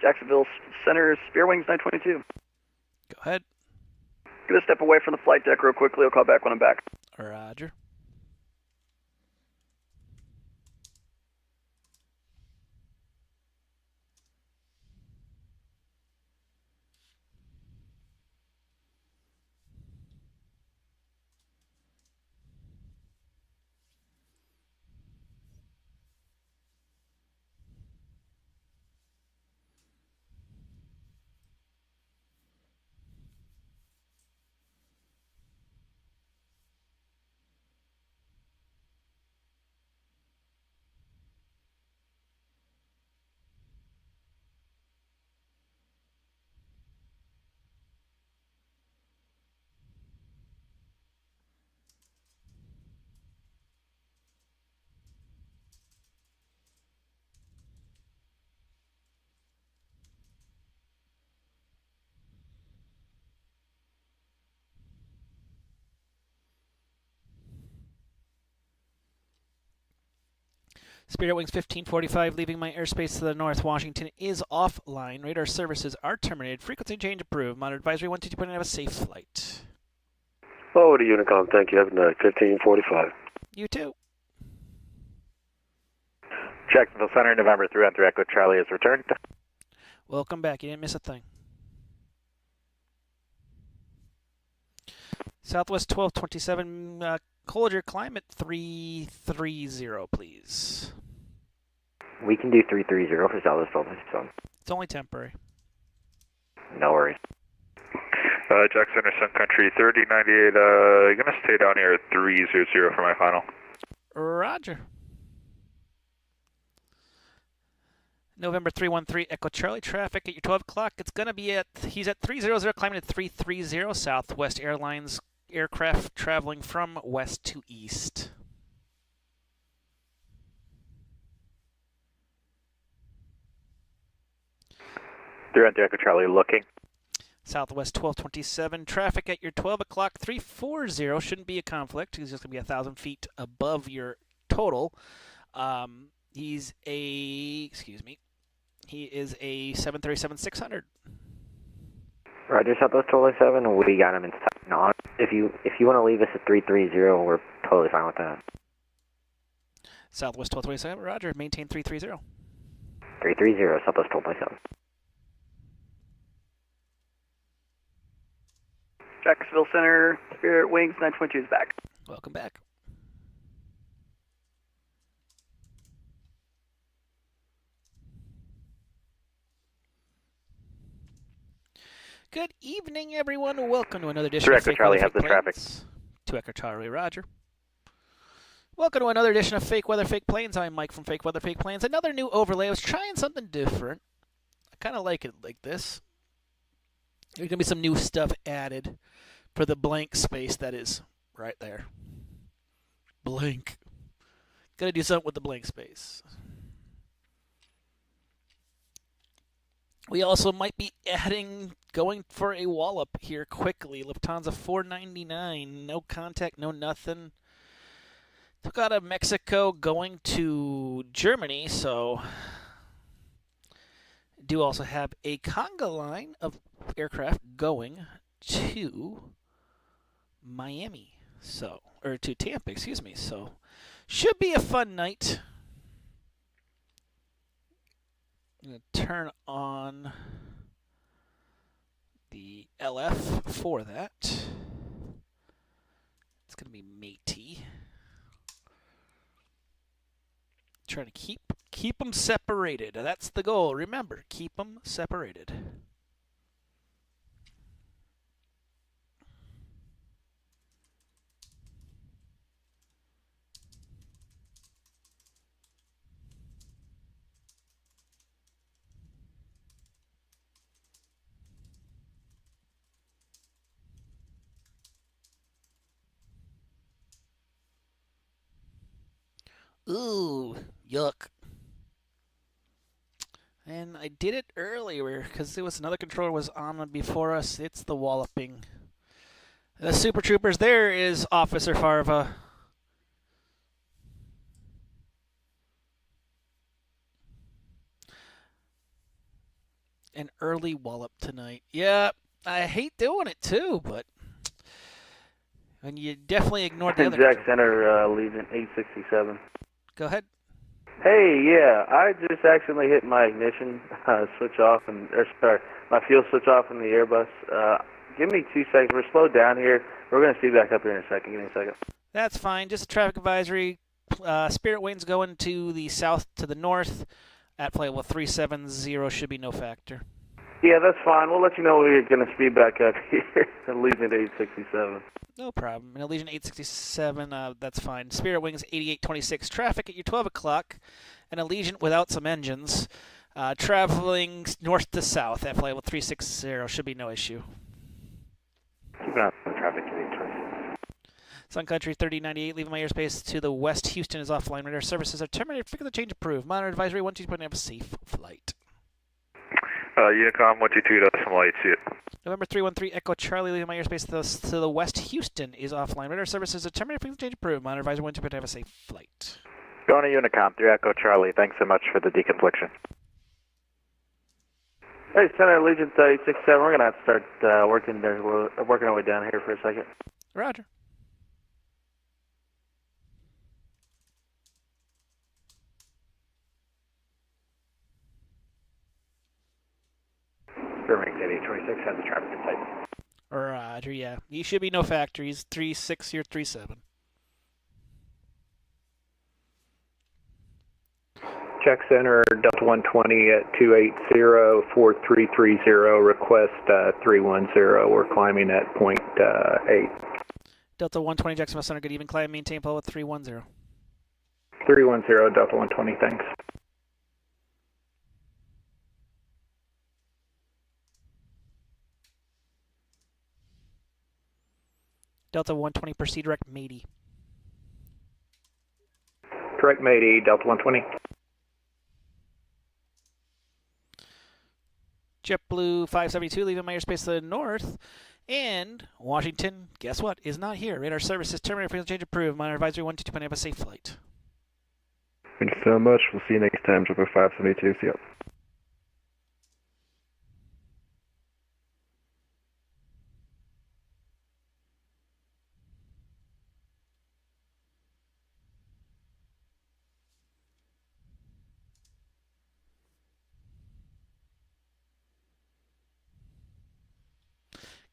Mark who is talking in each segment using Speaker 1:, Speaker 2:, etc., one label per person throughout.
Speaker 1: Jacksonville Center, Spear Wings 922.
Speaker 2: Go ahead.
Speaker 1: Gonna step away from the flight deck real quickly. I'll call back when I'm back.
Speaker 2: Roger. Spirit Wings 1545, leaving my airspace to the north. Washington is offline. Radar services are terminated. Frequency change approved. Monitor advisory 122.9. Have a safe flight.
Speaker 3: Oh, to Unicom. Thank you. Have a night. 1545.
Speaker 2: You too.
Speaker 4: Jacksonville Center, November 3 on 3 Echo Charlie is returned.
Speaker 2: Welcome back. You didn't miss a thing. Southwest 1227, hold your climb at 330, please.
Speaker 5: We can do 330 for Southwest 1227.
Speaker 2: It's only temporary.
Speaker 5: No worries.
Speaker 4: Jack Center, Sun Country 3098, you're going to stay down here at 300 for my final.
Speaker 2: Roger. November 313, Echo Charlie, traffic at your 12 o'clock. It's going to be he's at 300, climbing at 330, Southwest Airlines aircraft traveling from west to east.
Speaker 4: They're at the Echo Charlie looking.
Speaker 2: Southwest 1227, traffic at your 12 o'clock, 340, shouldn't be a conflict. He's just going to be 1,000 feet above your total. He is a 737-600.
Speaker 5: Roger, Southwest 1227, we got him in sight. No, if you want to leave us at 330, we're totally fine with that.
Speaker 2: Southwest 1227, roger, maintain 330.
Speaker 5: 330, Southwest 1227.
Speaker 1: Jacksonville Center, Spirit Wings 922 is back.
Speaker 2: Welcome back. Good evening, everyone. Welcome to another edition of Fake
Speaker 4: Charlie
Speaker 2: Weather
Speaker 4: has the
Speaker 2: Fake
Speaker 4: traffic.
Speaker 2: Planes. To Echo Charlie, roger. Welcome to another edition of Fake Weather Fake Planes. I'm Mike from Fake Weather Fake Planes. Another new overlay. I was trying something different. I kind of like it like this. There's going to be some new stuff added for the blank space that is right there. Blank. Got to do something with the blank space. We also might be going for a wallop here quickly. Lufthansa 499, no contact, no nothing. Took out of Mexico going to Germany, so do also have a conga line of aircraft going to Miami, or to Tampa, excuse me. So should be a fun night. I'm going to turn on the LF for that. It's going to be matey. Trying to keep them separated. That's the goal. Remember, keep them separated. Ooh, yuck. And I did it earlier because there was another controller was on before us. It's the walloping. The Super Troopers, there is Officer Farva. an early wallop tonight. Yeah, I hate doing it too, but and you definitely ignored the other.
Speaker 3: Jack Center, Legion 867.
Speaker 2: Go ahead.
Speaker 3: Hey, yeah, I just accidentally hit my ignition switch off, my fuel switch off in the Airbus. Give me 2 seconds. We're slowed down here. We're going to see back up here in a second. Give me a second.
Speaker 2: That's fine. Just a traffic advisory. Spirit winds going to the south to the north at flight level 370. Should be no factor.
Speaker 3: Yeah, that's fine. We'll let you know when we're going to speed back up here. Legion 867.
Speaker 2: No problem. In Legion 867, that's fine. Spirit wings 8826. Traffic at your 12 o'clock. And Allegiant without some engines. Traveling north to south at flight level 360. Should be no issue.
Speaker 3: Keep an eye on traffic at 826.
Speaker 2: Sun Country 3098, leaving my airspace to the west. Houston is offline. Radar services are terminated. Figure the change approved. Monitor advisory 122. Have a safe flight.
Speaker 4: Unicom 122.8, see it.
Speaker 2: November 313, Echo Charlie, leaving my airspace to the west. Houston is offline. Radar services are terminated. Figure the change approved. Monitor advisory 122. Have a safe flight.
Speaker 6: Going to Unicom 3 Echo Charlie. Thanks so much for the deconfliction.
Speaker 3: Hey, Center Legion 867. We're going to have to start working there. We're working our way down here for a second.
Speaker 2: Roger.
Speaker 6: Fairbanks 8826 has the traffic in sight.
Speaker 2: Roger, yeah. He should be no factor. He's 36 or 37.
Speaker 6: Check Center Delta 120 at 280-4330. Request 310. We're climbing at point 8.
Speaker 2: Delta 120, Jacksonville Center. Good evening. Climb, maintain level at 310.
Speaker 6: 310 Delta 120. Thanks.
Speaker 2: Delta 120, proceed direct Matey.
Speaker 6: Correct, Matey, Delta 120.
Speaker 2: JetBlue 572, leaving my airspace to the north. And Washington, guess what, is not here. Radar services terminated. Frequency change approved. Monitor advisory 122. Have a safe flight.
Speaker 3: Thank you so much. We'll see you next time. JetBlue 572. See ya.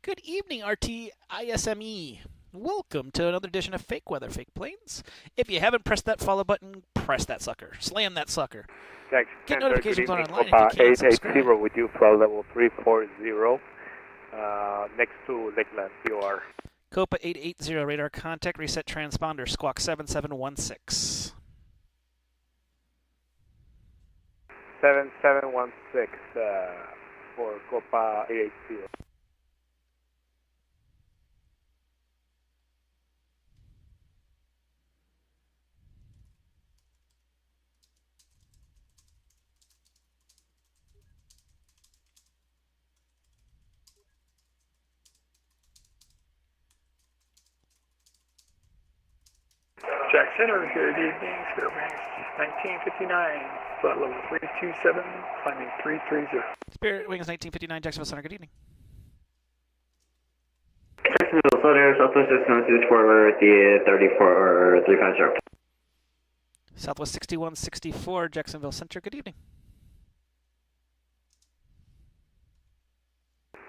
Speaker 2: Good evening, RT ISME. Welcome to another edition of Fake Weather, Fake Planes. If you haven't pressed that follow button, press that sucker. Slam that sucker. Get notifications on online if you can't subscribe.
Speaker 7: 880 with you, flight level 340, next to Lakeland, POR.
Speaker 2: Copa 880, radar contact, reset transponder, squawk 7716.
Speaker 7: 7716 for Copa 880.
Speaker 8: Jack Center, good evening, Fairbanks 1959, flight level 327, climbing 330.
Speaker 2: Spirit Wings 1959, Jacksonville Center, good evening.
Speaker 9: Jacksonville Center, Southwest 6164, the 34 or 350.
Speaker 2: Southwest 6164, Jacksonville Center, good evening.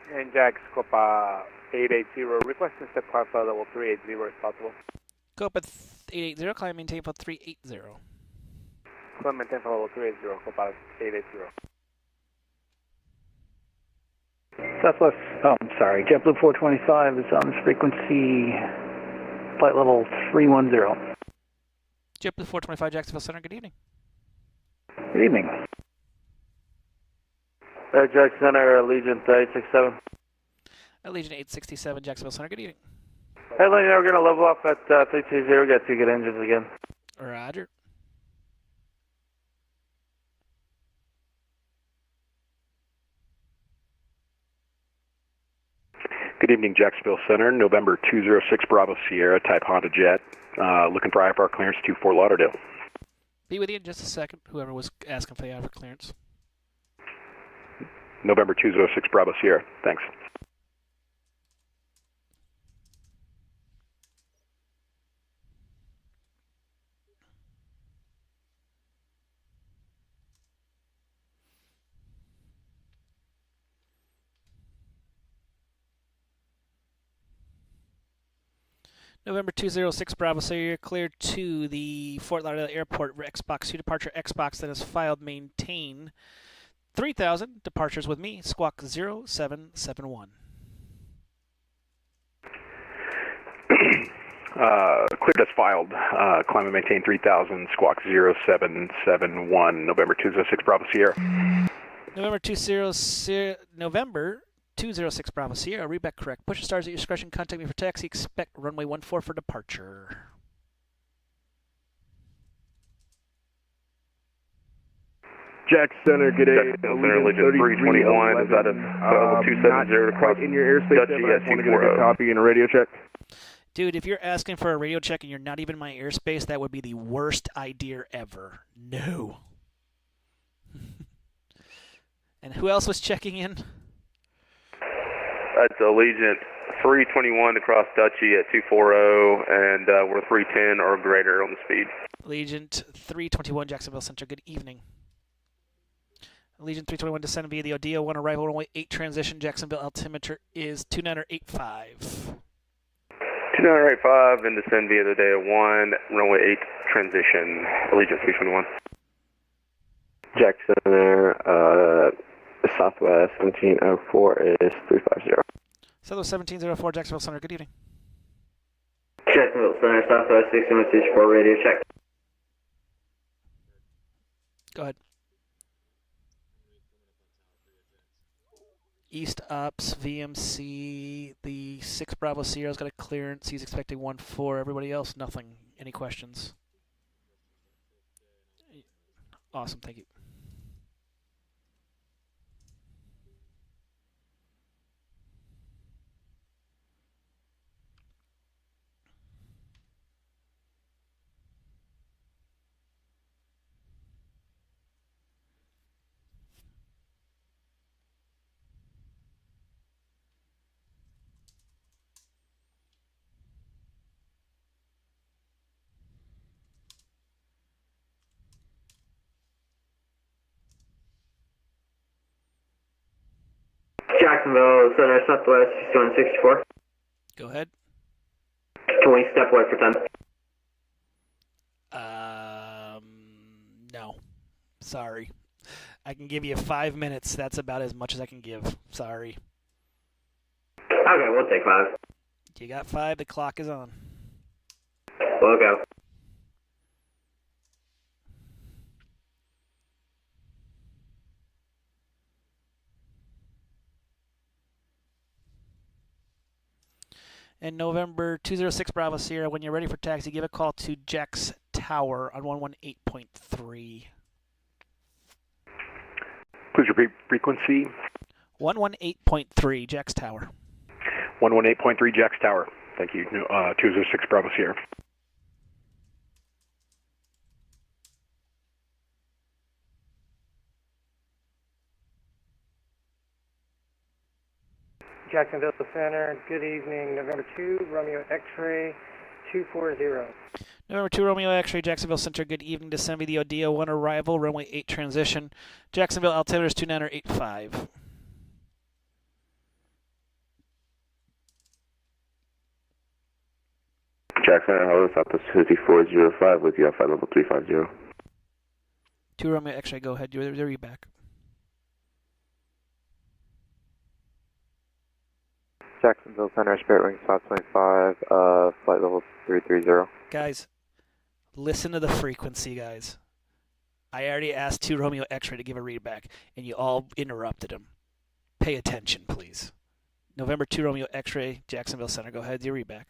Speaker 7: And Jack's Copa 880, requesting step flight level 380 if possible.
Speaker 2: Copa 880, climb maintain for 380.
Speaker 7: Climb maintain for level 380, Copa 880.
Speaker 10: Southwest, JetBlue 425 is on this frequency, flight level 310.
Speaker 2: JetBlue 425, Jacksonville Center, good evening.
Speaker 10: Good evening.
Speaker 3: Jack Center, Legion 867.
Speaker 2: Legion 867, Jacksonville Center, good evening.
Speaker 3: Hey, Lenny, we're going to level off at 320. We got 2 good engines again.
Speaker 2: Roger.
Speaker 11: Good evening, Jacksonville Center, November 206 Bravo Sierra, type Honda Jet. Looking for IFR clearance to Fort Lauderdale.
Speaker 2: Be with you in just a second, whoever was asking for the IFR clearance.
Speaker 11: November 206 Bravo Sierra. Thanks.
Speaker 2: November 206 Bravo, so you're cleared to the Fort Lauderdale Airport Xbox 2 departure. Xbox that is filed maintain 3000 departures with me, squawk 0771.
Speaker 11: Cleared as filed. Climb and maintain 3000, squawk 0771, November 206 Bravo Sierra.
Speaker 2: November 206 Bravo Sierra, read back correct. Push the stars at your discretion, contact me for taxi, expect runway 14 for departure.
Speaker 12: Jack Center, good day.
Speaker 4: Allegiant 321 is out of level 270 to cross
Speaker 12: in your airspace,
Speaker 4: Dutchy
Speaker 12: I
Speaker 4: at
Speaker 12: just want to get a
Speaker 4: 240.
Speaker 12: good copy and a radio check.
Speaker 2: Dude, if you're asking for a radio check and you're not even in my airspace, that would be the worst idea ever. No. And who else was checking in?
Speaker 4: That's Allegiant 321 to cross Dutchy at 240, and we're 310 or greater on the speed.
Speaker 2: Allegiant 321 Jacksonville Center, good evening. Allegiant 321 descend via the Odio 1 arrival, runway 8 transition, Jacksonville altimeter is 2985.
Speaker 4: 2985 and descend via the day 1, runway 8 transition, Allegiant 321.
Speaker 3: Jack Center, Southwest 1704 is 350.
Speaker 2: Southwest 1704 Jacksonville Center, good evening.
Speaker 9: Jacksonville Center, Southwest 6164, radio check.
Speaker 2: Go ahead. East Ops, VMC, the 6 Bravo Sierra's got a clearance. He's expecting 1-4. Everybody else, nothing. Any questions? Awesome, thank you.
Speaker 9: Jacksonville Center, Southwest 6164.
Speaker 2: Go ahead.
Speaker 9: Can we step away for 10?
Speaker 2: No. Sorry. I can give you 5 minutes. That's about as much as I can give. Sorry.
Speaker 9: Okay, we'll take 5.
Speaker 2: You got 5. The clock is on.
Speaker 9: We'll go.
Speaker 2: And November 206 Bravo Sierra, when you're ready for taxi, give a call to Jack's Tower on 118.3.
Speaker 11: Please repeat frequency.
Speaker 2: 118.3, Jack's Tower.
Speaker 11: 118.3 Jack's Tower. Thank you. 206 Bravo Sierra.
Speaker 13: Jacksonville Center, good evening, November 2, Romeo X-ray 240.
Speaker 2: November 2, Romeo X-ray, Jacksonville Center, good evening. Descend via the Odio 1 arrival, runway 8 transition. Jacksonville altimeter is 2985.
Speaker 3: Jackson, hello, Southwest 5405 with you on flight level 350.
Speaker 2: 2 Romeo X-ray, go ahead. You're back.
Speaker 3: Jacksonville Center, Spirit Wing South 25, flight level 330.
Speaker 2: Guys, listen to the frequency, guys. I already asked 2 Romeo X-ray to give a readback, and you all interrupted him. Pay attention, please. November 2 Romeo X-ray, Jacksonville Center. Go ahead, your readback.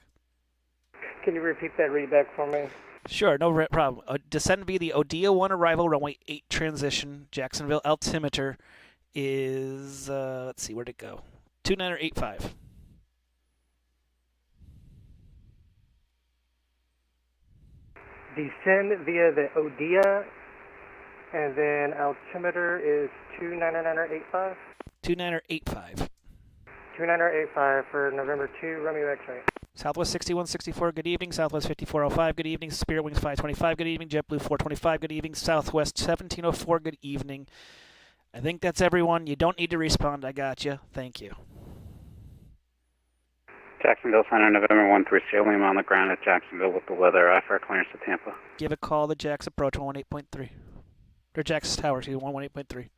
Speaker 13: Can you repeat that readback for me?
Speaker 2: Sure, no problem. Descend via the Odio 1 arrival, runway 8 transition. Jacksonville altimeter is, let's see, where'd it go? 2985.
Speaker 13: Descend via the Odia, and then altimeter is 29985.
Speaker 2: 2985.
Speaker 13: 2985 for November 2, Romeo X-ray.
Speaker 2: Southwest 6164, good evening. Southwest 5405, good evening. Spirit Wings 525, good evening. JetBlue 425, good evening. Southwest 1704, good evening. I think that's everyone. You don't need to respond. I got you. Thank you.
Speaker 14: Jacksonville Center, November 13, William on the ground at Jacksonville with the weather. For clearance to Tampa.
Speaker 2: Give a call to Jack's approach 118.3. Or Jack's Tower, 118.3.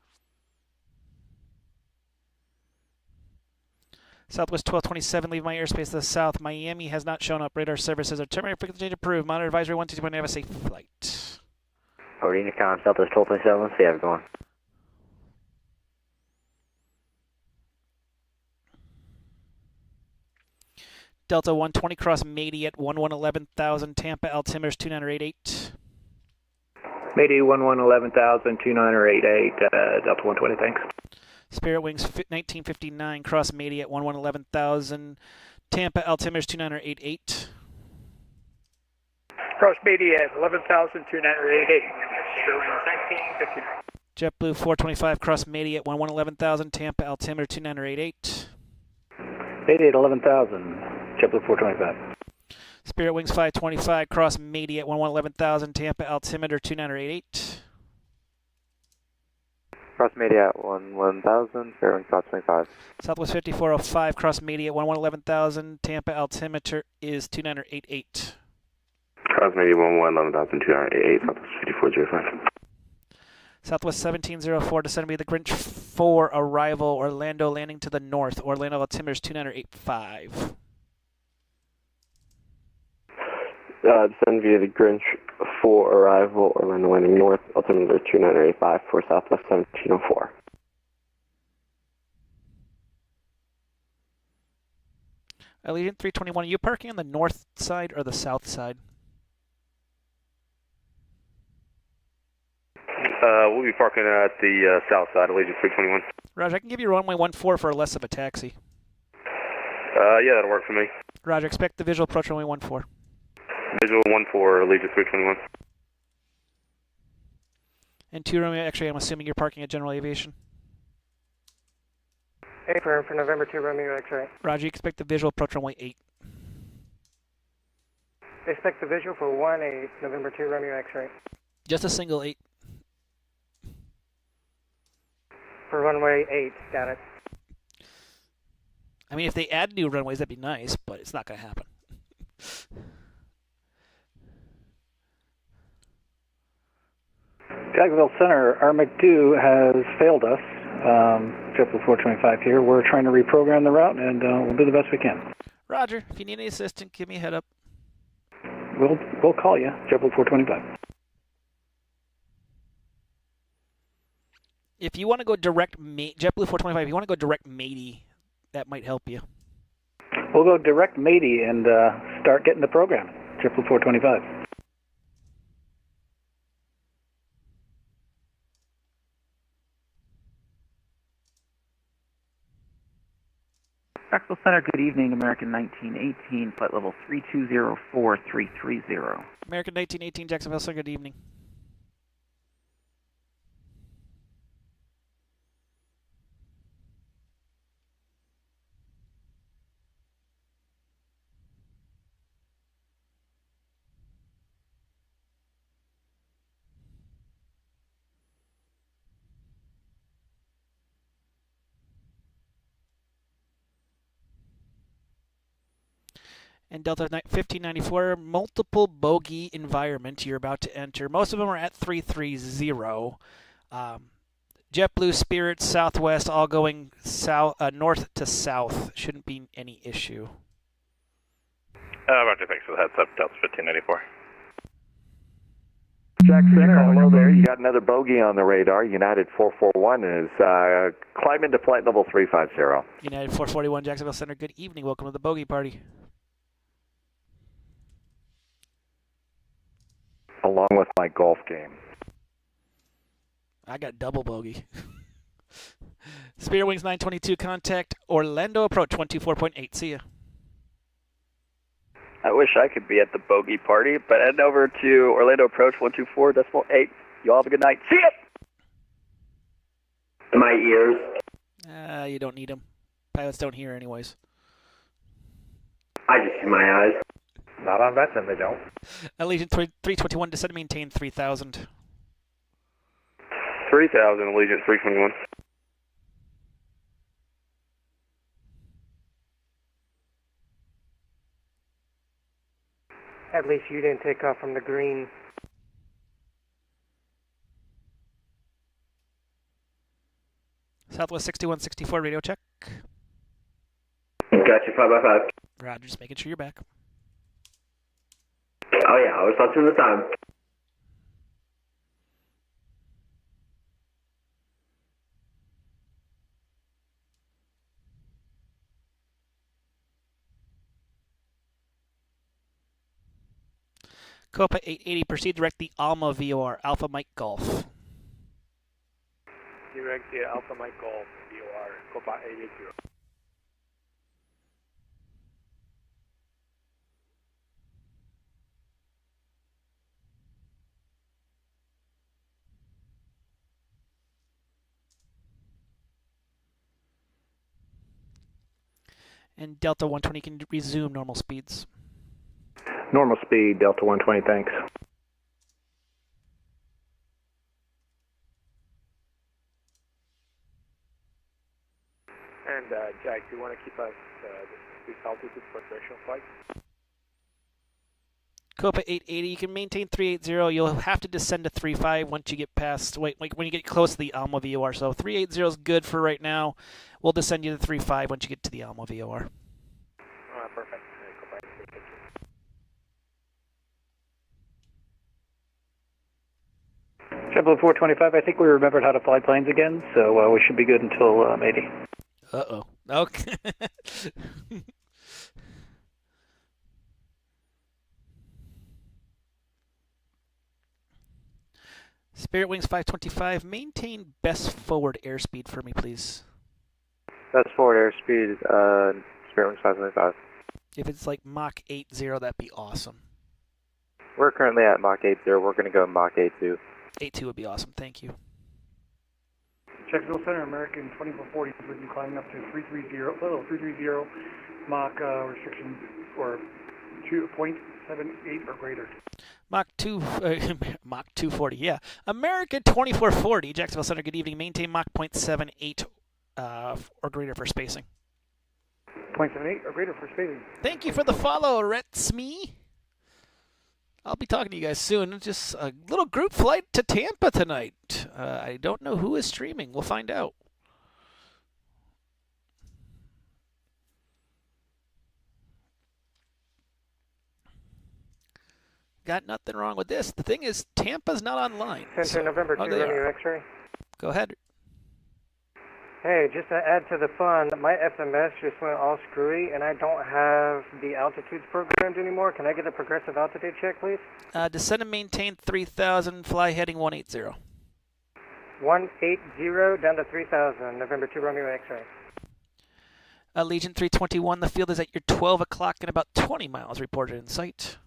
Speaker 2: Southwest 1227, leave my airspace to the south. Miami has not shown up. Radar services are terminated. Frequency change approved. Monitor advisory 122. Have a safe flight.
Speaker 5: Forwarding to com, Southwest 1227. See how it's going.
Speaker 2: Delta 120, cross Mady at 111000. Tampa, altimeters 2988.
Speaker 6: Mayday 111000, 2988, Delta 120, thanks.
Speaker 2: Spirit Wings 1959, cross Mady at 111000. Tampa, altimeters 2988.
Speaker 8: Cross Beatty at 11,000, 2988. Spirit Wings 1959.
Speaker 2: JetBlue 425, cross Mady at 111000. Tampa, altimeter 2988.
Speaker 10: Mayday at 11,000, JetBlue 425.
Speaker 2: Spirit Wings 525, cross Mady at 111000. Tampa, altimeter 2988.
Speaker 15: Cross Media at 11,000, Spirit Wings 525.
Speaker 2: Southwest 5405, cross Media at 11,000. Tampa, altimeter is 2988.
Speaker 16: Cross Media 11,000, 2988, Southwest 5405.
Speaker 2: Southwest 1704, descend to be the Grinch 4, arrival, Orlando, landing to the north. Orlando, altimeter is 2985.
Speaker 15: Descend via the Grinch 4 arrival, Orlando landing north, altimeter 2985 for Southwest 1704.
Speaker 2: Allegiant 321, are you parking on the north side or the south side?
Speaker 16: We'll be parking at the south side, Allegiant 321.
Speaker 2: Roger, I can give you runway 14 for less of a taxi.
Speaker 16: Yeah, that'll work for me.
Speaker 2: Roger, expect the visual approach runway 14.
Speaker 16: Visual 14, Allegiant 321.
Speaker 2: And 2 Romeo X-ray, I'm assuming you're parking at General Aviation.
Speaker 13: Affirm for November 2 Romeo X-ray.
Speaker 2: Roger, expect the visual approach runway 8.
Speaker 13: Expect the visual for 18 November 2 Romeo X-ray.
Speaker 2: Just a single 8.
Speaker 13: For runway 8, got it.
Speaker 2: I mean, if they add new runways, that'd be nice, but it's not going to happen.
Speaker 10: Jacksonville Center, our McDo has failed us. JetBlue 425 here. We're trying to reprogram the route, and we'll do the best we can.
Speaker 2: Roger, if you need any assistance, give me a head up.
Speaker 10: We'll call you, JetBlue 425.
Speaker 2: If you want to go direct, JetBlue 425, if you want to go direct Mady, that might help you.
Speaker 10: We'll go direct Mady and start getting the program. JetBlue 425.
Speaker 17: Jacksonville Center, good evening. American 1918, flight level 3204-330.
Speaker 2: American 1918, Jacksonville Center, good evening. And Delta 1594, multiple bogey environment you're about to enter. Most of them are at 330. JetBlue, Spirit, Southwest, all going south, north to south. Shouldn't be any issue.
Speaker 4: Roger, thanks for the heads up, Delta 1594.
Speaker 18: Jack Center, hello there. You got another bogey on the radar. United 441 is climbing to flight level 350.
Speaker 2: United 441, Jacksonville Center, good evening. Welcome to the bogey party.
Speaker 18: Along with my golf game.
Speaker 2: I got double bogey. Spirit Wings 922, contact Orlando approach 124.8. See ya.
Speaker 1: I wish I could be at the bogey party, but head over to Orlando approach 124.8. You all have a good night. See ya!
Speaker 9: My ears.
Speaker 2: You don't need them. Pilots don't hear anyways.
Speaker 9: I just see my eyes.
Speaker 18: Not on Benson, they don't.
Speaker 2: Allegiant 321, descend and maintain 3,000.
Speaker 16: 3,000, Allegiant 321.
Speaker 13: At least you didn't take off from the green.
Speaker 2: Southwest 6164, radio check.
Speaker 9: Gotcha, 5x5.
Speaker 2: Roger, just making sure you're back.
Speaker 9: Oh yeah, I was watching the time.
Speaker 2: Copa 880, proceed direct the Alma VOR, Alpha Mike Golf.
Speaker 7: Direct the Alpha Mike Golf, VOR, Copa 880.
Speaker 2: And Delta 120 can resume normal speeds.
Speaker 6: Normal speed, Delta 120, thanks.
Speaker 7: And Jack, do you want to keep us this altitude for operational flight?
Speaker 2: Copa 880, you can maintain 380. You'll have to descend to 35 once you get past, like when you get close to the Alma VOR. So 380 is good for right now. We'll descend you to 35 once you get to the Alma VOR.
Speaker 7: Perfect.
Speaker 10: JetBlue 425, I think we remembered how to fly planes again, so we should be good until maybe.
Speaker 2: Uh-oh. Okay. Spirit Wings 525, maintain best forward airspeed for me, please.
Speaker 3: Best forward airspeed, Spirit Wings 525.
Speaker 2: If it's like Mach 80, that'd be awesome.
Speaker 3: We're currently at Mach 80. We're going to go Mach 82.
Speaker 2: 82 would be awesome. Thank you.
Speaker 10: Jacksonville Center, American 2440, we've been climbing up to 330, Mach restriction for 2.78 or greater.
Speaker 2: Mach 240, yeah. American 2440, Jacksonville Center, good evening. Maintain Mach 0.78 or greater for spacing.
Speaker 10: 0.78 or greater for spacing.
Speaker 2: Thank you for the follow, Retsme. I'll be talking to you guys soon. Just a little group flight to Tampa tonight. I don't know who is streaming. We'll find out. Got nothing wrong with this. The thing is, Tampa's not online.
Speaker 13: Center November 2, Romeo X-ray.
Speaker 2: Go ahead.
Speaker 13: Hey, just to add to the fun, my FMS just went all screwy, and I don't have the altitudes programmed anymore. Can I get a progressive altitude check, please?
Speaker 2: Descend and maintain 3,000, fly heading 180.
Speaker 13: 180 down to 3,000, November 2, Romeo X-ray.
Speaker 2: Legion 321, the field is at your 12 o'clock and about 20 miles reported in sight.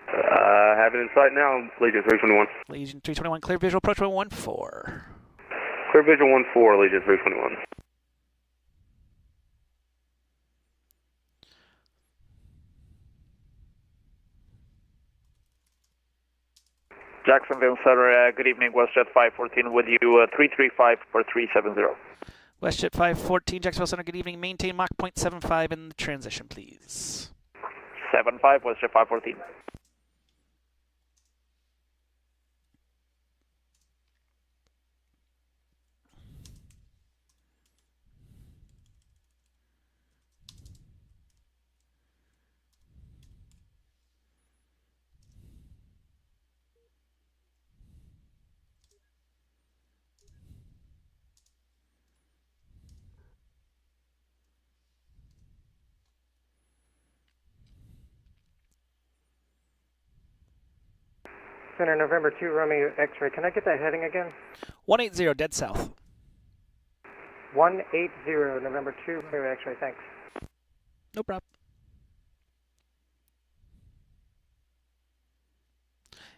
Speaker 16: Have it in sight now, Legion 321.
Speaker 2: Legion 321, clear visual, approach 114.
Speaker 16: Clear visual 14, Legion 321.
Speaker 8: Jacksonville Center, good evening, WestJet 514 with you, 335 for 370.
Speaker 2: WestJet 514, Jacksonville Center, good evening. Maintain Mach 0.75 in the transition, please.
Speaker 8: 75, WestJet 514.
Speaker 13: Center November 2, Romeo X-ray. Can I get that heading again?
Speaker 2: 180, dead south.
Speaker 13: 180, November 2, Romeo X-ray. Thanks.
Speaker 2: No problem.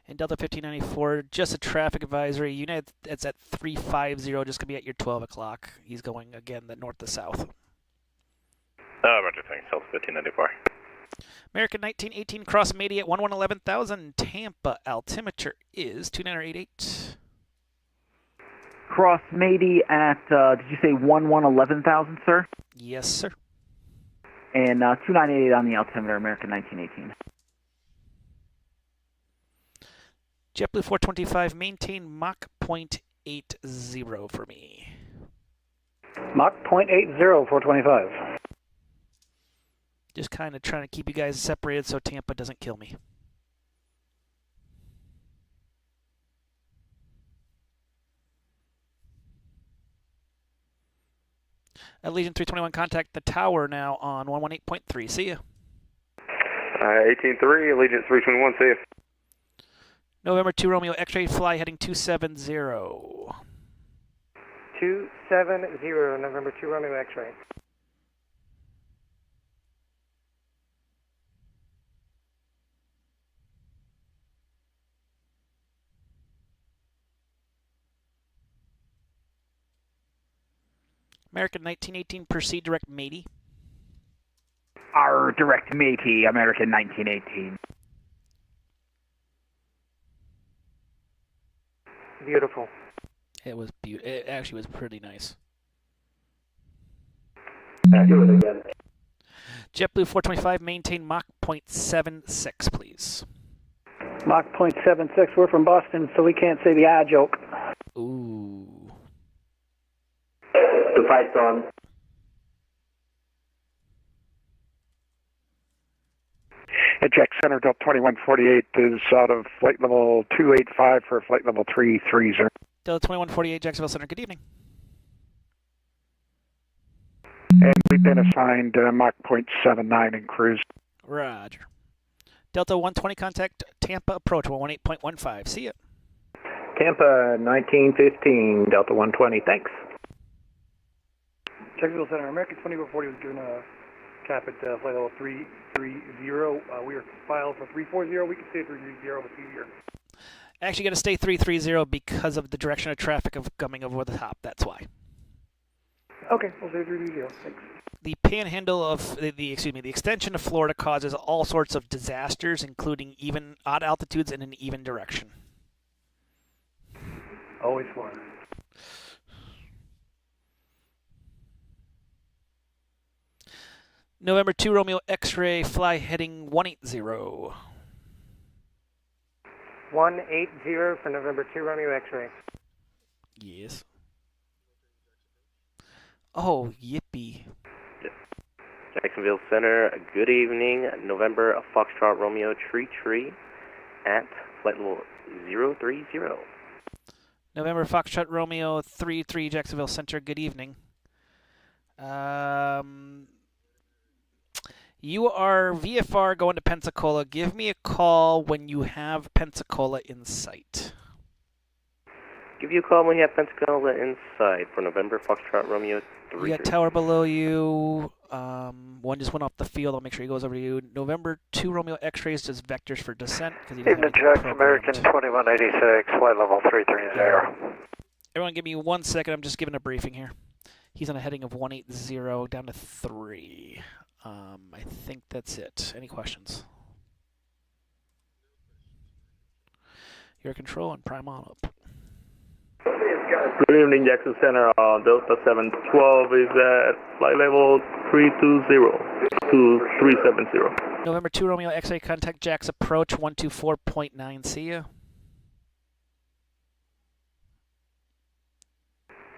Speaker 2: And Delta 1594, just a traffic advisory. United, it's at 350, just going to be at your 12 o'clock. He's going, again, the north to south.
Speaker 4: Roger, thanks. Delta 1594.
Speaker 2: American 1918, cross Mady at 11,000. Tampa, altimeter is 2988.
Speaker 17: Cross Mady at, did you say 11,000, sir?
Speaker 2: Yes, sir.
Speaker 17: And 2988 on the altimeter, American 1918.
Speaker 2: JetBlue 425, maintain Mach 0.80 for me.
Speaker 10: Mach 0.80, 425.
Speaker 2: Just kind of trying to keep you guys separated so Tampa doesn't kill me. Allegiant 321, contact the tower now on 118.3. See ya.
Speaker 16: 18-3, Allegiant 321, see ya.
Speaker 2: November 2 Romeo X-ray, fly heading 270.
Speaker 13: 270, November 2 Romeo X-ray.
Speaker 2: American 1918, proceed direct Mady.
Speaker 17: Our direct Mady, American 1918.
Speaker 13: Beautiful.
Speaker 2: It actually was pretty nice.
Speaker 15: Do it again.
Speaker 2: JetBlue 425, maintain Mach 0.76, please.
Speaker 10: Mach 0.76. We're from Boston, so we can't say the I joke.
Speaker 2: Ooh.
Speaker 15: The fight's on.
Speaker 11: At Jack Center, Delta 2148 is out of flight level 285 for flight level 330.
Speaker 2: Delta 2148, Jacksonville Center, good evening.
Speaker 11: And we've been assigned Mach 0.79 in cruise.
Speaker 2: Roger. Delta 120, contact Tampa approach 118.15. See ya.
Speaker 6: Tampa 1915, Delta 120, thanks.
Speaker 10: Jacksonville Center, American 2440 was given a cap at flight level 330. We are filed for 340. We can stay 330 with you here.
Speaker 2: Actually, got to stay 330 because of the direction of traffic of coming over the top. That's why.
Speaker 10: Okay, we'll stay 330. Thanks.
Speaker 2: The panhandle of the extension of Florida causes all sorts of disasters, including even odd altitudes in an even direction.
Speaker 10: Always fun.
Speaker 2: November 2 Romeo X-ray, fly heading 180.
Speaker 13: 180 for November 2 Romeo X-ray.
Speaker 2: Yes. Oh, yippee.
Speaker 3: Jacksonville Center, good evening. November Foxtrot Romeo Tree at flight level 030.
Speaker 2: November Foxtrot Romeo 33 Jacksonville Center, good evening. You are VFR going to Pensacola. Give me a call when you have Pensacola in sight.
Speaker 3: Give you a call when you have Pensacola in sight for November Foxtrot Romeo 3.
Speaker 2: You got tower below you. One just went off the field. I'll make sure he goes over to you. November 2 Romeo X-rays, just vectors for descent.
Speaker 19: Evening, Jack, American 2186, flight level 330.
Speaker 2: Everyone give me 1 second. I'm just giving a briefing here. He's on a heading of 180 down to 3. I think that's it. Any questions? Your control and prime on up.
Speaker 16: Good evening, Jackson Center. Delta 712 is at flight level 320 to 370.
Speaker 2: November 2 Romeo X-ray, contact Jack's approach 124.9. See ya.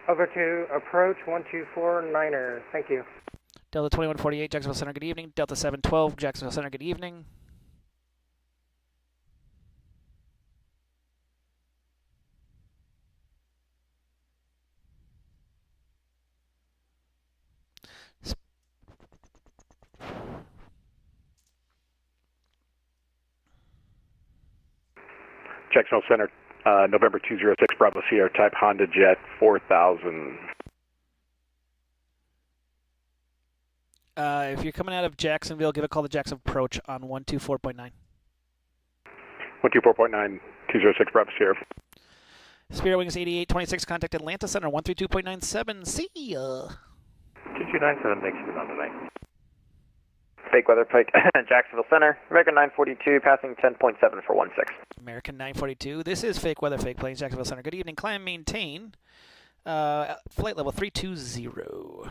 Speaker 13: Over to approach 124.9er. Thank you.
Speaker 2: Delta 2148, Jacksonville Center, good evening. Delta 712, Jacksonville Center, good evening.
Speaker 11: Jacksonville Center, November 206, Bravo Sierra type Honda Jet 4000.
Speaker 2: If you're coming out of Jacksonville, give a call to Jackson Approach on 124.9.
Speaker 11: 124.9, 206 Bravo Sierra.
Speaker 2: Spirit Wings 8826, contact Atlanta Center 132.97. See ya.
Speaker 18: 2297, makes it on tonight. Fake weather, fake Jacksonville Center, American 942, passing 10.7 for 16.
Speaker 2: American 942, this is Fake Weather, Fake Planes, Jacksonville Center. Good evening, climb, maintain. Flight level 320.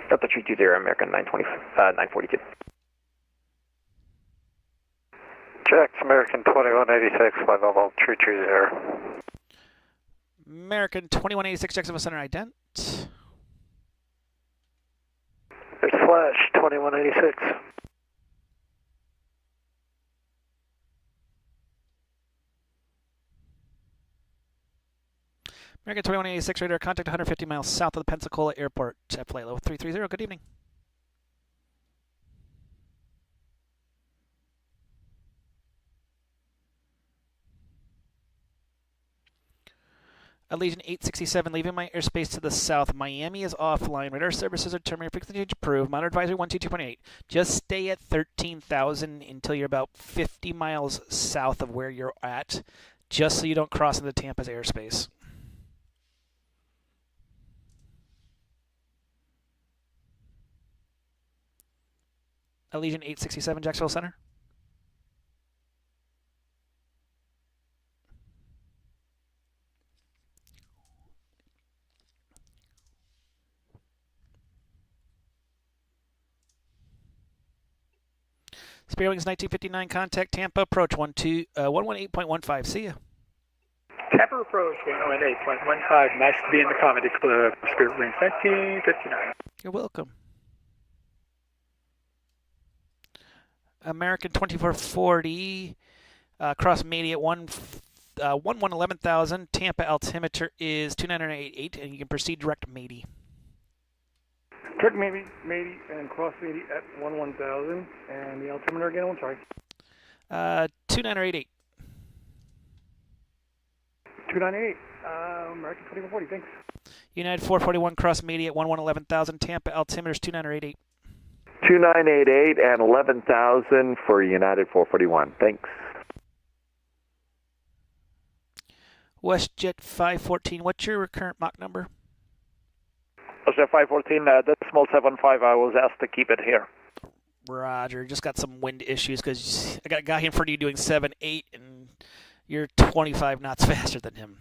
Speaker 18: Got the 320, American 942.
Speaker 19: Jax, American 2186, flight level 320.
Speaker 2: American 2186, Jacksonville Center, ident.
Speaker 19: There's Flash, 2186.
Speaker 2: American 2186, radar, contact 150 miles south of the Pensacola Airport at flight level 330. Good evening. Allegiant 867, leaving my airspace to the south. Miami is offline. Radar services are terminated. Frequency change approved. Monitor advisory 122.8. Just stay at 13,000 until you're about 50 miles south of where you're at, just so you don't cross into Tampa's airspace. Allegiant 867, Jacksonville Center. Spirit Wings 1959, contact Tampa, approach 118.15. See ya.
Speaker 8: Tampa approach 118.15. Nice to be in the Comedy Club. Spirit Wings 1959.
Speaker 2: You're welcome. American 2440, cross Media at 11,000. Tampa altimeter is 2988, and you can proceed direct Media.
Speaker 10: Direct Media and cross Media at 11,000. And the altimeter again, I'm sorry.
Speaker 2: 2988.
Speaker 10: 2988. American 2440, thanks.
Speaker 2: United 441, cross Media at 11,000. Tampa altimeter is 2988.
Speaker 18: 2988 and 11,000 for United 441. Thanks.
Speaker 2: WestJet 514, what's your current Mach number?
Speaker 16: WestJet 514, decimal 75. I was asked to keep it here.
Speaker 2: Roger. Just got some wind issues because I got a guy in front of you doing 7.8 and you're 25 knots faster than him.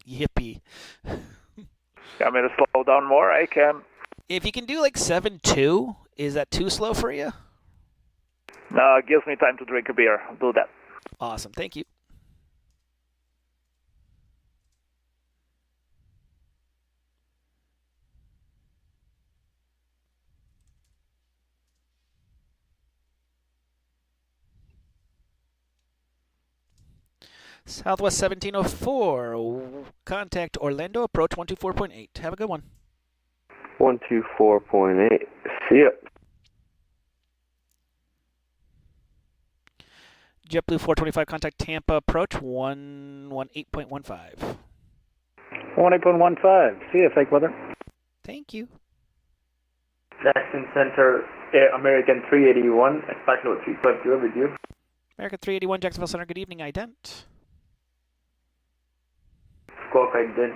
Speaker 2: Yippee.
Speaker 16: Want me to slow down more? I can.
Speaker 2: If you can do like 7.2, is that too slow for you?
Speaker 16: No, it gives me time to drink a beer. I'll do that.
Speaker 2: Awesome. Thank you. Southwest 1704, contact Orlando, approach 124.8. Have a good one.
Speaker 15: 124.8. See ya.
Speaker 2: JetBlue 425, contact Tampa, approach 118.15.
Speaker 6: 18.15. See ya, fake weather.
Speaker 2: Thank you.
Speaker 9: Jackson Center, American 381, flight note 350 with you.
Speaker 2: American 381, Jacksonville Center, good evening, ident.
Speaker 9: Squawk ident.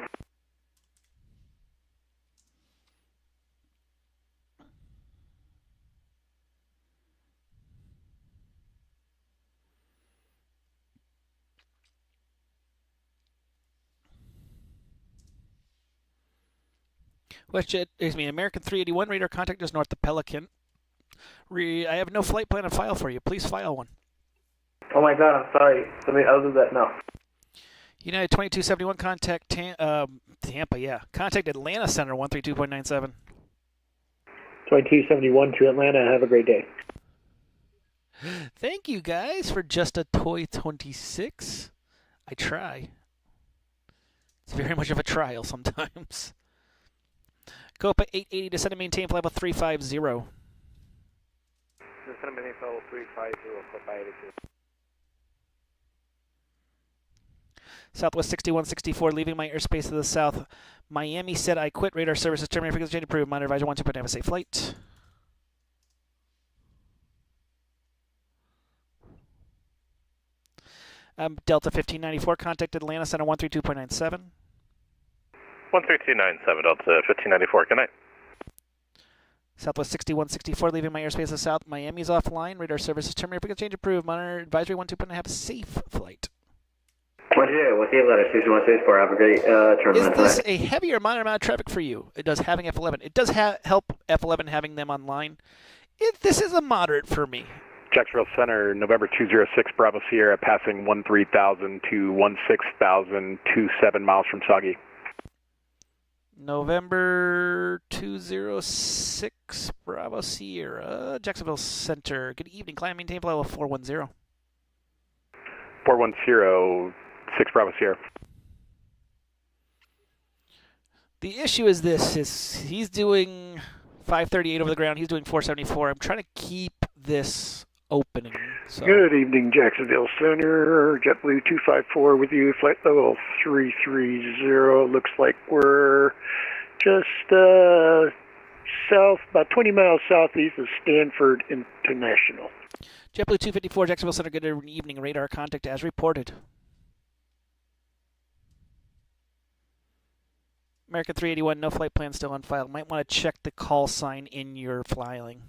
Speaker 2: WestJet, American 381, radar contact just north of Pelican. I have no flight plan and file for you. Please file one.
Speaker 9: Oh my god, I'm sorry. I'll do that now.
Speaker 2: United 2271, contact Tampa, yeah. Contact Atlanta Center, 132.97.
Speaker 6: 2271 to Atlanta. Have a great day.
Speaker 2: Thank you, guys, for just a toy 26. I try. It's very much of a trial sometimes. Copa 880, descend and maintain level 350.
Speaker 7: Descend and maintain level 350, Copa 882.
Speaker 2: Southwest 6164, leaving my airspace to the south. Miami said I quit. Radar services terminated. Frequency change approved. Monitor advisor 12. Have a safe flight. Delta 1594, contact Atlanta Center 132.97.
Speaker 4: 13297, Delta 1594, good night.
Speaker 2: Southwest 6164, leaving my airspace of South Miami's offline. Radar services terminated. Frequency change approved. Monitor advisory 12.5, have a safe flight.
Speaker 5: What's the letter 6164? Have a great tournament.
Speaker 2: Is this a heavy or minor amount of traffic for you? It does having F11. It does help F11 having them online. This is a moderate for me.
Speaker 11: Jacksonville Center, November 206, Bravo Sierra, passing 13,000 to 16,000, 27 miles from Soggy.
Speaker 2: November 206, Bravo Sierra, Jacksonville Center. Good evening. Climb maintain flight level 410.
Speaker 11: 410, 6 Bravo Sierra.
Speaker 2: The issue is this: he's doing 538 over the ground. He's doing 474. I'm trying to keep this opening. So.
Speaker 12: Good evening, Jacksonville Center. JetBlue 254 with you. Flight level 330. Looks like we're just south, about 20 miles southeast of Stanford International.
Speaker 2: JetBlue 254, Jacksonville Center. Good evening. Radar contact as reported. American 381, no flight plan still on file. Might want to check the call sign in your filing.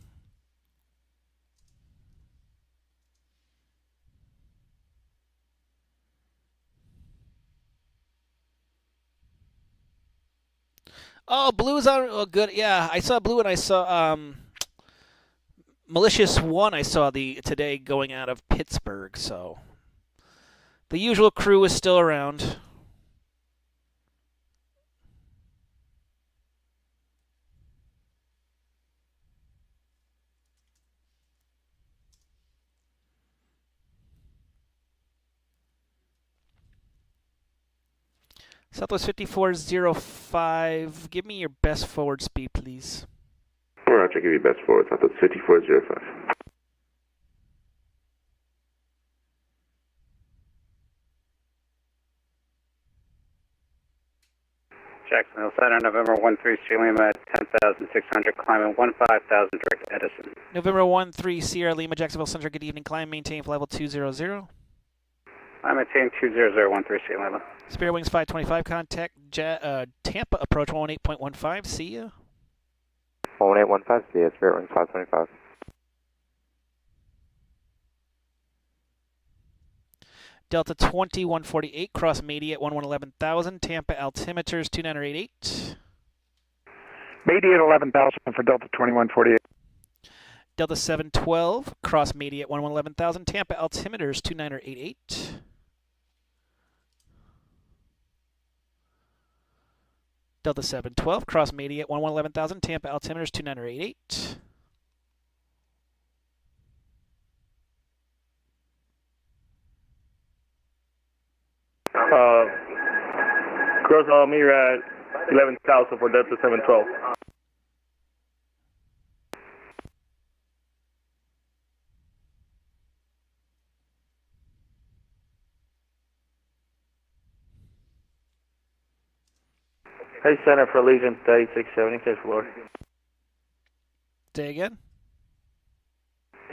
Speaker 2: Oh, Blue's on. Oh, good. Yeah, I saw Blue and I saw Malicious One. I saw today going out of Pittsburgh. So the usual crew is still around. Southwest 5405, give me your best forward speed, please.
Speaker 15: Roger, give you best forward, Southwest 5405.
Speaker 14: Jacksonville Center, November 13, Lima at 10,600, climbing 15,000, direct Edison.
Speaker 2: November 13, Sierra Lima, Jacksonville Center, good evening, climb, maintain flight level 200.
Speaker 14: I maintain 20013 Lima.
Speaker 2: Spirit Wings 525, contact Tampa, approach 118.15, see ya.
Speaker 5: 1815, see ya, Spirit Wings 525.
Speaker 2: Delta 2148, cross Media at 11,000, Tampa altimeters 2988.
Speaker 12: Media at 11,000 for Delta 2148.
Speaker 2: Delta 712, cross Media at 11,000, Tampa altimeters 2988. Delta 712, cross Media at 11,000, Tampa altimeters 2988.
Speaker 16: Cross Almira at 11,000 for Delta 712.
Speaker 3: Hey, Center for Allegiant 8670, clear for Lord.
Speaker 2: Say again?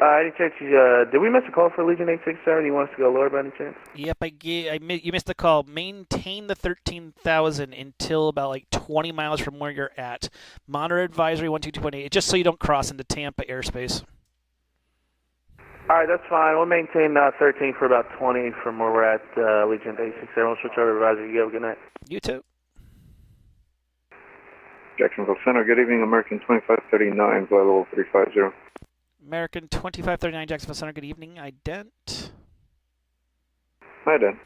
Speaker 3: Any chance did we miss a call for Allegiant 8670? You want us to go lower by any chance?
Speaker 2: Yep, you missed the call. Maintain the 13,000 until about like 20 miles from where you're at. Monitor advisory 122.8, just so you don't cross into Tampa airspace.
Speaker 3: All right, that's fine. We'll maintain 13 for about 20 from where we're at Allegiant 8670. We'll switch over to advisory. You have a good night.
Speaker 2: You too.
Speaker 15: Jacksonville Center, good evening, American 2539, flight level 350.
Speaker 2: American 2539, Jacksonville Center, good evening, ident.
Speaker 15: Ident.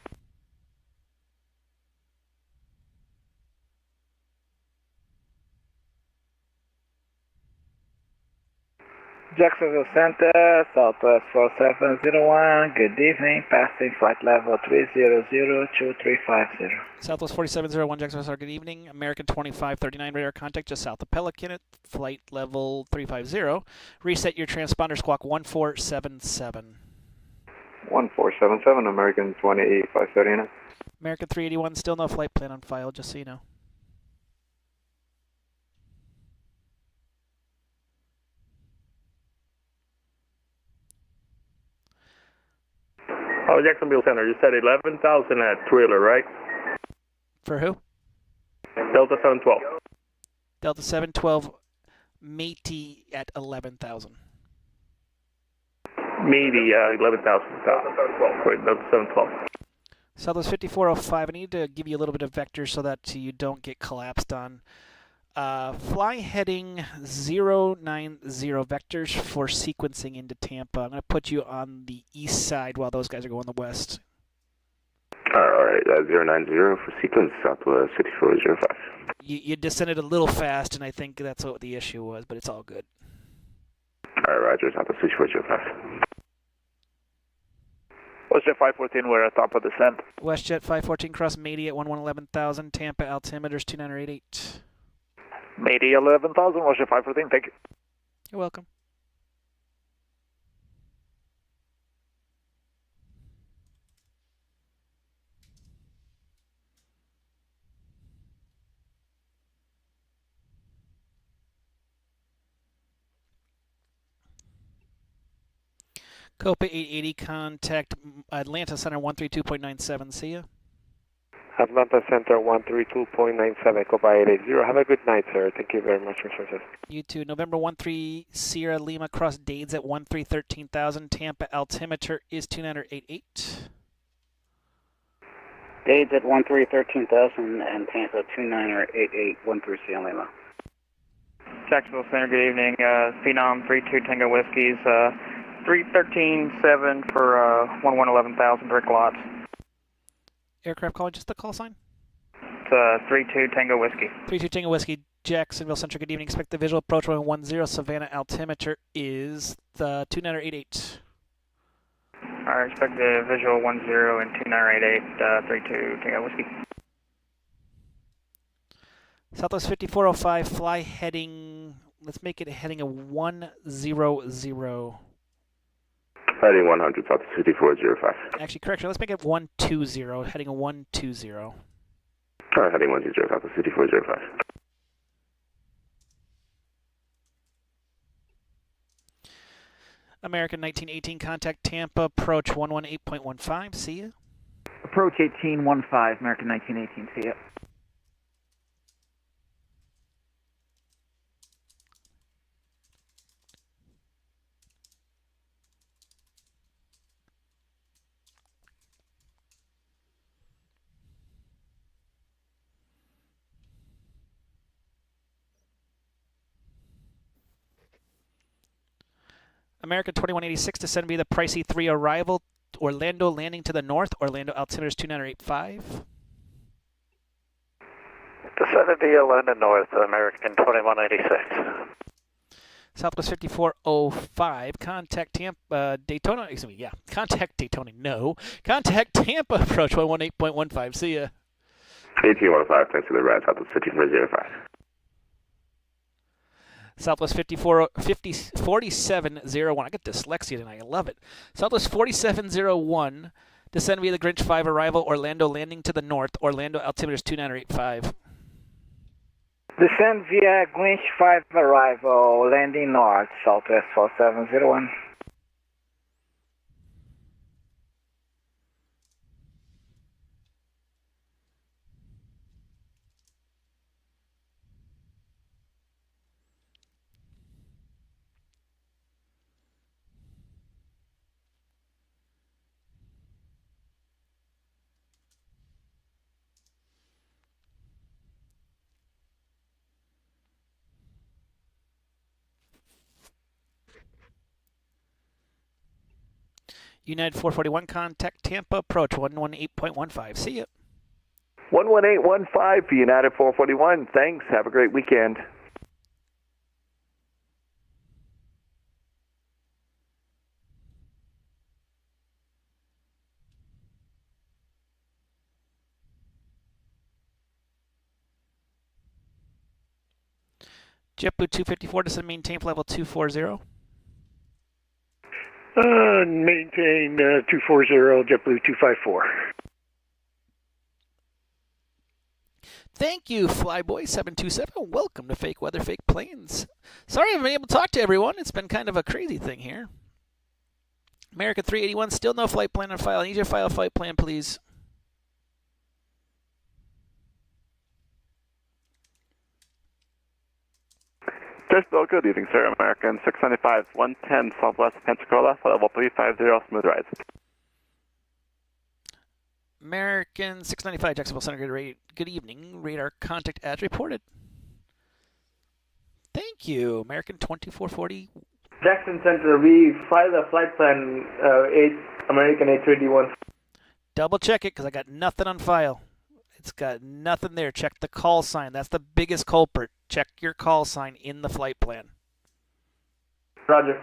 Speaker 20: Jacksonville Center, Southwest 4701, good evening, passing flight level 300-2350.
Speaker 2: Southwest 4701, Jacksonville Center, good evening, American 2539, radar contact just south of Pelican at flight level 350. Reset your transponder, squawk 1477.
Speaker 15: 1477, American 28539.
Speaker 2: American 381, still no flight plan on file, just so you know.
Speaker 16: Oh, Jacksonville Center, you said 11,000 at trailer, right?
Speaker 2: For who?
Speaker 16: Delta 712.
Speaker 2: Delta 712, Métis at 11,000.
Speaker 16: Meaty, 11,000. Wait, Delta 712.
Speaker 2: Southwest 5405, I need to give you a little bit of vector so that you don't get collapsed on. Fly heading 090 vectors for sequencing into Tampa. I'm going to put you on the east side while those guys are going the west.
Speaker 15: All right, 090 for sequence, Southwest 5405.
Speaker 2: You descended a little fast, and I think that's what the issue was, but it's all good.
Speaker 15: All right, Roger, Southwest 5405.
Speaker 20: WestJet 514, we're at top of descent.
Speaker 2: WestJet 514, cross Métis at 11,000. Tampa altimeters 2988.
Speaker 20: Métis 11,000, WestJet 514, thank you.
Speaker 2: You're welcome. Copa 880, contact Atlanta Center 132.97. See ya.
Speaker 3: Atlanta Center 132.97, Copa 880. Have a good night, sir. Thank you very much for service.
Speaker 2: You too. November 13 Sierra Lima, cross Dades at 13,000. Tampa altimeter is 2988.
Speaker 14: Dades at 13,000 and Tampa 2988, 13 Sierra Lima.
Speaker 1: Jacksonville Center, good evening. Phenom 32 Tango Whiskies, 313.7 for 11,000 direct lots.
Speaker 2: Aircraft calling, just the call sign?
Speaker 1: It's 32 Tango Whiskey.
Speaker 2: 32 Tango Whiskey, Jacksonville Center, good evening. Expect the visual approach 110. Savannah altimeter is the 2988.
Speaker 1: Alright, expect the visual 10 and 2988, 32 Tango Whiskey.
Speaker 2: Southwest 5405, fly heading, let's make it heading a 100.
Speaker 15: Heading 100, Southwest 5405.
Speaker 2: Actually, correction, let's make it 120, heading a 120.
Speaker 15: All right, heading 120, Southwest 5405.
Speaker 2: American 1918, contact Tampa, approach 118.15, see ya.
Speaker 17: Approach 1815, American 1918, see ya.
Speaker 2: American 2186, descend via the Pricey 3 arrival, Orlando landing to the north, Orlando altimeter is 2985.
Speaker 19: Descended via London North, American 2186.
Speaker 2: Southwest 5405, contact Tampa, Daytona, excuse me, yeah, contact Daytona, no, contact Tampa, approach 118.15, see ya.
Speaker 15: 1815, thanks for the ride, Southwest 5405.
Speaker 2: Southwest 4701. I got dyslexia tonight. I love it. Southwest 4701. Descend via the Grinch 5 arrival. Orlando landing to the north. Orlando altimeter is 2985.
Speaker 20: Descend via Grinch 5 arrival. Landing north. Southwest 4701.
Speaker 2: United 441, contact Tampa, approach 118.15. See ya.
Speaker 1: 11815 for United 441. Thanks. Have a great weekend.
Speaker 2: JetBlue 254, descend maintain level 240.
Speaker 12: Maintain 240, JetBlue 254.
Speaker 2: Thank you, Flyboy727. Welcome to Fake Weather, Fake Planes. Sorry I haven't been able to talk to everyone. It's been kind of a crazy thing here. American 381, still no flight plan on file. I need you to file a flight plan, please.
Speaker 21: Jacksonville, good evening, sir. American 695, 110 Southwest Pensacola, flight level 350, smooth rise.
Speaker 2: American 695, Jacksonville Center, good evening. Radar contact as reported. Thank you. American 2440.
Speaker 7: Jackson Center, we filed a flight plan, American 831.
Speaker 2: Double check it because I got nothing on file. It's got nothing there. Check the call sign. That's the biggest culprit. Check your call sign in the flight plan.
Speaker 7: Roger.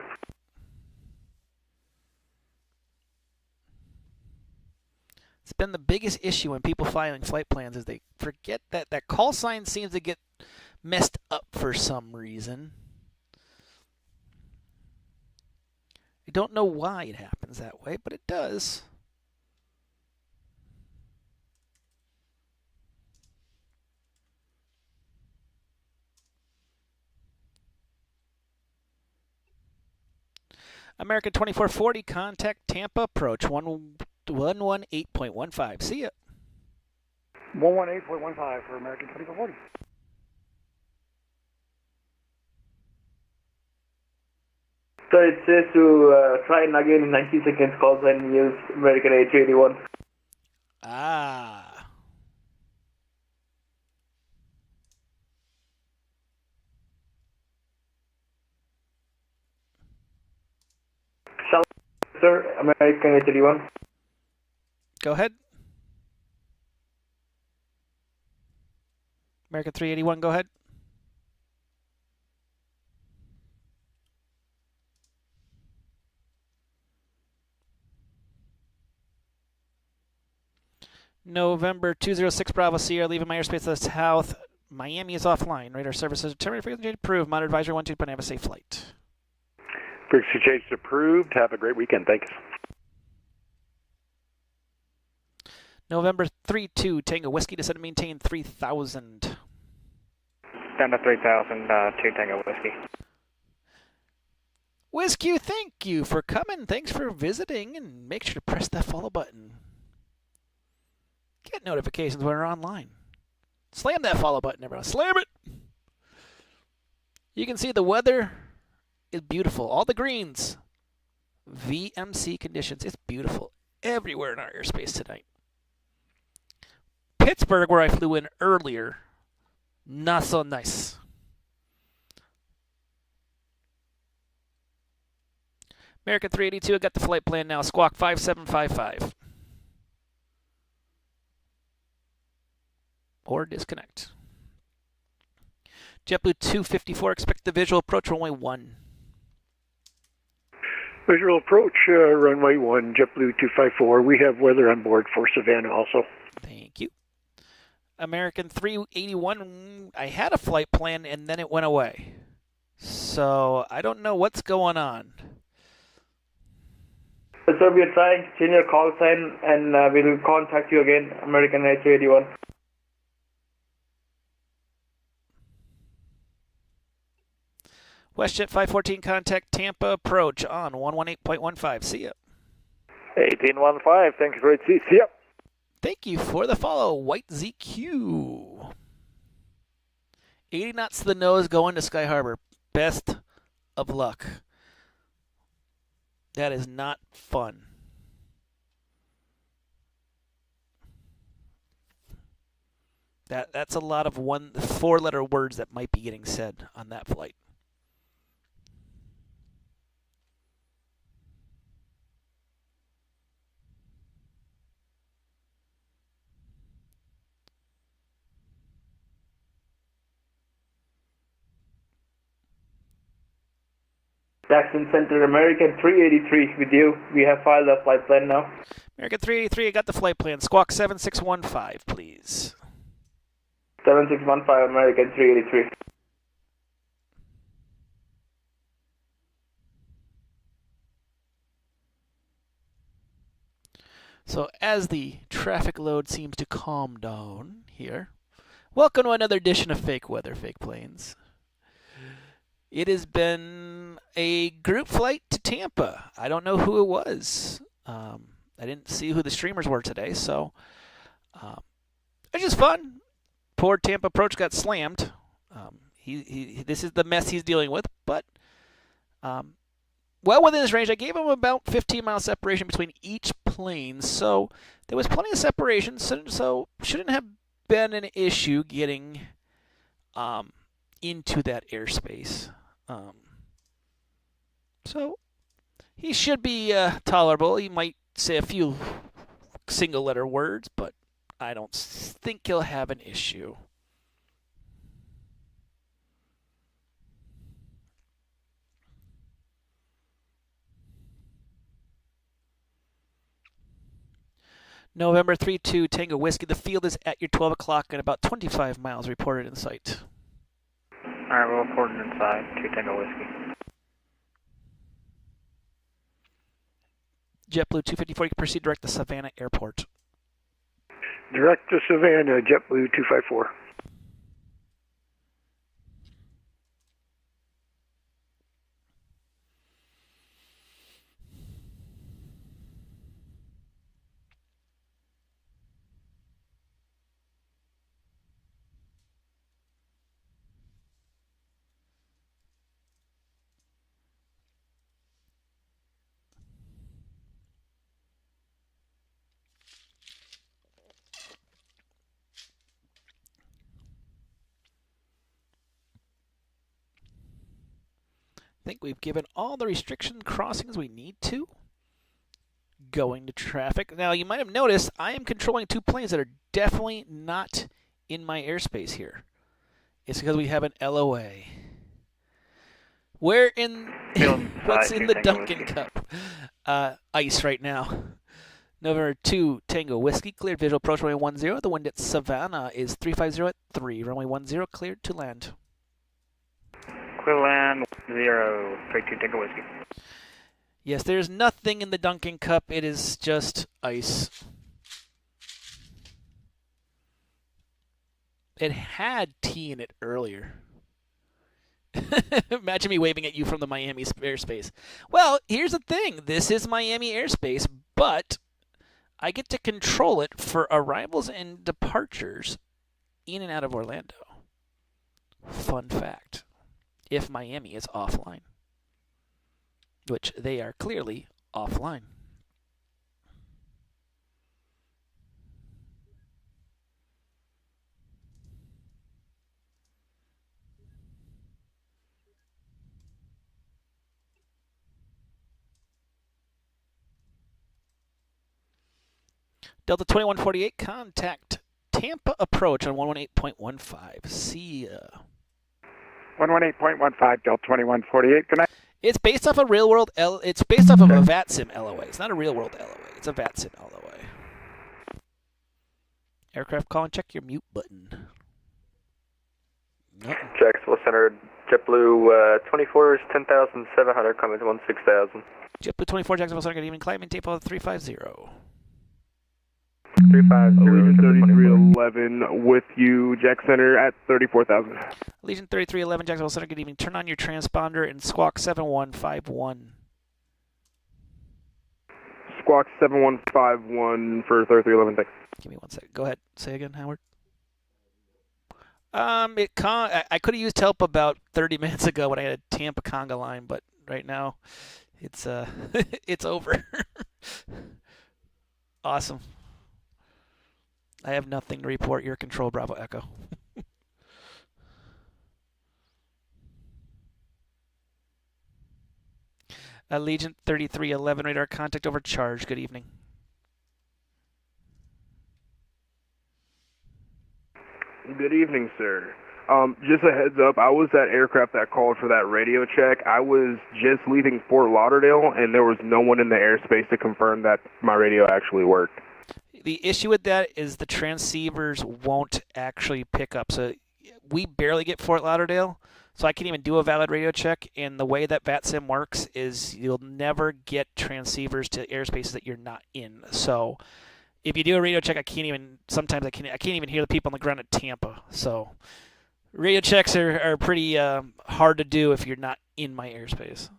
Speaker 2: It's been the biggest issue when people filing flight plans is they forget that that call sign seems to get messed up for some reason. I don't know why it happens that way, but it does. American 2440, contact Tampa, approach 118.15. See ya.
Speaker 10: 118.15 for American 2440.
Speaker 7: So it says to try and again in 90 seconds call sign and use American 881.
Speaker 2: Ah.
Speaker 7: Sir, American 831.
Speaker 2: Go ahead. American 381, go ahead. November 206 Bravo Sierra, leaving my airspace to the south. Miami is offline. Radar services determined frequency approved. Monitor advisory 12, but have a safe flight.
Speaker 11: Frequency change approved. Have a great weekend. Thanks.
Speaker 2: November 32 Tango Whiskey, descend to maintain 3000.
Speaker 1: Down to 3000, 2 Tango Whiskey.
Speaker 2: Whiskey, thank you for coming. Thanks for visiting, and make sure to press that follow button. Get notifications when we're online. Slam that follow button, everyone. Slam it! You can see the weather is beautiful. All the greens. VMC conditions. It's beautiful everywhere in our airspace tonight. Pittsburgh, where I flew in earlier, not so nice. American 382, I got the flight plan now. Squawk 5755. Or disconnect. JetBlue 254, expect the visual approach runway 1.
Speaker 12: Visual approach, runway 1, JetBlue 254. We have weather on board for Savannah also.
Speaker 2: Thank you. American 381, I had a flight plan and then it went away. So I don't know what's going on.
Speaker 7: So we are trying to change your call sign and we'll contact you again, American 881.
Speaker 2: WestJet 514, contact Tampa, approach on 118.15. See ya.
Speaker 21: 1815, thanks for it. See ya.
Speaker 2: Thank you for the follow, White ZQ. 80 knots to the nose going to Sky Harbor. Best of luck. That is not fun. That's a lot of 4-letter words that might be getting said on that flight.
Speaker 7: Jackson Center, American 383 with you. We have filed a flight plan now.
Speaker 2: American 383, I got the flight plan. Squawk 7615, please.
Speaker 7: 7615, American 383.
Speaker 2: So as the traffic load seems to calm down here, welcome to another edition of Fake Weather, Fake Planes. It has been a group flight to Tampa. I don't know who it was. I didn't see who the streamers were today, so it's just fun. Poor Tampa approach got slammed. This is the mess he's dealing with, but well within his range. I gave him about 15-mile separation between each plane, so there was plenty of separation, so shouldn't have been an issue getting into that airspace. So he should be tolerable. He might say a few single-letter words, but I don't think he'll have an issue. November 3-2 Tango Whiskey. The field is at your 12 o'clock and about 25 miles reported in sight.
Speaker 1: All right, we'll report it inside. 2 Tango Whiskey.
Speaker 2: JetBlue 254, you can proceed direct to Savannah Airport.
Speaker 12: Direct to Savannah, JetBlue 254.
Speaker 2: I think we've given all the restriction crossings we need to. Going to traffic. Now, you might have noticed I am controlling 2 planes that are definitely not in my airspace here. It's because we have an LOA. Where in what's in the Duncan Cup? Ice right now. November 2 Tango Whiskey, cleared visual approach runway 10. The wind at Savannah is 350 at 3. Runway 10 cleared to land.
Speaker 1: Clear land 0, 32 Tango Whiskey.
Speaker 2: Yes, there's nothing in the Duncan Cup. It is just ice. It had tea in it earlier. Imagine me waving at you from the Miami airspace. Well, here's the thing. This is Miami airspace, but I get to control it for arrivals and departures in and out of Orlando. Fun fact. If Miami is offline, which they are clearly offline. Delta 2148, contact Tampa approach on 118.15. See ya.
Speaker 11: 118.15, Delta 2148, good night.
Speaker 2: It's based off a real world it's based off of a VATSIM LOA. It's not a real world LOA. It's a VATSIM LOA. Aircraft calling, check your mute button. Nope.
Speaker 3: Jacksonville Center, JetBlue 24 is 10,700, coming to 16,000.
Speaker 2: JetBlue 24, Jacksonville Center, good evening. Climbing tape 350.
Speaker 3: 350.
Speaker 13: Allegiant 3311 with you, Jack Center at 34,000.
Speaker 2: Allegiant 3311, Jacksonville Center, good evening. Turn on your transponder and squawk 7151.
Speaker 13: Squawk 7151 for 3311, thanks.
Speaker 2: Give me 1 second. Go ahead. Say again, Howard. I could have used help about 30 minutes ago when I had a Tampa conga line, but right now it's it's over. Awesome. I have nothing to report. Your control, Bravo Echo. Allegiant 3311, radar contact over charge. Good evening.
Speaker 13: Good evening, sir. Just a heads up, I was that aircraft that called for that radio check. I was just leaving Fort Lauderdale, and there was no one in the airspace to confirm that my radio actually worked.
Speaker 2: The issue with that is the transceivers won't actually pick up. So we barely get Fort Lauderdale, so I can't even do a valid radio check. And the way that VATSIM works is you'll never get transceivers to airspaces that you're not in. So if you do a radio check, sometimes I can't even hear the people on the ground at Tampa. So radio checks are pretty hard to do if you're not in my airspace.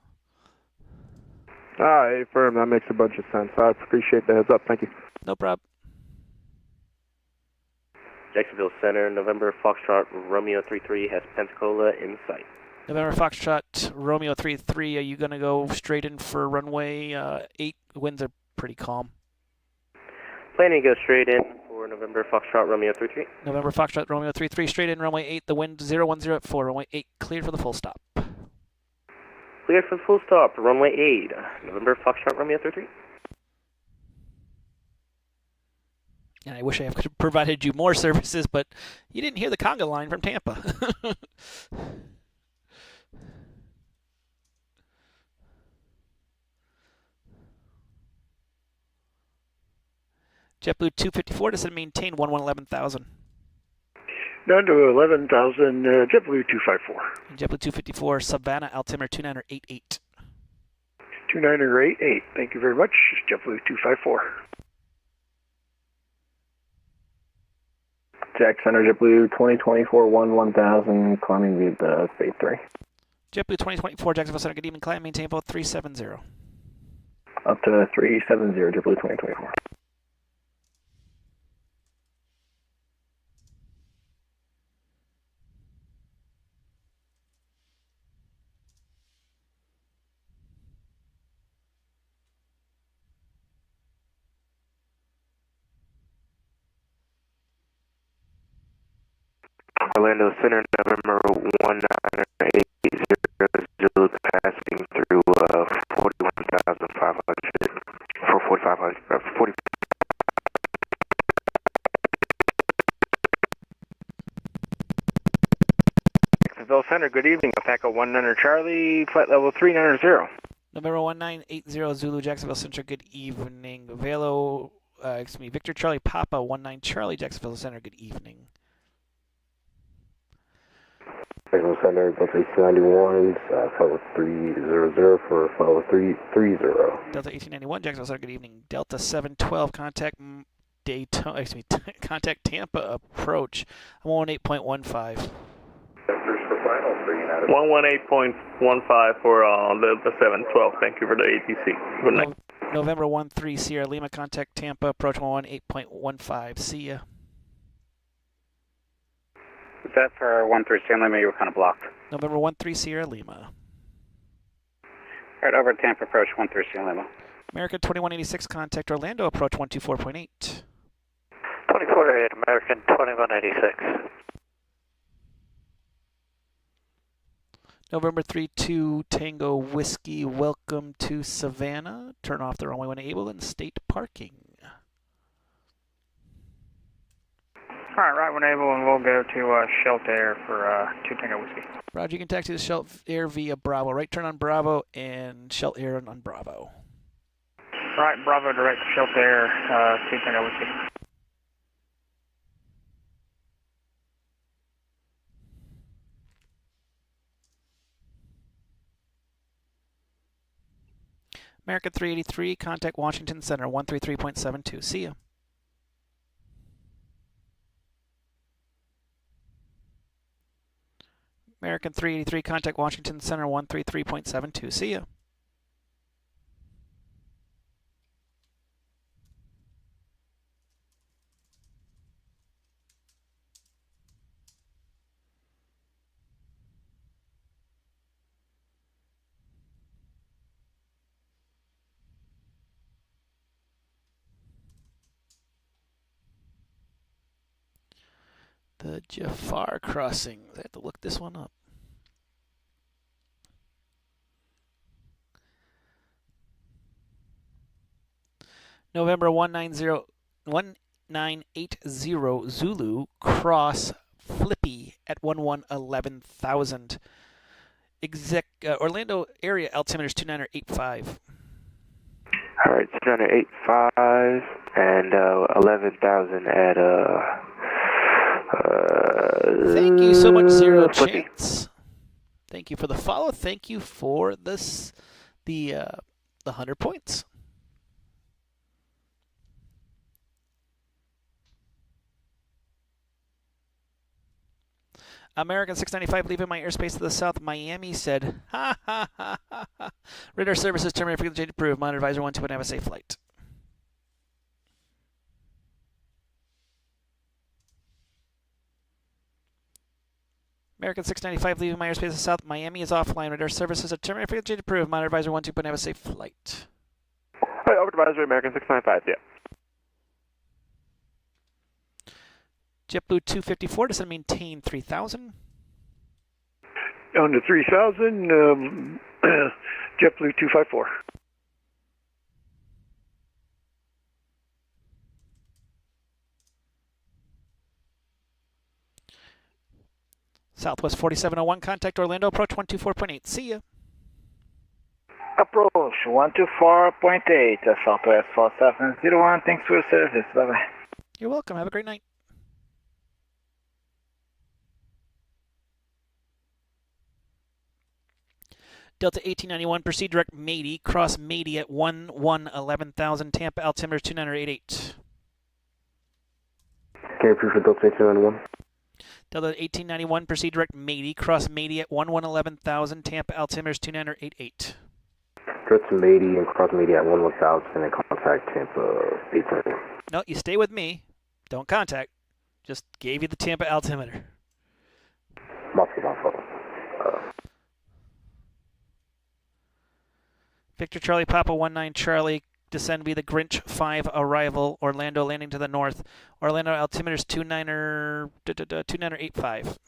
Speaker 13: Hey, firm, that makes a bunch of sense. I appreciate the heads up. Thank you.
Speaker 2: No problem.
Speaker 3: Jacksonville Center, November Foxtrot Romeo 33 has Pensacola in sight.
Speaker 2: November Foxtrot Romeo 33, are you going to go straight in for runway 8? Winds are pretty calm.
Speaker 3: Planning to go straight in for November Foxtrot Romeo 33.
Speaker 2: November Foxtrot Romeo 33, straight in runway 8. The wind 010 at 4. Runway 8 cleared for the full stop.
Speaker 3: Cleared for the full stop, runway 8. November Foxtrot Romeo 33.
Speaker 2: And I wish I could have provided you more services, but you didn't hear the conga line from Tampa. JetBlue 254 does it maintain 11,000.
Speaker 12: Down to 11,000, JetBlue 254.
Speaker 2: And JetBlue 254, Savannah, altimeter 2988.
Speaker 12: 2988, thank you very much. JetBlue 254.
Speaker 6: Jack Center, JetBlue 2024 1000, climbing via the Phase 3.
Speaker 2: JetBlue 2024, Jacksonville Center, good evening, climb, maintain both 370.
Speaker 6: Up to 370, JetBlue 2024.
Speaker 3: Orlando Center, November 1980, Zulu passing through 41,500 for 4,500. 40. Jacksonville Center, good evening. Alpaca 19 Charlie, flight level 390.
Speaker 2: November 1980 Zulu, Jacksonville Center, good evening. Victor Charlie Papa 19 Charlie, Jacksonville Center, good evening.
Speaker 15: Jacksonville Center, Delta 1891, flight level 300 for flight level 330.
Speaker 2: Delta 1891, Jacksonville Center, good evening. Delta 712, contact contact Tampa approach. I'm on 8.15.
Speaker 16: 118.15 for Delta 712. Thank you for the ATC. Good night.
Speaker 2: November 13 Sierra Lima, contact Tampa approach 118.15. See ya.
Speaker 14: Is that for 13 Sierra Lima? You were kind of blocked.
Speaker 2: November 13 Sierra Lima.
Speaker 14: All right, over Tampa approach 13 Sierra Lima.
Speaker 2: American 2186, contact Orlando approach 124.8.
Speaker 19: 24-8, American 2186.
Speaker 2: November 32 Tango Whiskey, welcome to Savannah. Turn off the runway when able and state parking.
Speaker 1: All right when able, and we'll go to Shelter Air for 2 Tango Whiskey.
Speaker 2: Roger, you can taxi to Shelter Air via Bravo. Right turn on Bravo and Shelter Air on Bravo.
Speaker 1: Right, Bravo direct to Shelter Air, 2 Tango Whiskey.
Speaker 2: American 383, contact Washington Center 133.72. See ya. American 383, contact Washington Center 133.72. See ya. The Jafar crossing. I have to look this one up. November 1980 Zulu, cross Flippy at 11,000. Orlando area altimeter is 2985.
Speaker 3: All right, 2985 and 11,000 at
Speaker 2: Thank you so much, Zero Chance. Thank you for the follow. Thank you for this, the 100 points. American 695 leaving my airspace to the south. Miami said, ha ha ha ha ha. Radar services terminated. Frequency change approved. Monitor advisor 121. Have a safe flight. American 695 leaving my airspace of South Miami is offline. Radar services are terminated. Frequency change approved. Monitor advisor 121. Have a safe flight.
Speaker 21: Hi, over advisory American 695, yeah.
Speaker 2: JetBlue 254, descend maintain 3000.
Speaker 12: Down to 3000, JetBlue 254.
Speaker 2: Southwest 4701, contact Orlando, approach 124.8. See ya.
Speaker 20: Approach 124.8, Southwest 4701. Thanks for your service. Bye-bye.
Speaker 2: You're welcome. Have a great night. Delta 1891, proceed direct Matey, cross Matey at 11,000, Tampa, altimeter 2988.
Speaker 15: Can you repeat for Delta 1891?
Speaker 2: Delta 1891, proceed direct Matey, cross Matey at 11,000, Tampa, altimeter 2988.
Speaker 15: Direct to Matey and cross Matey at 11,000 and contact Tampa 810.
Speaker 2: No, you stay with me. Don't contact. Just gave you the Tampa altimeter.
Speaker 15: Moscow.
Speaker 2: Victor Charlie Papa 19 Charlie, descend via the Grinch 5 arrival, Orlando landing to the north. Orlando altimeter is 2985.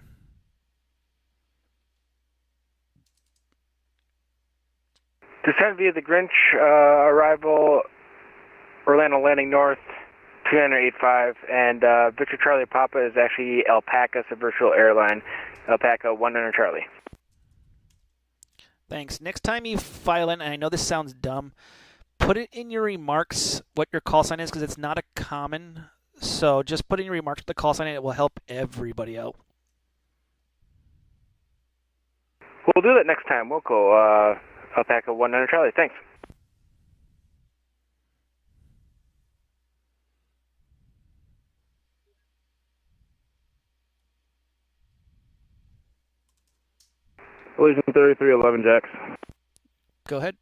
Speaker 20: Descend via the Grinch, arrival, Orlando landing north, 2985, and Victor Charlie Papa is actually Alpaca, it's a virtual airline, Alpaca 19 Charlie.
Speaker 2: Thanks. Next time you file in, and I know this sounds dumb, put it in your remarks what your call sign is, because it's not a common. So just put in your remarks what the call sign is. It will help everybody out.
Speaker 20: We'll do that next time. We'll go Alpaca 19 Charlie. Thanks.
Speaker 13: Collision 3311, Jax.
Speaker 2: Go ahead.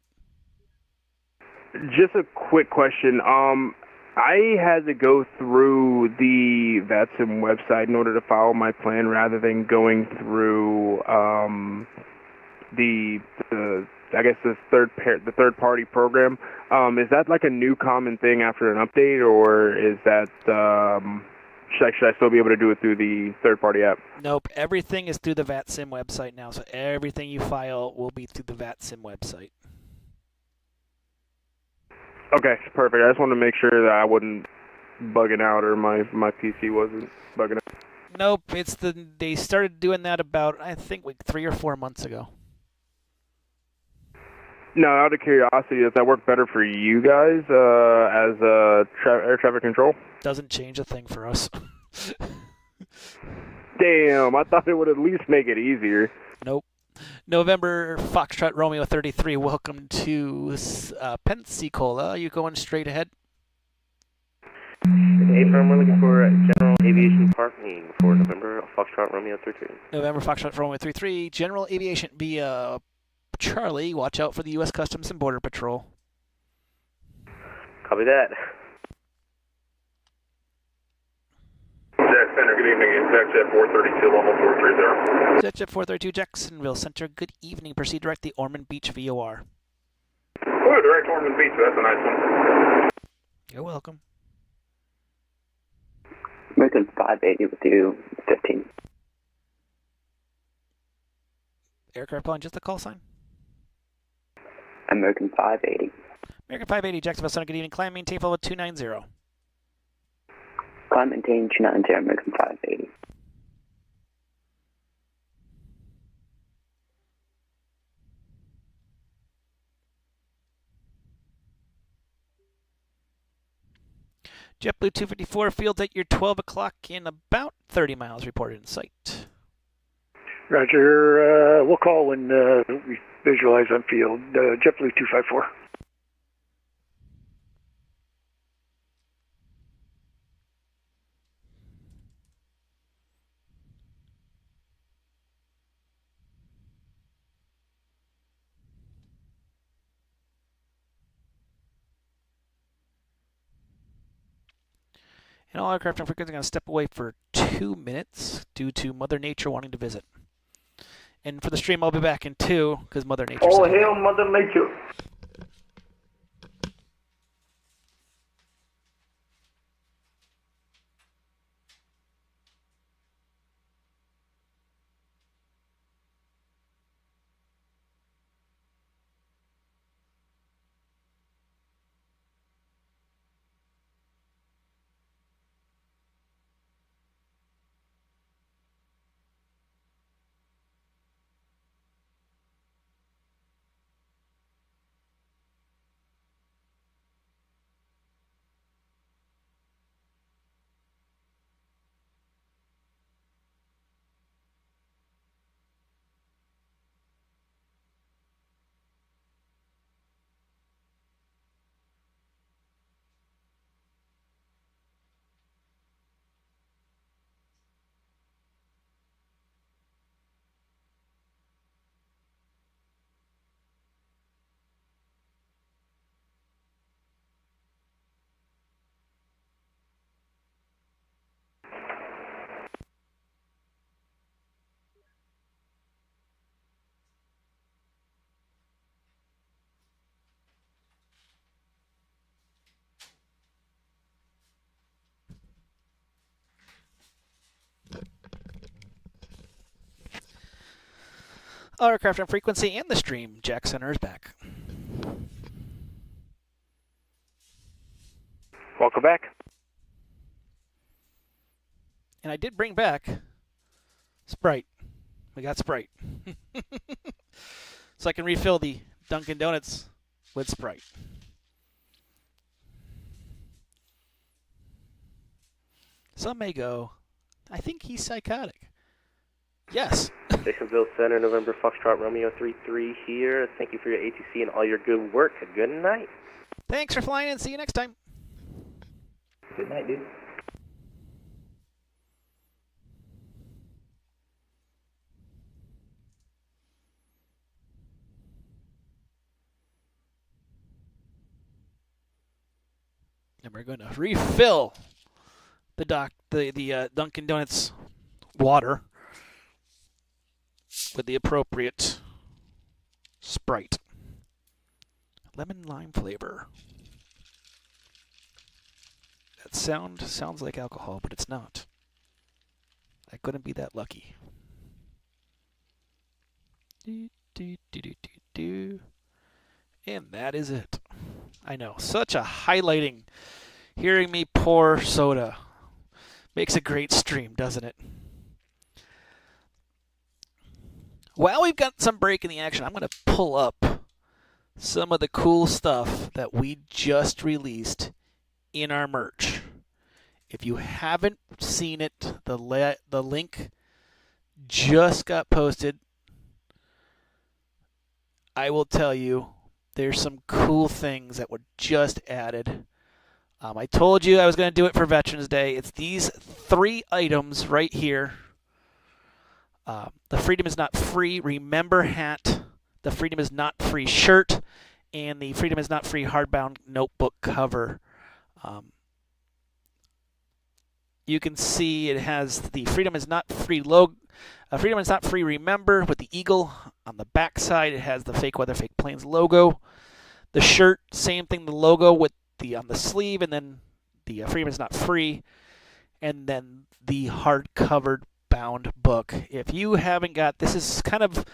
Speaker 13: Just a quick question. I had to go through the VATSIM website in order to follow my plan rather than going through the third party program. Is that like a new common thing after an update, or is that should I still be able to do it through the third party app?
Speaker 2: Nope. Everything is through the VATSIM website now, so everything you file will be through the VATSIM website.
Speaker 13: Okay, perfect. I just wanted to make sure that I wasn't bugging out or my PC wasn't bugging out.
Speaker 2: Nope. They started doing that about, I think, like 3 or 4 months ago.
Speaker 13: No, out of curiosity, does that work better for you guys as air traffic control?
Speaker 2: Doesn't change a thing for us.
Speaker 13: Damn, I thought it would at least make it easier.
Speaker 2: Nope. November Foxtrot Romeo 33, welcome to Pensacola. Are you going straight ahead?
Speaker 8: A-firm, we're looking for General Aviation Parking for November Foxtrot Romeo 33.
Speaker 2: November Foxtrot Romeo 33, General Aviation via Charlie, watch out for the U.S. Customs and Border Patrol.
Speaker 8: Copy that.
Speaker 11: Jack Center, good evening. It's Jackjet 432, level 430.
Speaker 2: Jackjet 432, Jacksonville Center, good evening. Proceed direct the Ormond Beach VOR.
Speaker 11: Oh, direct Ormond Beach, that's a nice one.
Speaker 2: You're welcome.
Speaker 5: American 580 with you, 15.
Speaker 2: Aircraft on just the call sign.
Speaker 5: American 580.
Speaker 2: American 580, Jacksonville Center, good evening. Climb, maintain level 290.
Speaker 5: Climb, maintain 290, American 580.
Speaker 2: JetBlue 254, fields at your 12 o'clock in about 30 miles, reported in sight.
Speaker 12: Roger. We'll call when we visualize on field. JetBlue 254.
Speaker 2: And all aircraft on frequency are going to step away for 2 minutes due to Mother Nature wanting to visit. And for the stream, I'll be back in 2 because Mother Nature.
Speaker 7: Oh, hail Mother Nature.
Speaker 2: All aircraft on frequency and the stream. Jack Center is back.
Speaker 20: Welcome back.
Speaker 2: And I did bring back Sprite. We got Sprite. So I can refill the Dunkin' Donuts with Sprite. Some may go, I think he's psychotic. Yes.
Speaker 8: Jacksonville Center, November Foxtrot Romeo 33 here. Thank you for your ATC and all your good work. Good night.
Speaker 2: Thanks for flying in. See you next time.
Speaker 8: Good night, dude.
Speaker 2: And we're going to refill the Dunkin' Donuts water with the appropriate Sprite. Lemon lime flavor. That sounds like alcohol, but it's not. I couldn't be that lucky. And that is it. I know, such a highlighting. Hearing me pour soda makes a great stream, doesn't it? While we've got some break in the action, I'm going to pull up some of the cool stuff that we just released in our merch. If you haven't seen it, the link just got posted. I will tell you, there's some cool things that were just added. I told you I was going to do it for Veterans Day. It's these 3 items right here. The Freedom is Not Free Remember hat, the Freedom is Not Free shirt, and the Freedom is Not Free hardbound notebook cover. You can see it has the Freedom is Not Free logo, Freedom is Not Free Remember with the eagle. On the back side, it has the Fake Weather, Fake Planes logo. The shirt, same thing, the logo with on the sleeve, and then the Freedom is Not Free, and then the hard-covered bound book. If you haven't got, this is kind of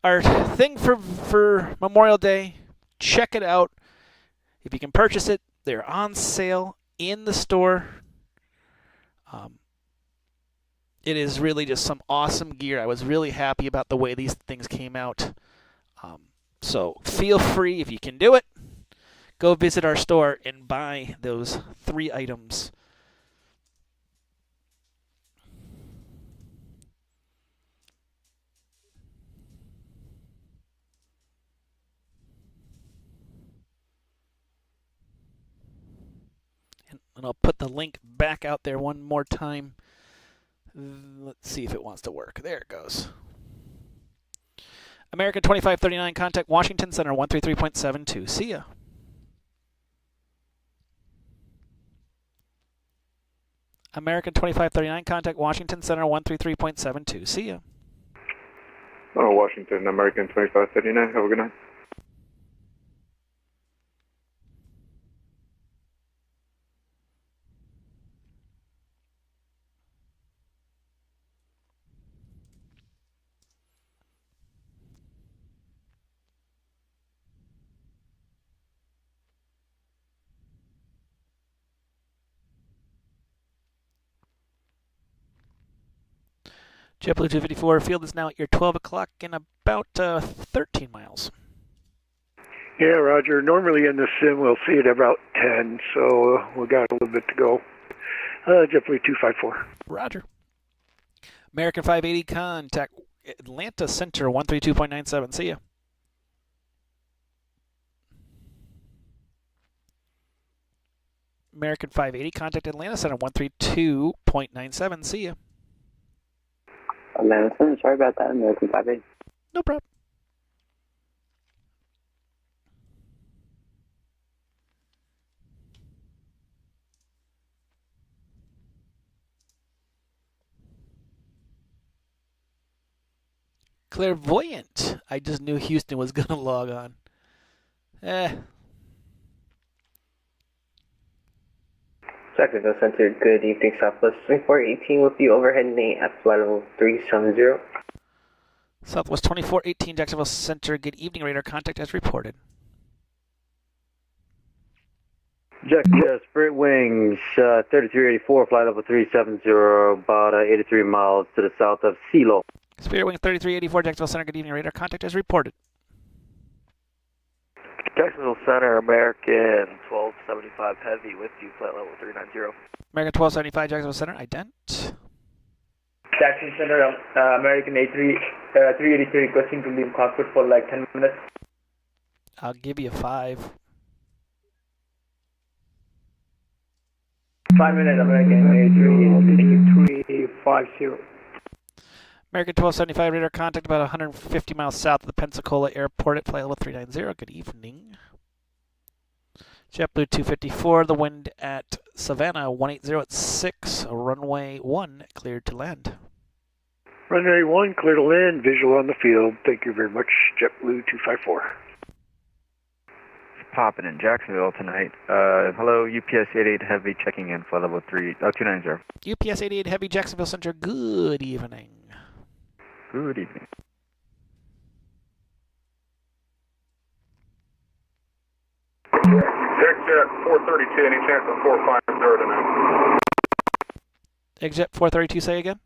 Speaker 2: our thing for Memorial Day. Check it out. If you can purchase it, they're on sale in the store. It is really just some awesome gear. I was really happy about the way these things came out. So feel free, if you can do it, go visit our store and buy those 3 items. And I'll put the link back out there one more time. Let's see if it wants to work. There it goes. American 2539, contact Washington Center 133.72. See ya. American 2539, contact Washington Center 133.72. See ya.
Speaker 21: Oh, Washington, American 2539. Have a good night.
Speaker 2: JetBlue 254, field is now at your 12 o'clock in about 13 miles.
Speaker 12: Yeah, Roger. Normally in the sim we'll see it about 10, so we got a little bit to go. JetBlue 254.
Speaker 2: Roger. American 580, contact Atlanta Center 132.97. See ya. American 580, contact Atlanta Center 132.97. See ya.
Speaker 5: Atlanta Center, sorry about that. American 580.
Speaker 2: No problem. Clairvoyant. I just knew Houston was going to log on.
Speaker 5: Jacksonville Center, good evening. Southwest 2418 with you overheading at flight level 370.
Speaker 2: Southwest 2418, Jacksonville Center, good evening. Radar contact as reported.
Speaker 18: Jacksonville Spirit Wings 3384, flight level 370, about 83 miles to the south of Silo.
Speaker 2: Spirit Wing 3384, Jacksonville Center, good evening. Radar contact as reported.
Speaker 3: Jacksonville Center, American 1275 Heavy with you, flight level 390.
Speaker 2: American 1275, Jacksonville Center, ident.
Speaker 7: Jackson Center, American 383 requesting to leave cockpit for like 10 minutes.
Speaker 2: I'll give you 5.
Speaker 7: 5 minutes, American 8350.
Speaker 2: American 1275, radar contact about 150 miles south of the Pensacola Airport at flight level 390. Good evening. JetBlue 254, the wind at Savannah 180 at 6, runway 1 cleared to land.
Speaker 12: Runway 1 clear to land, visual on the field. Thank you very much, JetBlue 254.
Speaker 22: Popping in Jacksonville tonight. Hello, UPS 88 Heavy checking in for level 290.
Speaker 2: UPS 88 Heavy, Jacksonville Center, good evening.
Speaker 22: Good evening.
Speaker 11: Exjet 432, any chance of 450 tonight?
Speaker 2: Exjet 432, say again?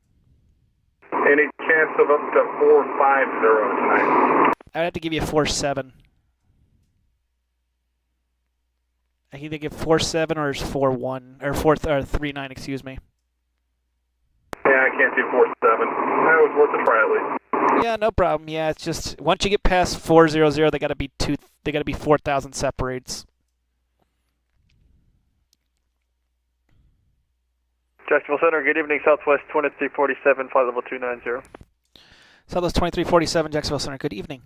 Speaker 11: Any chance of up to 450 tonight?
Speaker 2: I'd have to give you 47. I can either give 47 or 41 or 39, excuse me.
Speaker 11: Yeah, I can't do 47. That was worth a try at least.
Speaker 2: Yeah, no problem. Yeah, it's just once you get past 400, they got to be 4,000 separates.
Speaker 3: Jacksonville Center, good evening, Southwest 2347, flight level 290.
Speaker 2: Southwest 2347, Jacksonville Center, good evening.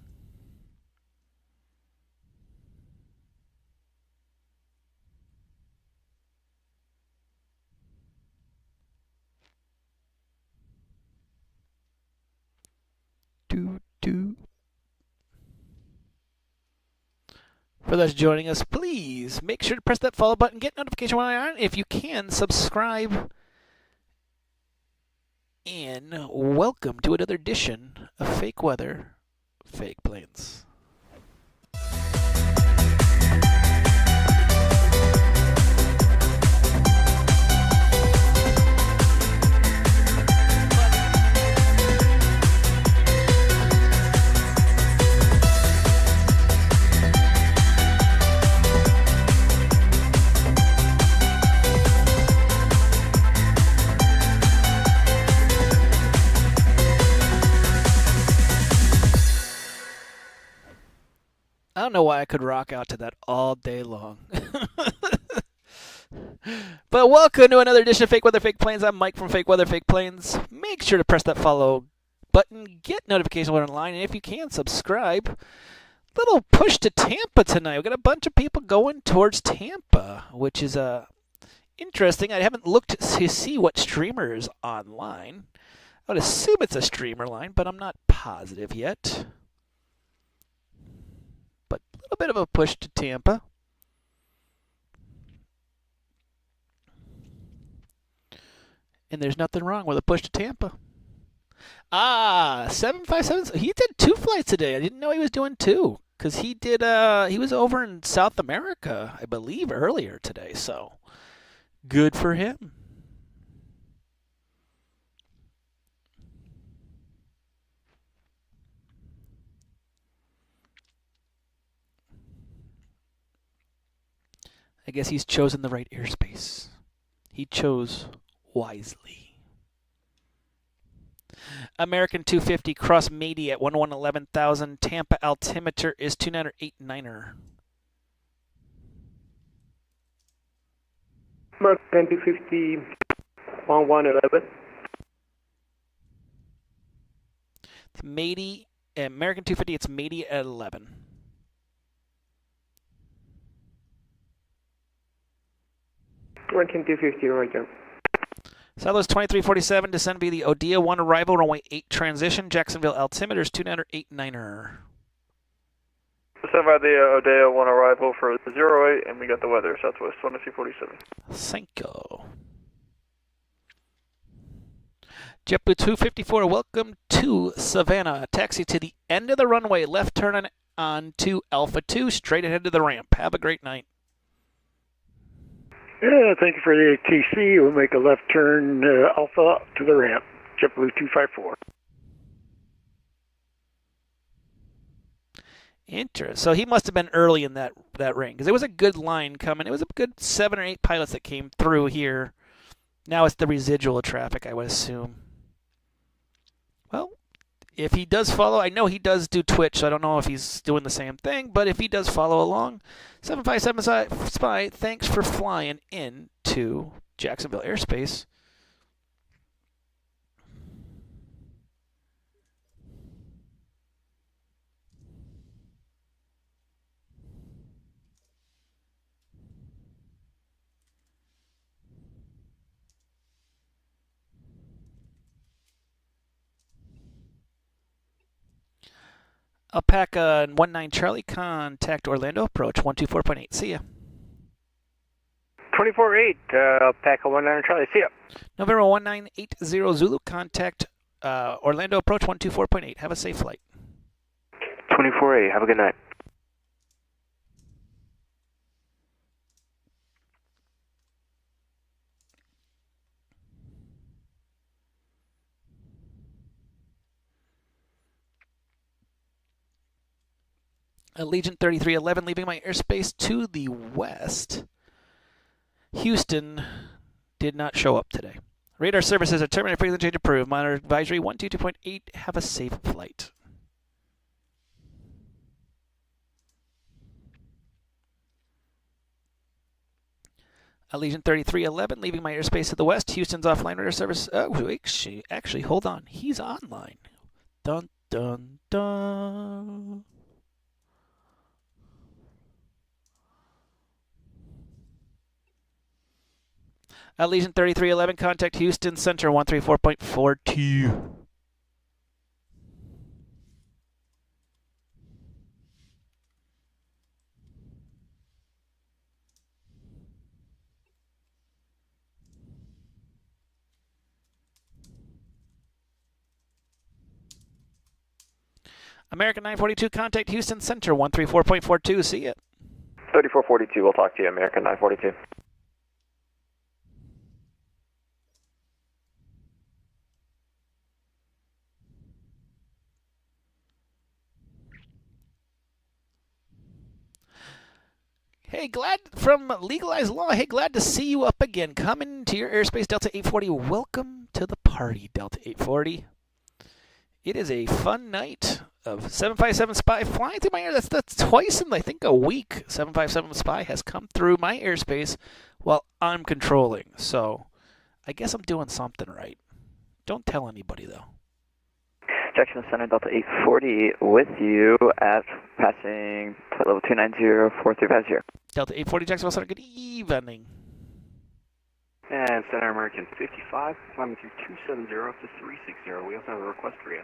Speaker 2: For those joining us, please make sure to press that follow button, get notification when I'm on. If you can, subscribe. And welcome to another edition of Fake Weather, Fake Planes. I don't know why I could rock out to that all day long. But welcome to another edition of Fake Weather, Fake Planes. I'm Mike from Fake Weather, Fake Planes. Make sure to press that follow button, get notifications when online, and if you can, subscribe. Little push to Tampa tonight. We got a bunch of people going towards Tampa, which is interesting. I haven't looked to see what streamer is online. I would assume it's a streamer line, but I'm not positive yet. But a little bit of a push to Tampa. And there's nothing wrong with a push to Tampa. 757. He did 2 flights today. I didn't know he was doing 2 because he did. He was over in South America, I believe, earlier today. So good for him. I guess he's chosen the right airspace. He chose wisely. American 250 cross Mady at 11,000. Tampa altimeter is 2989er.
Speaker 8: American 250 1111.
Speaker 2: Mady, American 250, it's Mady at 11.
Speaker 8: American 250, right there.
Speaker 2: Southwest 2347, descend via the Odia 1 arrival, runway 8 transition, Jacksonville altimeter is 2989er.
Speaker 21: Descend via the Odia 1 arrival for 08, and we got the weather, Southwest 2347.
Speaker 2: Thank you. JetBlue 254, welcome to Savannah. Taxi to the end of the runway, left turn on to Alpha 2, straight ahead to the ramp. Have a great night.
Speaker 12: Yeah, thank you for the ATC. We'll make a left turn Alpha to the ramp. JetBlue 254.
Speaker 2: Interesting. So he must have been early in that ring because it was a good line coming. It was a good 7 or 8 pilots that came through here. Now it's the residual traffic, I would assume. Well, if he does follow, I know he does do Twitch, so I don't know if he's doing the same thing, but if he does follow along, 757 Spy, thanks for flying into Jacksonville airspace. Alpaca 19 Charlie, contact Orlando, approach 124.8. See ya.
Speaker 20: 24-8, Alpaca 19 Charlie, see ya.
Speaker 2: November 1980 Zulu, contact Orlando, approach 124.8. Have a safe flight.
Speaker 20: 24-8, have a good night.
Speaker 2: Allegiant 3311, leaving my airspace to the west. Houston did not show up today. Radar services are terminated. Frequency change approved. Monitor advisory 122.8. Have a safe flight. Allegiant 3311, leaving my airspace to the west. Houston's offline radar service. Oh, actually, hold on. He's online. Dun, dun, dun. Allegiant 3311, contact Houston Center 134.42. American 942, contact Houston Center 134.42. See ya.
Speaker 5: 3442, we'll talk to you, American 942.
Speaker 2: Hey, glad from Legalized Law. Hey, glad to see you up again. Coming to your airspace, Delta 840. Welcome to the party, Delta 840. It is a fun night of 757 Spy flying through my air. That's twice in, I think, a week. 757 Spy has come through my airspace while I'm controlling. So I guess I'm doing something right. Don't tell anybody, though.
Speaker 5: Jacksonville Center, Delta 840 with you at passing flight level 290, 4350.
Speaker 2: Delta 840, Jacksonville Center, good evening.
Speaker 6: And Center American 55, climbing through 270 to 360. We also have a request for you.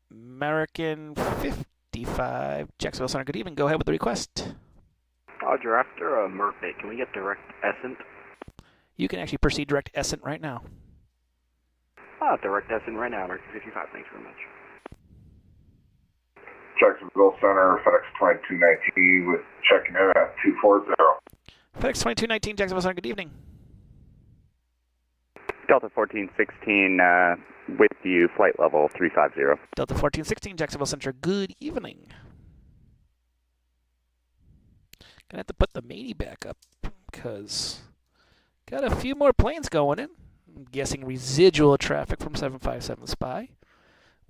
Speaker 2: American 55, Jacksonville Center, good evening. Go ahead with the request.
Speaker 6: Roger, after a Merc-Bait, can we get direct Essent?
Speaker 2: You can actually proceed direct Essent right now.
Speaker 6: Direct Essent right now, American 55, thanks very much.
Speaker 4: Jacksonville Center, FedEx 2219 with checking in at 240.
Speaker 2: FedEx 2219, Jacksonville Center, good evening.
Speaker 9: Delta 1416 with you, flight level 350.
Speaker 2: Delta 1416, Jacksonville Center, good evening. Gonna have to put the Matey back up because got a few more planes going in. I'm guessing residual traffic from 757 Spy,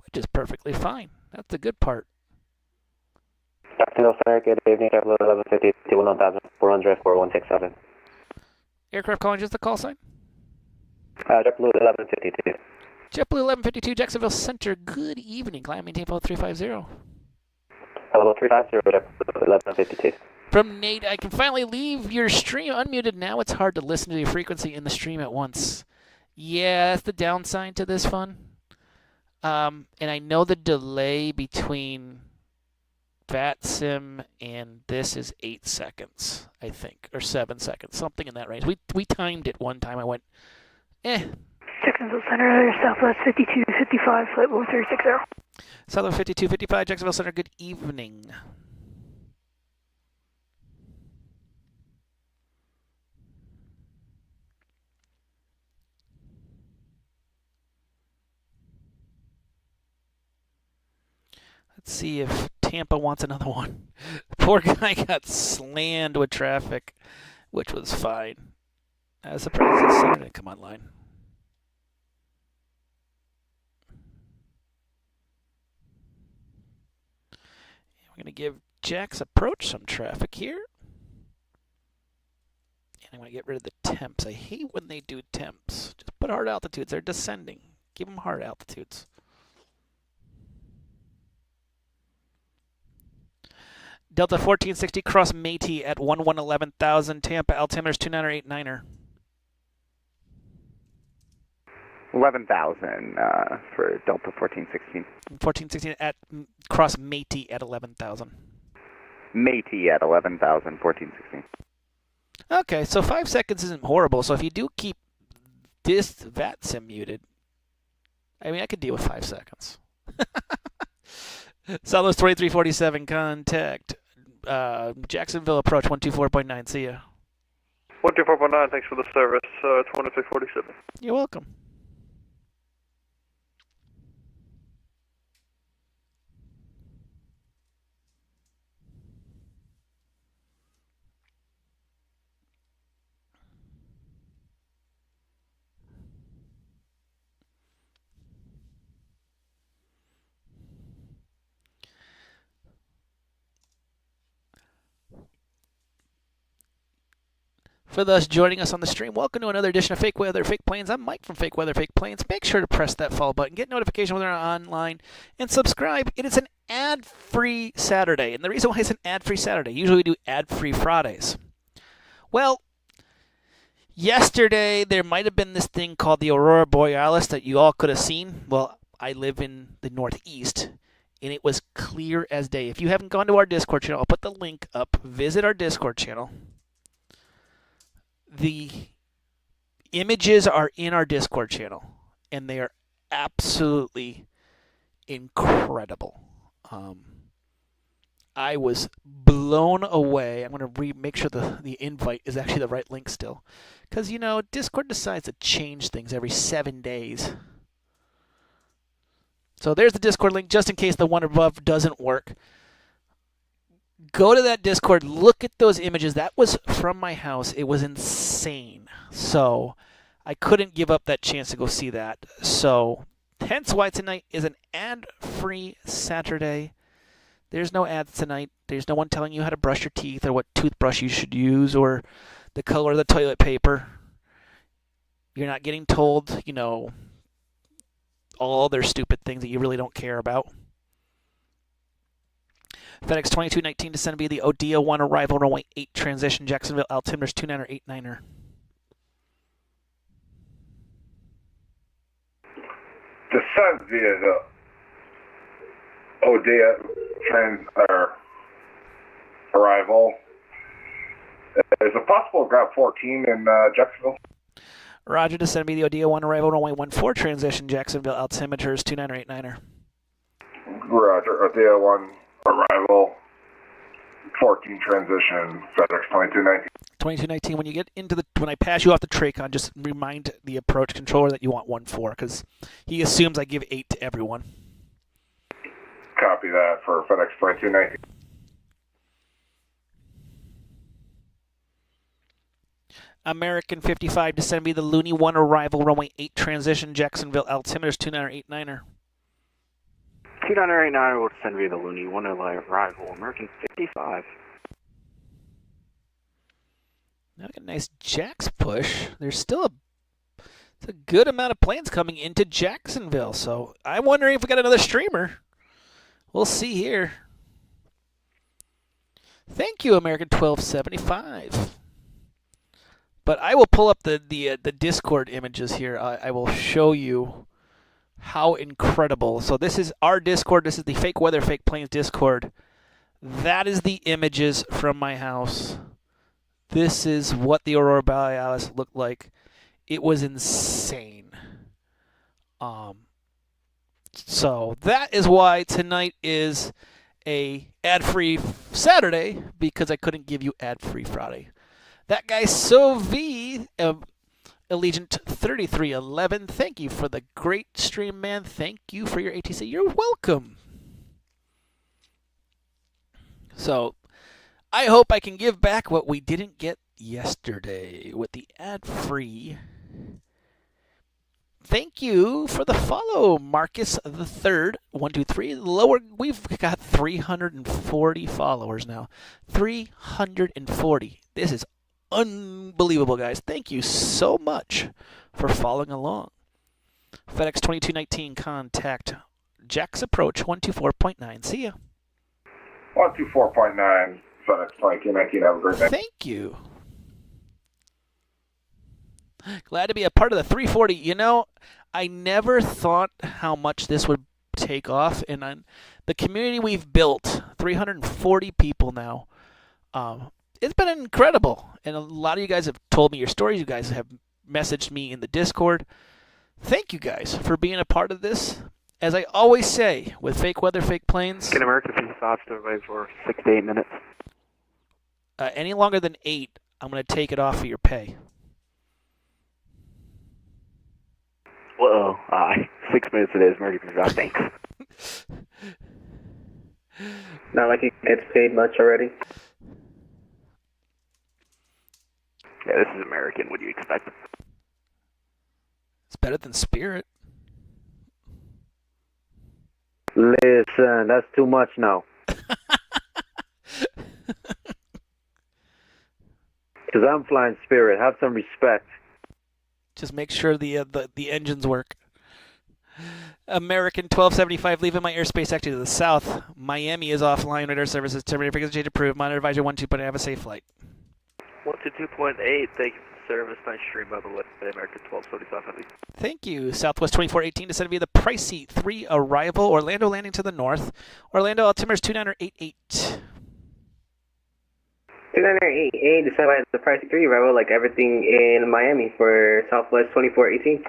Speaker 2: which is perfectly fine. That's the good part.
Speaker 5: Jacksonville Center, good evening. JetBlue 1152, 1400, 4167.
Speaker 2: Aircraft calling just the call sign?
Speaker 5: JetBlue 1152.
Speaker 2: JetBlue 1152, Jacksonville Center, good evening. Climb maintain level 350.
Speaker 5: Level 350, JetBlue 1152.
Speaker 2: From Nate, I can finally leave your stream unmuted now. It's hard to listen to your frequency in the stream at once. Yeah, that's the downside to this fun. And I know the delay between VATSIM and this is 8 seconds, I think, or 7 seconds, something in that range. We timed it one time. I went,
Speaker 23: Jacksonville Center, Southwest 5255, flight level 360.
Speaker 2: Southwest 5255, Jacksonville Center, good evening. Let's see if Tampa wants another one. Poor guy got slammed with traffic, which was fine. I was surprised the center didn't come online. We're going to give Jack's approach some traffic here. And I'm going to get rid of the temps. I hate when they do temps. Just put hard altitudes. They're descending. Give them hard altitudes. Delta 1460, cross Matey at 11,000. Tampa, altimeter's 2989er.
Speaker 9: 11,000 for Delta 1416.
Speaker 2: 1416 at cross Matey at 11,000.
Speaker 9: Matey at 11,000, 1416.
Speaker 2: Okay, so 5 seconds isn't horrible. So if you do keep this VATSIM muted, I mean, I could deal with 5 seconds. Southwest 2347, contact Jacksonville approach 124.9. See ya.
Speaker 24: 124.9, thanks for the service. 2647.
Speaker 2: You're welcome. For those joining us on the stream, welcome to another edition of Fake Weather, Fake Planes. I'm Mike from Fake Weather, Fake Planes. Make sure to press that follow button, get notification when they're online, and subscribe. It is an ad-free Saturday, and the reason why it's an ad-free Saturday, usually we do ad-free Fridays. Well, yesterday there might have been this thing called the Aurora Borealis that you all could have seen. Well, I live in the Northeast, and it was clear as day. If you haven't gone to our Discord channel, I'll put the link up. Visit our Discord channel. The images are in our Discord channel, and they are absolutely incredible. I was blown away. I'm going to make sure the invite is actually the right link still. Because, you know, Discord decides to change things every 7 days. So there's the Discord link, just in case the one above doesn't work. Go to that Discord, look at those images. That was from my house. It was insane. So I couldn't give up that chance to go see that. So hence why tonight is an ad-free Saturday. There's no ads tonight. There's no one telling you how to brush your teeth or what toothbrush you should use or the color of the toilet paper. You're not getting told, you know, all their stupid things that you really don't care about. FedEx 2219 descend via the Odia 1 arrival, runway 8 transition, Jacksonville, altimeter's 2989er.
Speaker 4: descend via the Odia arrival. Is it possible to grab 14 in Jacksonville?
Speaker 2: Roger, descend via the Odia 1 arrival, runway 14 transition, Jacksonville, altimeter is 2989er.
Speaker 4: Roger, Odia 1 arrival, 14 transition, FedEx 2219.
Speaker 2: 2219, when I pass you off the Tracon, just remind the approach controller that you want 1-4, because he assumes I give 8 to everyone.
Speaker 4: Copy that for FedEx 2219.
Speaker 2: American 55, descend via the Looney 1 arrival, runway 8 transition, Jacksonville, altimeter is 2989er.
Speaker 6: 2989 will descend via the Looney 1 arrival, American 55.
Speaker 2: Now we got a nice Jax push. There's still a good amount of planes coming into Jacksonville, so I'm wondering if we got another streamer. We'll see here. Thank you, American 1275. But I will pull up the Discord images here. I will show you how incredible. So this is our Discord. This is the Fake Weather, Fake Planes Discord. That is the images from my house. This is what the Aurora Borealis looked like. It was insane. So that is why tonight is a ad-free Saturday, because I couldn't give you ad-free Friday. That guy, Sovi, Allegiant 3311, thank you for the great stream, man. Thank you for your ATC. You're welcome. So I hope I can give back what we didn't get yesterday with the ad-free. Thank you for the follow, Marcus the Third. 123. Lower. We've got 340 followers now. 340. This is unbelievable, guys. Thank you so much for following along. FedEx 2219, contact Jax approach 124.9. See ya.
Speaker 4: 124.9, FedEx 2219. Have a great day.
Speaker 2: Thank you. Glad to be a part of the 340. You know, I never thought how much this would take off, and the community we've built, 340 people now, it's been incredible. And a lot of you guys have told me your stories. You guys have messaged me in the Discord. Thank you guys for being a part of this. As I always say, with Fake Weather, Fake Planes.
Speaker 6: Can American 55 still wait for 6 to 8 minutes?
Speaker 2: Any longer than 8, I'm going to take it off of your pay.
Speaker 6: Whoa, 6 minutes it is, American 55, thanks.
Speaker 20: Not like it's paid much already.
Speaker 6: Yeah, this is American. What do you expect?
Speaker 2: It's better than Spirit.
Speaker 18: Listen, that's too much now. Because I'm flying Spirit. Have some respect.
Speaker 2: Just make sure the engines work. American 1275, leaving my airspace actually to the south. Miami is offline. Radar services terminated. Frequency change approved. Monitor advisor 1-2. Have a safe flight.
Speaker 24: 122.8. Thank you for the service. Nice stream, by the way. American 1275 Heavy.
Speaker 2: Thank you. Southwest 2418, descending via the Pricey 3 arrival. Orlando landing to the north. Orlando altimeter is 2988.
Speaker 20: 2988, descend by the Pricey 3 arrival, like everything in Miami for Southwest 2418.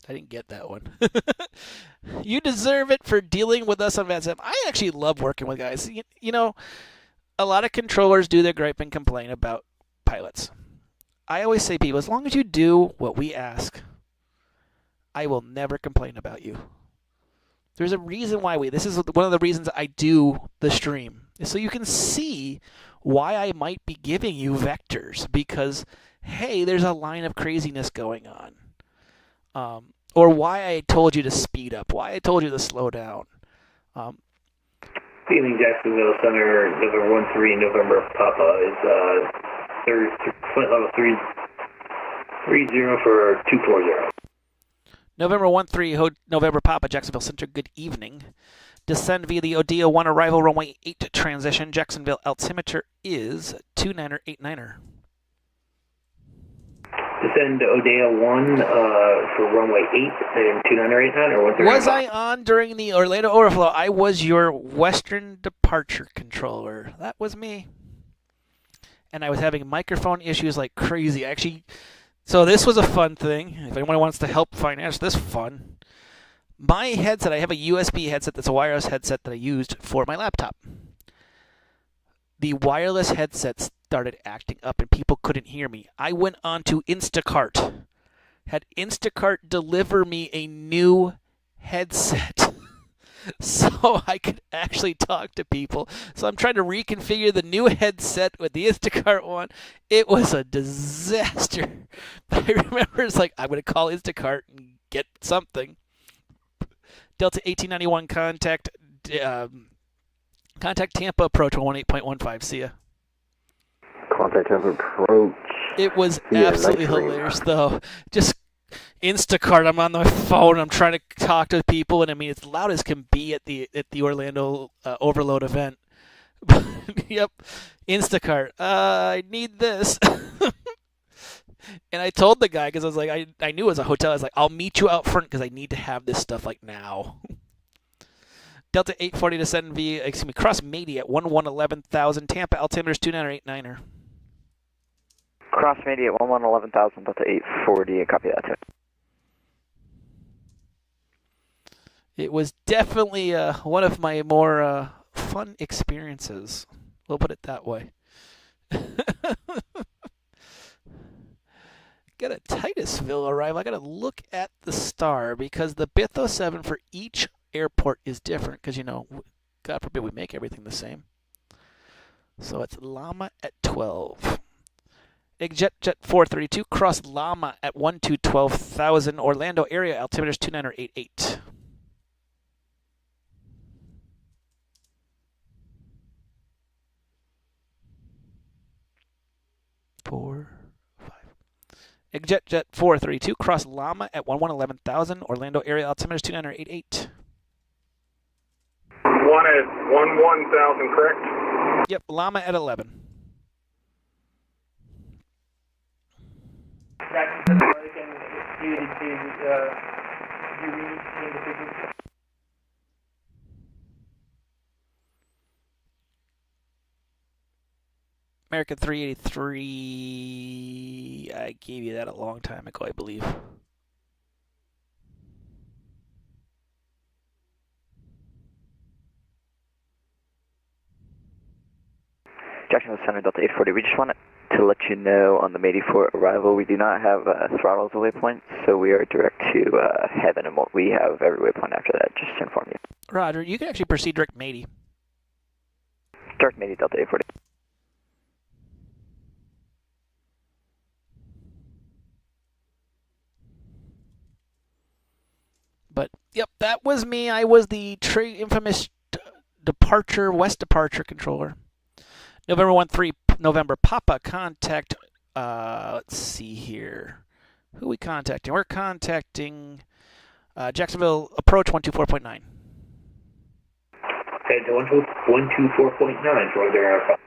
Speaker 2: I didn't get that one. You deserve it for dealing with us on VATSAP. I actually love working with guys. You know, a lot of controllers do their gripe and complain about pilots. I always say, people, as long as you do what we ask, I will never complain about you. There's a reason why this is one of the reasons I do the stream, is so you can see why I might be giving you vectors, because, hey, there's a line of craziness going on. Or why I told you to speed up, why I told you to slow down.
Speaker 7: Feeling Jacksonville Center, November 13, November Papa is flight level 330 for 240.
Speaker 2: November 13, November Papa, Jacksonville Center, good evening. Descend via the Odia 1 arrival, runway 8 transition. Jacksonville altimeter is 2989er.
Speaker 7: Descend Odeya 1 for runway 8 and 2989 or 130.
Speaker 2: Was I on during the Orlando overflow? I was your Western departure controller. That was me. And I was having microphone issues like crazy. Actually, so this was a fun thing. If anyone wants to help finance this fun, my headset, I have a USB headset that's a wireless headset that I used for my laptop. The wireless headset started acting up and people couldn't hear me. I went on to Instacart, had Instacart deliver me a new headset so I could actually talk to people. So I'm trying to reconfigure the new headset with the Instacart one. It was a disaster. But I remember it's like, I'm going to call Instacart and get something. Delta 1891 contact Tampa approach 118.15. See ya.
Speaker 5: Contact Tampa approach.
Speaker 2: It was absolutely hilarious, though. Just Instacart. I'm on my phone. I'm trying to talk to people, and I mean, it's loud as can be at the Orlando Overload event. Yep, Instacart. I need this. And I told the guy because I was like, I knew it was a hotel. I was like, I'll meet you out front because I need to have this stuff like now. Delta 840 descend via, cross Mady at 11,000. Tampa altimeter is 2989er.
Speaker 5: Cross Mady at 11,000, Delta 840, copy that too.
Speaker 2: It was definitely one of my more fun experiences. We'll put it that way. Got a Titusville arrival. I got to look at the star because the BITH 07 for each airport is different because, you know, God forbid we make everything the same. So it's Lama at 12. Jet 432, cross Lama at 12,000. Orlando area altimeter is 2988. 4, 5. Jet 432, cross Lama at 11,000. Orlando area altimeter is 2988.
Speaker 4: 1 at 11,000, correct?
Speaker 2: Yep, Lama at 11. American 383, I gave you that a long time ago, I believe.
Speaker 5: Jacksonville Center, Delta 840, we just wanted to let you know on the May 84 arrival, we do not have throttles away points, so we are direct to heaven, and we have every waypoint after that, just to inform you.
Speaker 2: Roger, you can actually proceed direct Mady.
Speaker 5: Direct Mady, Delta 840.
Speaker 2: But, yep, that was me. I was the infamous west departure controller. November 13, November Papa, contact, let's see here. Who are we contacting? We're contacting Jacksonville approach 124.9.
Speaker 7: Head to 124.9 for their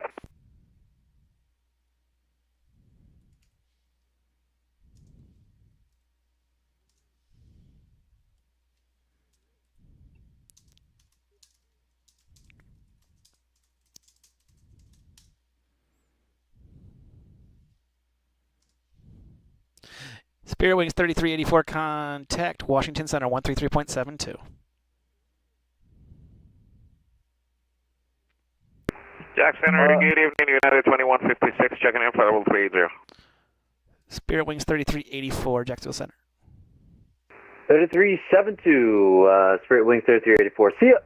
Speaker 2: Spirit Wings 3384, contact Washington Center 133.72.
Speaker 10: Jack Center, good evening, United 2156, checking in, flight level 380.
Speaker 2: Spirit Wings 3384, Jacksonville Center.
Speaker 18: 3372, Spirit Wings 3384, see ya!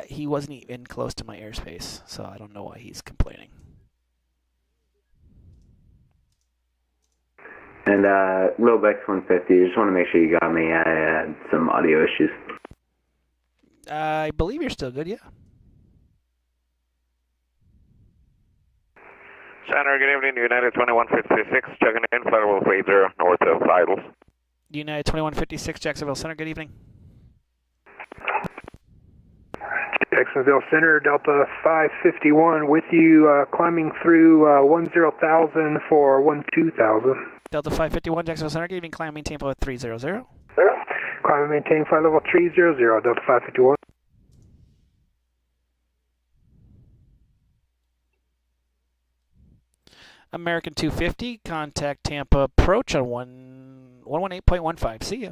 Speaker 2: He wasn't even close to my airspace, so I don't know why he's complaining.
Speaker 3: And Robex 150, just want to make sure you got me. I had some audio issues.
Speaker 2: I believe you're still good, yeah.
Speaker 10: Center, good evening, United 2156, checking in, flight level 380, north of Idles.
Speaker 2: United 2156, Jacksonville Center, good evening.
Speaker 13: Jacksonville Center, Delta 551 with you, climbing through 10,000 for 12,000.
Speaker 2: Delta 551, Jacksonville Center, good evening, climb maintain flight 300.
Speaker 13: Climb and maintain flight level 300, Delta 551.
Speaker 2: American 250, contact Tampa approach on 118.15. See ya.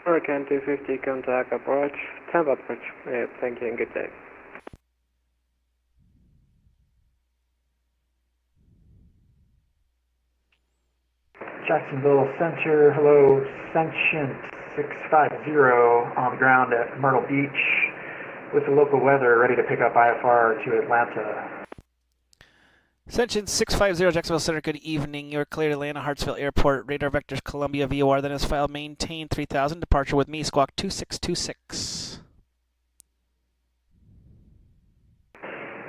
Speaker 6: American 250, contact approach, Tampa approach. Thank you and good day.
Speaker 14: Jacksonville Center, hello, Sentient 650 on the ground at Myrtle Beach with the local weather ready to pick up IFR to Atlanta.
Speaker 2: Sentient 650, Jacksonville Center, good evening. You're clear to land at Hartsville Airport. Radar vectors Columbia VOR, then is filed maintain 3000. Departure with me, squawk 2626.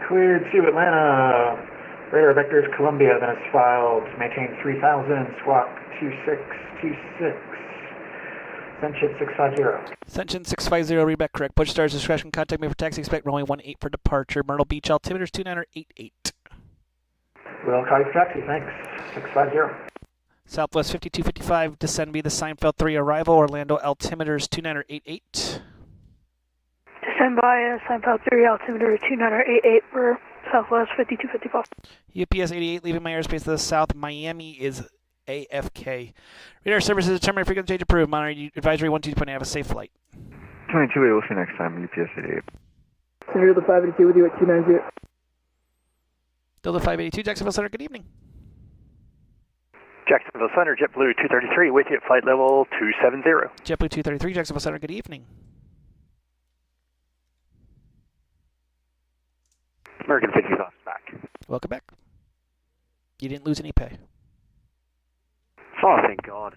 Speaker 14: Cleared to Atlanta. Radar vectors Columbia, then is filed maintain 3000, squawk 2626. Sentient 650.
Speaker 2: Sentient 650, read back correct. Push stars discretion, contact me for taxi, expect runway 18 for departure. Myrtle Beach, altimeters 2988.
Speaker 14: We'll call you for taxi, thanks. 650.
Speaker 2: Southwest 5255, descend via the Seinfeld 3 arrival. Orlando, altimeters 2988.
Speaker 23: Descend via Seinfeld 3, altimeter 2988 for Southwest 5255.
Speaker 2: UPS 88, leaving my airspace to the south. Miami is AFK. Radar services determined frequency change approved. Monitor advisory 12.8. Have a safe flight.
Speaker 22: 22, we'll see you next time. UPS 88.
Speaker 23: Center the 582 with you at 290.
Speaker 2: Delta 582, Jacksonville Center, good evening.
Speaker 16: Jacksonville Center, JetBlue 233 with you at flight level 270.
Speaker 2: JetBlue 233, Jacksonville Center, good evening.
Speaker 16: American 50 off back.
Speaker 2: Welcome back. You didn't lose any pay.
Speaker 16: Oh, thank God.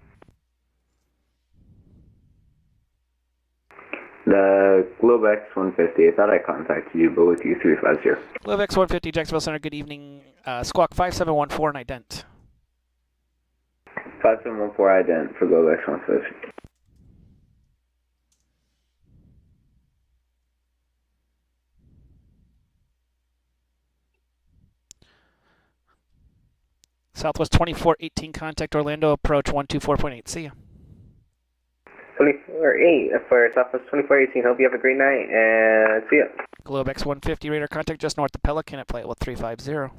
Speaker 17: The Globex 150, I thought I contacted you, but with you 350.
Speaker 2: Globex 150, Jacksonville Center, good evening. Squawk 5714 and ident.
Speaker 17: 5714 ident for Globex 150.
Speaker 2: Southwest 2418, contact Orlando, approach 124.8. See ya.
Speaker 8: 24-8 for Southwest 2418. Hope you have a great night and see ya.
Speaker 2: Globex 150, radar contact just north of Pelican at flight level 350.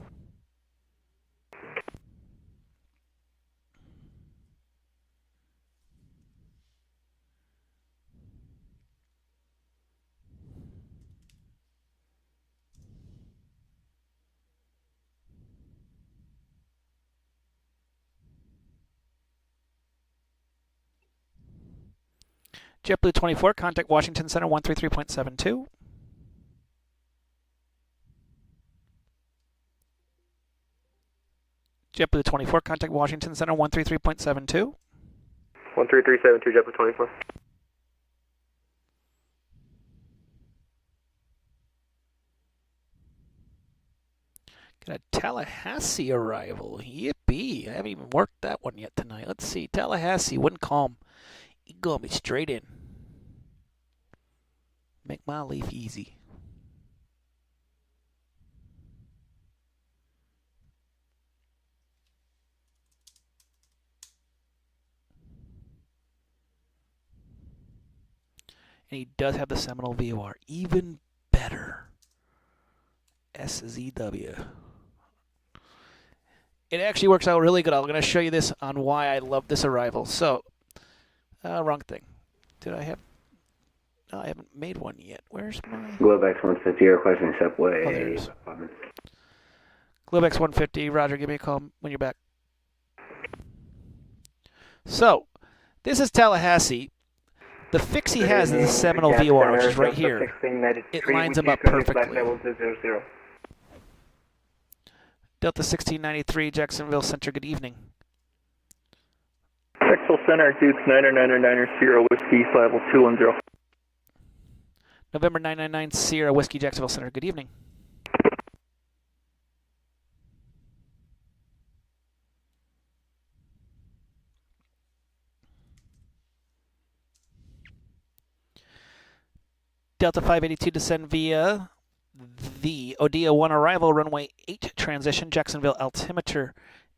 Speaker 2: JetBlue 24, contact Washington Center 133.72. JetBlue 24, contact Washington Center 133.72.
Speaker 8: 13372, JetBlue 24.
Speaker 2: Got a Tallahassee arrival. Yippee. I haven't even worked that one yet tonight. Let's see. Tallahassee, wouldn't call him. He got me straight in. Make my life easy. And he does have the Seminole VOR. Even better. SZW. It actually works out really good. I'm going to show you this on why I love this arrival. So, wrong thing. Did I have... No, I haven't made one yet. Where's my...
Speaker 17: Globex 150, requesting subway.
Speaker 2: Oh, there it is. Globex 150, Roger, give me a call when you're back. So, this is Tallahassee. The fix he has is the Seminole VOR, which is right here. It lines him up perfectly. Delta 1693, Jacksonville Center, good evening.
Speaker 19: Jacksonville Center, Dukes 999 Sierra Whiskey, flight level 210.
Speaker 2: November 999 Sierra Whiskey, Jacksonville Center, good evening. Delta 582 descend via the Odia 1 arrival, runway 8 transition. Jacksonville altimeter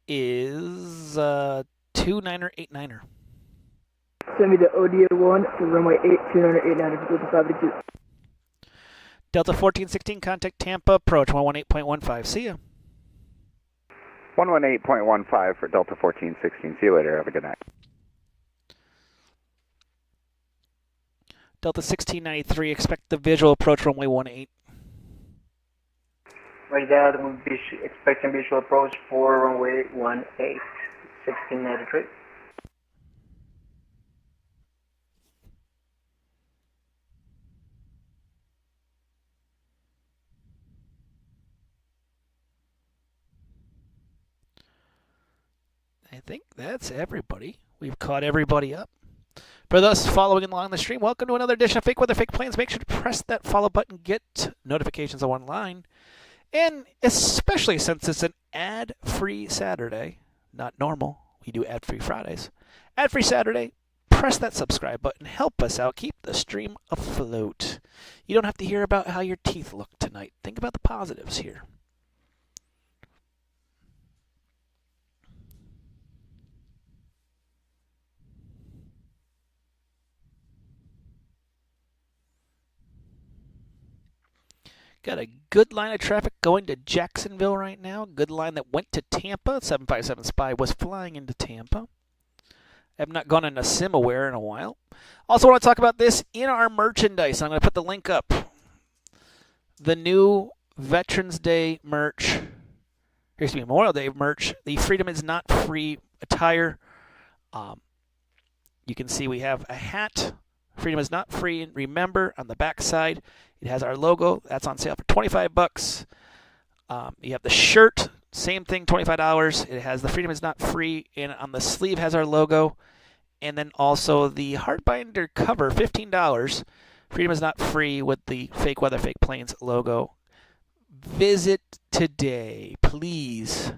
Speaker 2: is 29er89er.
Speaker 7: Send me the Odia 1 for runway 8, 2989 for Delta 582.
Speaker 2: Delta 1416, contact Tampa, approach 118.15. See ya.
Speaker 9: 118.15 for Delta 1416. See you later. Have a good night.
Speaker 2: Delta 1693, expect the visual approach runway 18.
Speaker 7: Right now, we'll be expecting visual approach for runway 18, 1693.
Speaker 2: I think that's everybody. We've caught everybody up. For those following along the stream, welcome to another edition of Fake Weather, Fake Planes. Make sure to press that follow button, get notifications on online. And especially since it's an ad-free Saturday, not normal, we do ad-free Fridays. Ad-free Saturday, press that subscribe button. Help us out. Keep the stream afloat. You don't have to hear about how your teeth look tonight. Think about the positives here. Got a good line of traffic going to Jacksonville right now. Good line that went to Tampa. 757 Spy was flying into Tampa. I have not gone into SimAware in a while. Also want to talk about this in our merchandise. I'm going to put the link up. The new Veterans Day merch. Memorial Day merch. The Freedom is Not Free attire. You can see we have a hat. Freedom is not free. And remember, on the back side, it has our logo. That's on sale for $25. You have the shirt, same thing, $25. It has the Freedom is not free, and on the sleeve has our logo. And then also the hardbinder cover, $15. Freedom is not free with the Fake Weather, Fake Planes logo. Visit today, please.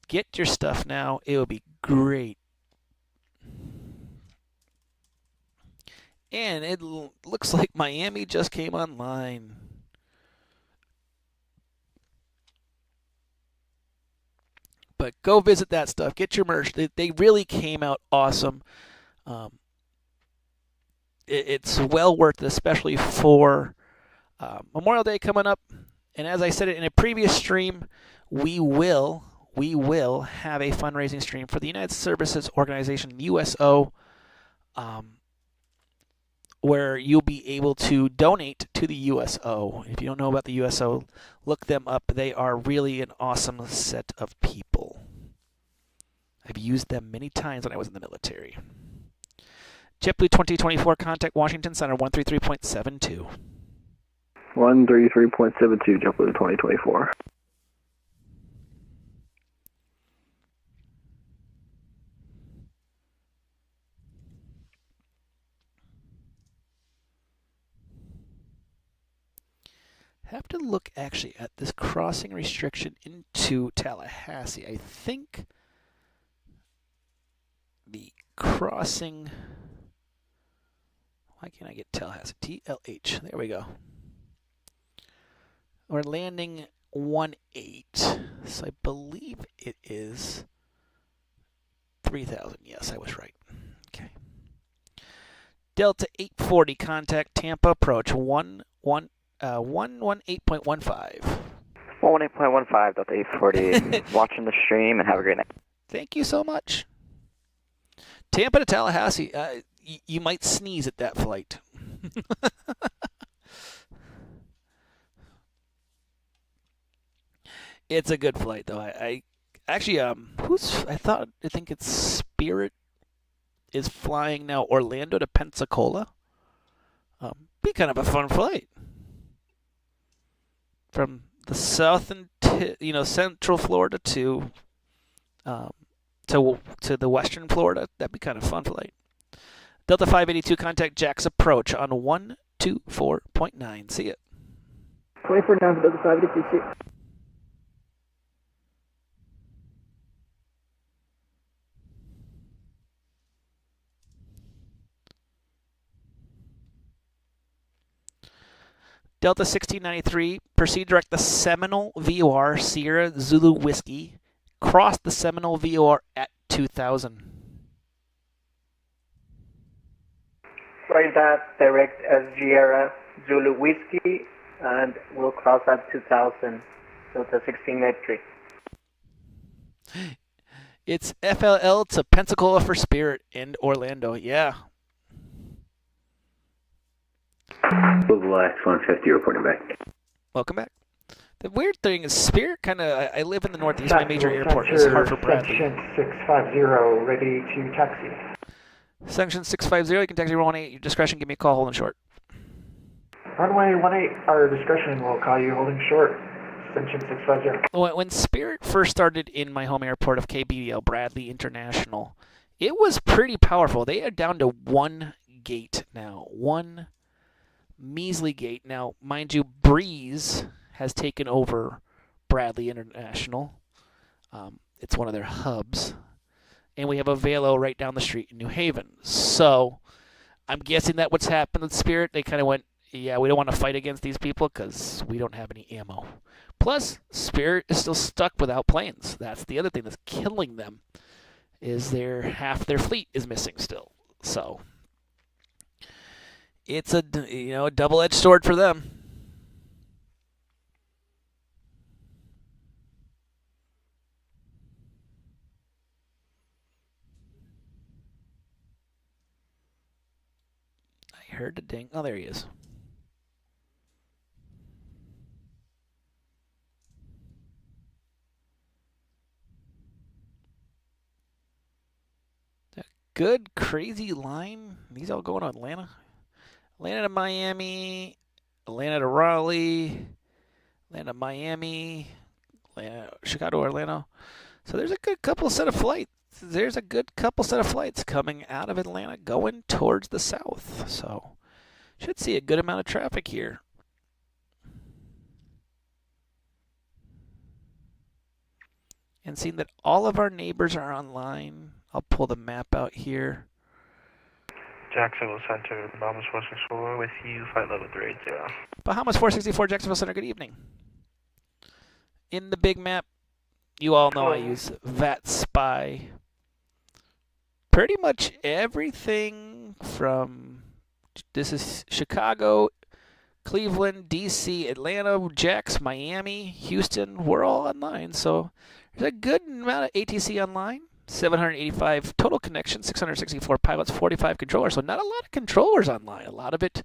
Speaker 2: Get your stuff now. It will be great. And it looks like Miami just came online. But go visit that stuff. Get your merch. They really came out awesome. It's well worth it, especially for Memorial Day coming up. And as I said it in a previous stream, we will have a fundraising stream for the United Services Organization, USO, where you'll be able to donate to the USO. If you don't know about the USO, look them up. They are really an awesome set of people. I've used them many times when I was in the military. JetBlue 2024, contact Washington Center 133.72.
Speaker 19: 133.72, JetBlue 2024.
Speaker 2: Have to look actually at this crossing restriction into Tallahassee. I think the crossing, why can't I get Tallahassee? TLH, there we go. We're landing 1-8, so I believe it is 3,000. Yes, I was right. Okay. Delta 840, contact Tampa, approach 118.15.
Speaker 5: 118.15, Delta 840. Watching the stream and have a great night.
Speaker 2: Thank you so much. Tampa to Tallahassee. You might sneeze at that flight. It's a good flight, though. I actually, I think it's Spirit is flying now Orlando to Pensacola. Be kind of a fun flight. From the south and central Florida to the western Florida. That'd be kind of a fun flight. Delta 582, contact Jack's approach on 124.9. See it.
Speaker 7: 24 down for Delta 582.
Speaker 2: Delta 1693, proceed direct the Seminole VOR Sierra Zulu Whiskey. Cross the Seminole VOR at 2000.
Speaker 1: Right that, direct Sierra Zulu Whiskey, and we'll cross at 2000, Delta 1693.
Speaker 2: It's FLL to Pensacola for Spirit in Orlando. Yeah.
Speaker 17: Louisville X-150 reporting back.
Speaker 2: Welcome back. The weird thing is Spirit kind of, I live in the Northeast. My major airport is Hartford Bradley.
Speaker 14: Section 650, ready to taxi.
Speaker 2: Section 650, you can taxi 118. Your discretion, give me a call holding short.
Speaker 14: Runway 18, our discretion will call you holding short. Section 650.
Speaker 2: When Spirit first started in my home airport of KBDL, Bradley International, it was pretty powerful. They are down to one gate now. One measly gate. Now, mind you, Breeze has taken over Bradley International. It's one of their hubs. And we have a Velo right down the street in New Haven. So I'm guessing that what's happened with Spirit, they kind of went, yeah, we don't want to fight against these people because we don't have any ammo. Plus, Spirit is still stuck without planes. That's the other thing that's killing them, is half their fleet is missing still. So it's a double-edged sword for them. I heard the ding. Oh, there he is. Good, crazy line. These all going to Atlanta. Atlanta to Miami. Atlanta to Raleigh. Atlanta to Miami. Chicago, Orlando. So there's a good couple set of flights. Coming out of Atlanta going towards the south. So should see a good amount of traffic here. And seeing that all of our neighbors are online. I'll pull the map out here.
Speaker 11: Jacksonville Center, Bahamas 464 with you, flight level 380.
Speaker 2: Bahamas 464, Jacksonville Center, good evening. In the big map, you all know I use VAT Spy. Pretty much everything from, this is Chicago, Cleveland, DC, Atlanta, Jax, Miami, Houston, we're all online. So there's a good amount of ATC online. 785 total connections, 664 pilots, 45 controllers. So not a lot of controllers online. A lot of it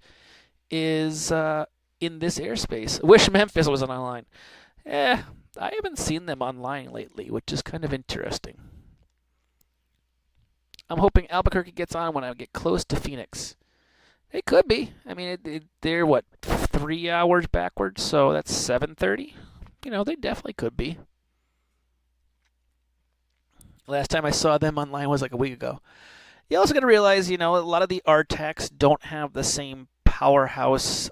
Speaker 2: is in this airspace. Wish Memphis was online. I haven't seen them online lately, which is kind of interesting. I'm hoping Albuquerque gets on when I get close to Phoenix. They could be. I mean, they're, 3 hours backwards, so that's 7:30. They definitely could be. Last time I saw them online was like a week ago. You also got to realize, a lot of the RTACs don't have the same powerhouse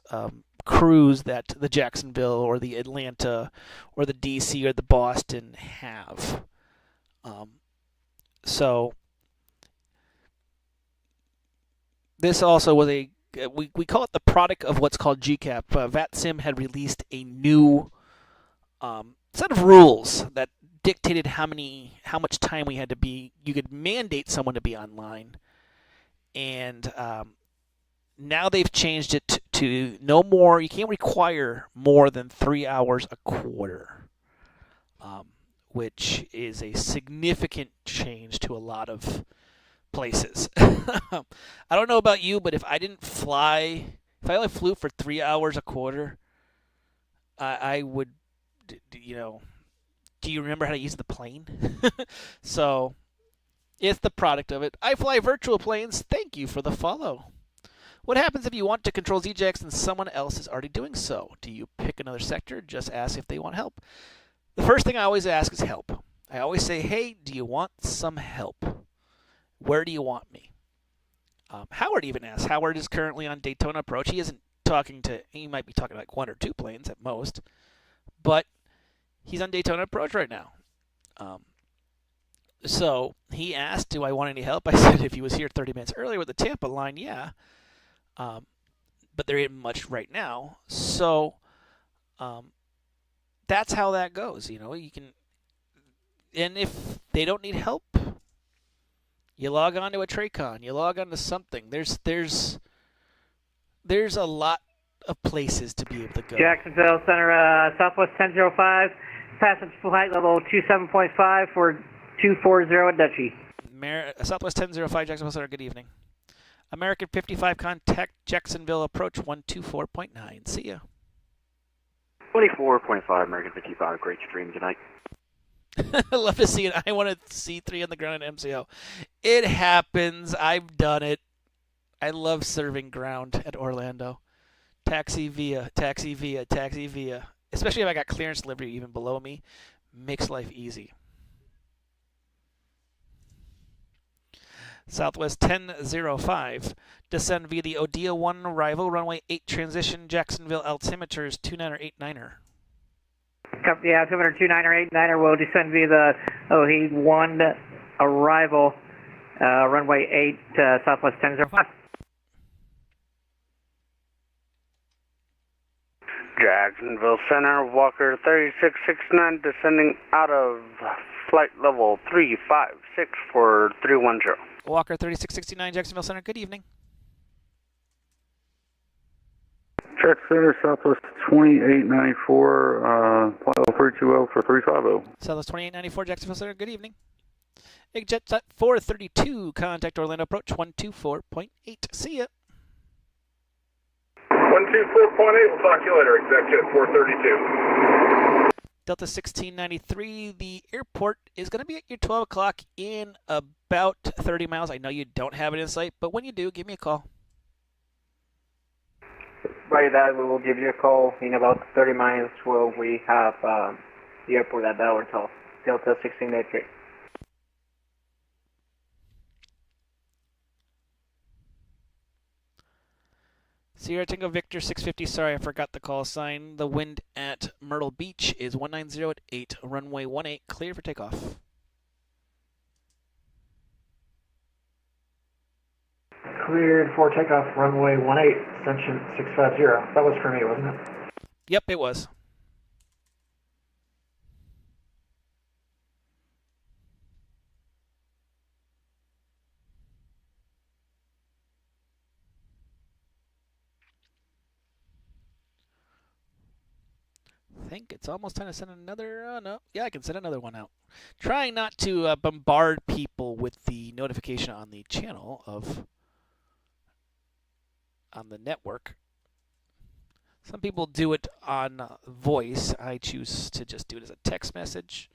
Speaker 2: crews that the Jacksonville or the Atlanta or the DC or the Boston have. So this also was we call it the product of what's called GCAP. VATSIM had released a new set of rules that dictated how much time we had to be. You could mandate someone to be online, and now they've changed it to no more. You can't require more than 3 hours a quarter, which is a significant change to a lot of places. I don't know about you, but if I only flew for 3 hours a quarter, I would, do you remember how to use the plane? So it's the product of it. I fly virtual planes. Thank you for the follow. What happens if you want to control ZJAX and someone else is already doing so? Do you pick another sector? Just ask if they want help. The first thing I always ask is help. I always say, hey, do you want some help? Where do you want me? Howard even asks. Howard is currently on Daytona approach. He might be talking like 1 or 2 planes at most, but he's on Daytona approach right now. So he asked, do I want any help? I said if he was here 30 minutes earlier with the Tampa line, yeah. but there ain't much right now. So that's how that goes. You know, you can, and if they don't need help, you log on to a Tracon, you log on to something. There's a lot of places to be able to go.
Speaker 12: Jacksonville Center, Southwest 1005, passage flight level 27.5 for 240 at Dutchy.
Speaker 2: Southwest 1005, Jacksonville Center, good evening. American 55, contact Jacksonville, approach 124.9. See ya.
Speaker 6: 24.5, American 55, great stream tonight.
Speaker 2: I love to see an I-1C3 on the ground at MCO. It happens. I've done it. I love serving ground at Orlando. Taxi via, taxi via, taxi via. Especially if I got clearance delivery even below me. Makes life easy. Southwest 1005. Descend via the Odia 1 arrival. Runway 8 transition. Jacksonville altimeter is 29er 89er.
Speaker 12: Yeah, altimeter 29er 89er will descend via the OHE 1 arrival. Runway 8, Southwest 1005.
Speaker 15: Jacksonville Center, Walker 3669, descending out of flight level 356 for 310.
Speaker 2: Walker 3669, Jacksonville Center, good evening.
Speaker 21: Jack Center, Southwest 2894, flight level 320 for 350.
Speaker 2: Southwest 2894, Jacksonville Center, good evening. ExJet 432, contact Orlando, approach 124.8. See ya.
Speaker 4: 124.8, we'll talk to you later, ExJet 432.
Speaker 2: Delta 1693, the airport is going to be at your 12 o'clock in about 30 miles. I know you don't have it in sight, but when you do, give me a call.
Speaker 1: Right, that we will give you a call in about 30 miles where we have the airport at our 12, Delta 1683.
Speaker 2: Sierra Tango Victor 650, sorry I forgot the call sign. The wind at Myrtle Beach is 190 at 8, runway 18, clear for takeoff.
Speaker 14: Cleared for takeoff, runway 18, ascension 650. That was for me, wasn't it?
Speaker 2: Yep, it was. I think it's almost time to send another, no, yeah, I can send another one out. Trying not to bombard people with the notification on the channel on the network. Some people do it on voice. I choose to just do it as a text message.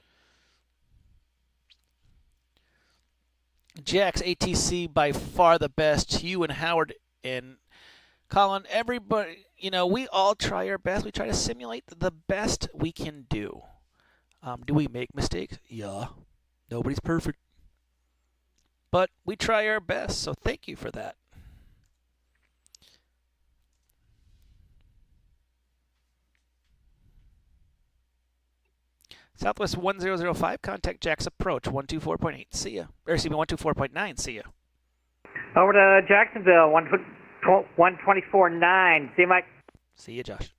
Speaker 2: Jax ATC by far the best. You and Howard and Colin, everybody, you know, we all try our best. We try to simulate the best we can do. Do we make mistakes? Yeah. Nobody's perfect. But we try our best, so thank you for that. Southwest 1005, contact Jax approach 124.8. See ya. Or excuse me, 124.9. See ya.
Speaker 12: Over to Jacksonville, 124.9. See you, Mike.
Speaker 2: See you, Josh.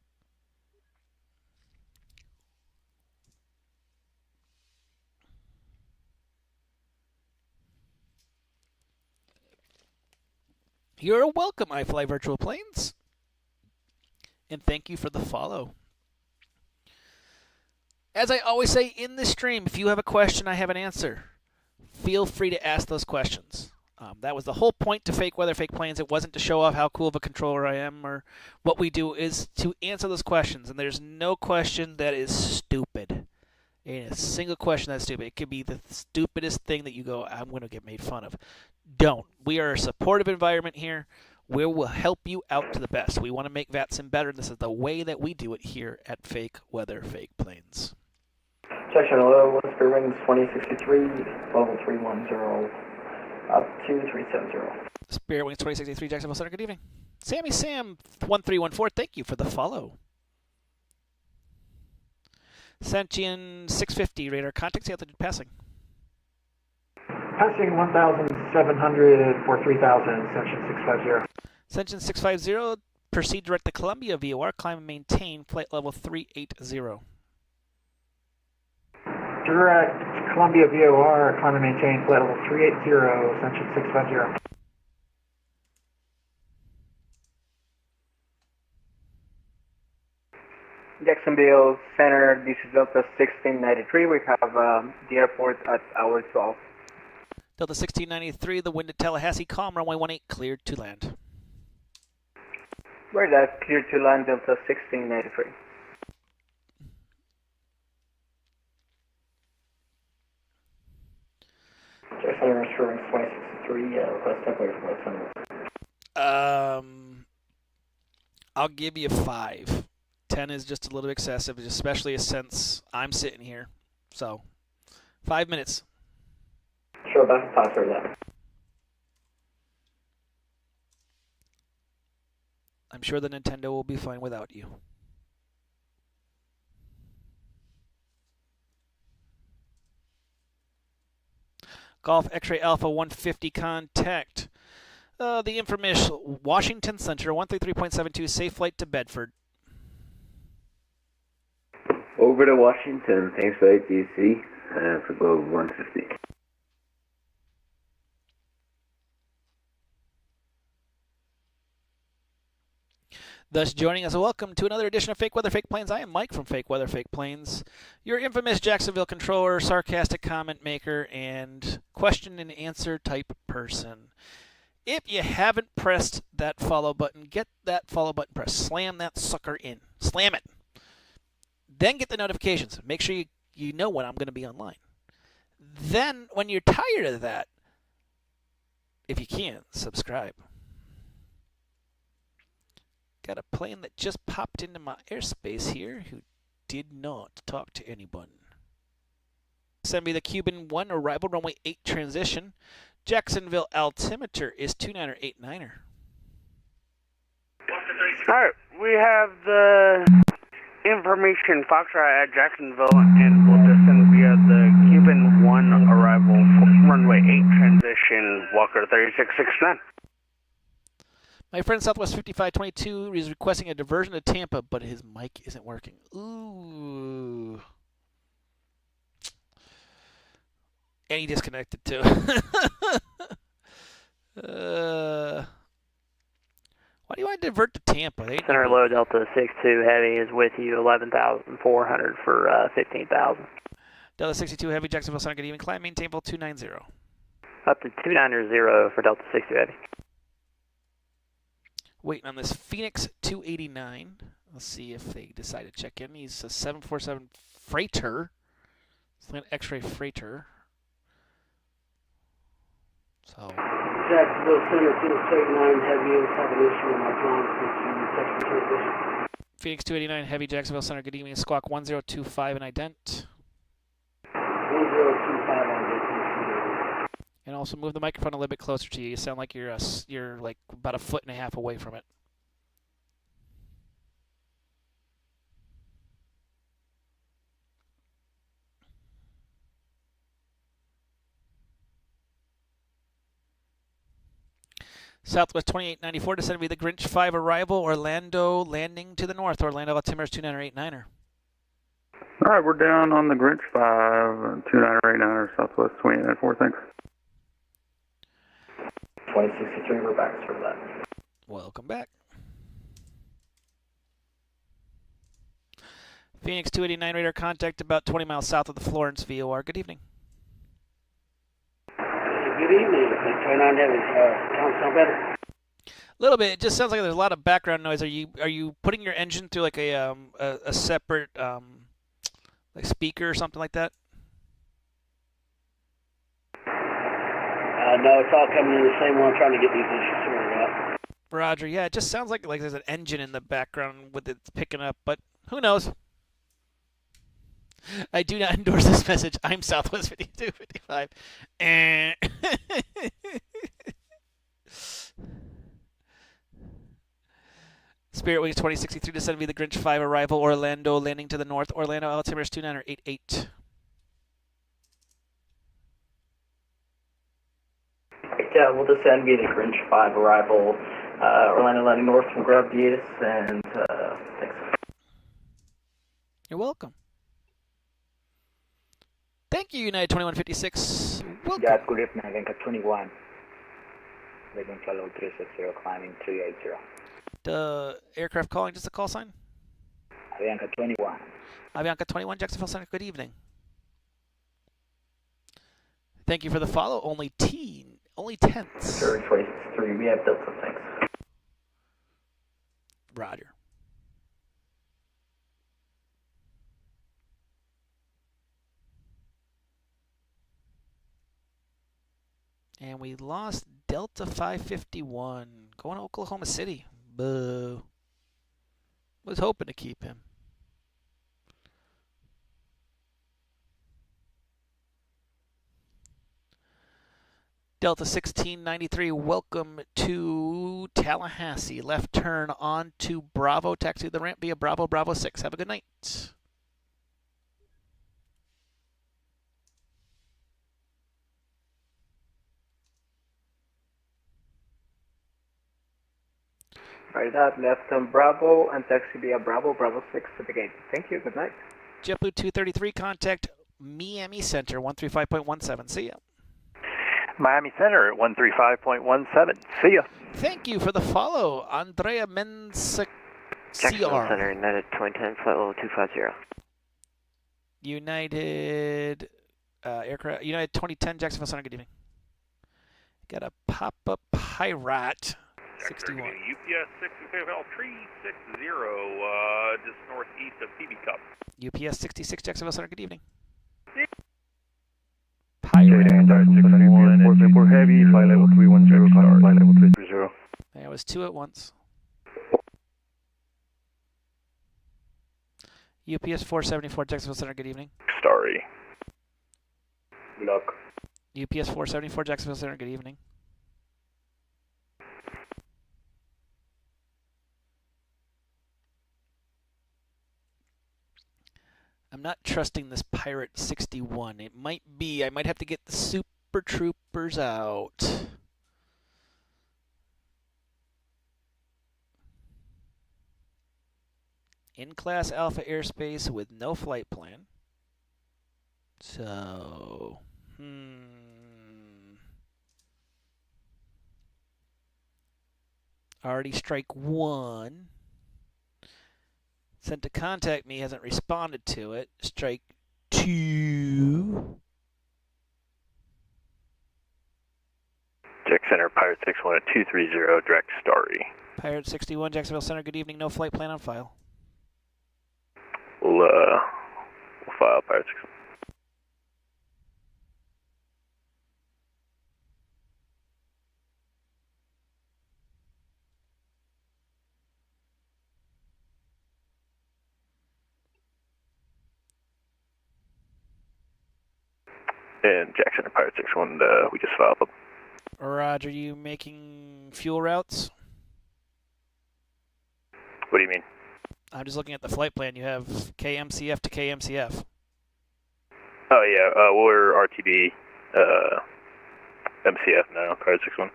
Speaker 2: You're welcome, iFly Virtual Planes. And thank you for the follow. As I always say in this stream, if you have a question, I have an answer. Feel free to ask those questions. That was the whole point to Fake Weather, Fake Planes. It wasn't to show off how cool of a controller I am or what we do, is to answer those questions. And there's no question that is stupid. Ain't a single question that's stupid. It could be the stupidest thing that you go, I'm going to get made fun of. Don't. We are a supportive environment here. We will help you out to the best. We want to make VATSIM better. This is the way that we do it here at Fake Weather, Fake Planes.
Speaker 14: Section hello, Whisper Wings 2063, level 310, up to 370.
Speaker 2: Spirit Wings 2063, Jacksonville Center, good evening. Sammy Sam 1314, thank you for the follow. Sentian 650, radar contact, altitude passing.
Speaker 14: Passing 1,700 for 3,000, Ascension 650.
Speaker 2: Ascension 650, proceed direct to Columbia VOR, climb and maintain flight level 380.
Speaker 14: Direct Columbia VOR, climb and maintain flight level 380, ascension 650.
Speaker 1: Jacksonville Center, this is Delta 1693. We have the airport at hour 12.
Speaker 2: Delta 1693, the wind at Tallahassee, calm, runway 18, cleared to land.
Speaker 1: Where's that? Clear to land, Delta 1693.
Speaker 17: Jacksonville restoring 2063, request temporary flight center.
Speaker 2: I'll give you 5. 10 is just a little excessive, especially since I'm sitting here. So, 5 minutes.
Speaker 17: Sure, back to 5 for that.
Speaker 2: I'm sure the Nintendo will be fine without you. Golf X-Ray Alpha 150 contact. The information, Washington Center, 133.72, safe flight to Bedford.
Speaker 17: Over to Washington, thanks for ATC, for Globe 150.
Speaker 2: Thus joining us, welcome to another edition of Fake Weather, Fake Planes. I am Mike from Fake Weather, Fake Planes, your infamous Jacksonville controller, sarcastic comment maker, and question and answer type person. If you haven't pressed that follow button, get that follow button pressed. Slam that sucker in. Slam it. Then get the notifications. Make sure you know when I'm going to be online. Then, when you're tired of that, if you can, subscribe. Got a plane that just popped into my airspace here who did not talk to anyone. Send me the Cuban 1 arrival, runway 8 transition. Jacksonville altimeter is 2989er.
Speaker 15: Alright, we have the information Foxtrot at Jacksonville, and we'll descend via the Cuban 1 arrival, runway 8 transition, Walker 3669.
Speaker 2: My friend Southwest 5522 is requesting a diversion to Tampa, but his mic isn't working. Ooh. And he disconnected too. Why do you want to divert to Tampa?
Speaker 12: Center low Delta 62 Heavy is with you, 11,400 for 15,000.
Speaker 2: Delta 62 Heavy, Jacksonville Center, good evening. Climb, maintain level 290.
Speaker 12: Up to 290 for Delta 62 Heavy.
Speaker 2: Waiting on this Phoenix 289. Let's see if they decide to check in. He's a 747 freighter. It's an X-ray freighter. So.
Speaker 3: Jacksonville Center, Phoenix 289 Heavy is having an issue with my plans with text transition.
Speaker 2: Phoenix 289 Heavy, Jacksonville Center, good evening. Squawk 1025 and ident.
Speaker 3: 1025 ident.
Speaker 2: And also move the microphone a little bit closer to you. You sound like you're like about 1.5 feet away from it. Southwest 2894, descend via the Grinch 5 arrival, Orlando landing to the north. Orlando altimeter is 2989er.
Speaker 21: All right, we're down on the Grinch 5, 2989er, Southwest 2894, thanks.
Speaker 17: 2063, we're back for that.
Speaker 2: Welcome back. Phoenix 289 radar contact about 20 miles south of the Florence VOR. Good evening.
Speaker 3: Good evening. 29 Heavy. Sound better?
Speaker 2: A little bit. It just sounds like there's a lot of background noise. Are you putting your engine through like a separate like speaker or something like that?
Speaker 3: No, it's all coming in the same one. I'm trying to get these issues sorted out.
Speaker 2: Roger. Yeah, it just sounds like there's an engine in the background with it picking up, but who knows? I do not endorse this message. I'm Southwest 5255. Spirit Wings 2063 descend via the Grinch 5 arrival, Orlando landing to the north. Orlando altimeter is 2988.
Speaker 12: We'll descend via the Grinch 5 arrival,
Speaker 7: Orlando landing north from Grub Diaz, and thanks.
Speaker 2: You're welcome. Thank you, United 2156. Welcome.
Speaker 10: Yes, good evening, Avianca 21. Leaving flight level 360, climbing 380.
Speaker 2: The aircraft calling, just a call sign?
Speaker 10: Avianca 21.
Speaker 2: Avianca 21, Jacksonville Center, good evening. Thank you for the follow. Only tenths.
Speaker 7: Sure, 26-3, we have Delta, thanks.
Speaker 2: Roger. And we lost Delta 551 going to Oklahoma City. Boo. Was hoping to keep him. Delta 1693, welcome to Tallahassee. Left turn on to Bravo. Taxi the ramp via Bravo, Bravo 6. Have a good night.
Speaker 1: Right up, left on Bravo, and taxi via Bravo, Bravo 6 to the gate. Thank you, good night.
Speaker 2: JetBlue 233, contact Miami Center, 135.17. See ya.
Speaker 16: Miami Center at 135.17. See ya.
Speaker 2: Thank you for the follow, Andrea Mensa
Speaker 5: Jacksonville
Speaker 2: CR.
Speaker 5: Center, United 2010, flight level 250.
Speaker 2: United aircraft, United 2010, Jacksonville Center, good evening. Got a pop-up Pirate 61.
Speaker 18: UPS 6L 360, just northeast of PB Cup.
Speaker 2: UPS 66, Jacksonville Center, good evening.
Speaker 21: Pirate. 474 Heavy, flight level 310, flight level 330.
Speaker 2: There was two at once. UPS 474, Jacksonville Center, good evening.
Speaker 18: Starry.
Speaker 10: Look.
Speaker 2: UPS 474, Jacksonville Center, good evening. I'm not trusting this Pirate 61. It might be. I might have to get the Super Troopers out. In-class Alpha airspace with no flight plan. So, already strike one. Sent to contact me, hasn't responded to it. Strike two.
Speaker 16: Jack Center, Pirate 61 at 230, direct Starry.
Speaker 2: Pirate 61, Jacksonville Center, good evening. No flight plan on file.
Speaker 16: We'll file Pirate 61. And Jackson and Pirate 61, we just filed them.
Speaker 2: Roger, you making fuel routes?
Speaker 16: What do you mean?
Speaker 2: I'm just looking at the flight plan. You have KMCF to KMCF.
Speaker 16: Oh, yeah, we're RTB, MCF now, Pirate 61.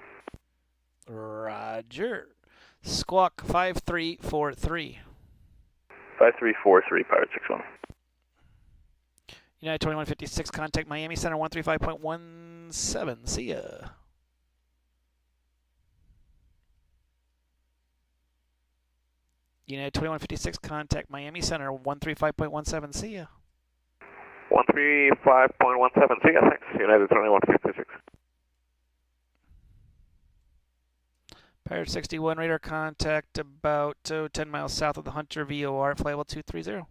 Speaker 2: Roger. Squawk 5343.
Speaker 16: 5343, Pirate 61.
Speaker 2: United 2156, contact Miami Center 135.17. See ya. United 2156, contact Miami Center 135.17. See ya.
Speaker 16: 135.17. See ya. Thanks. United 2156.
Speaker 2: Pirate 61, radar contact about 10 miles south of the Hunter VOR, flight level 230.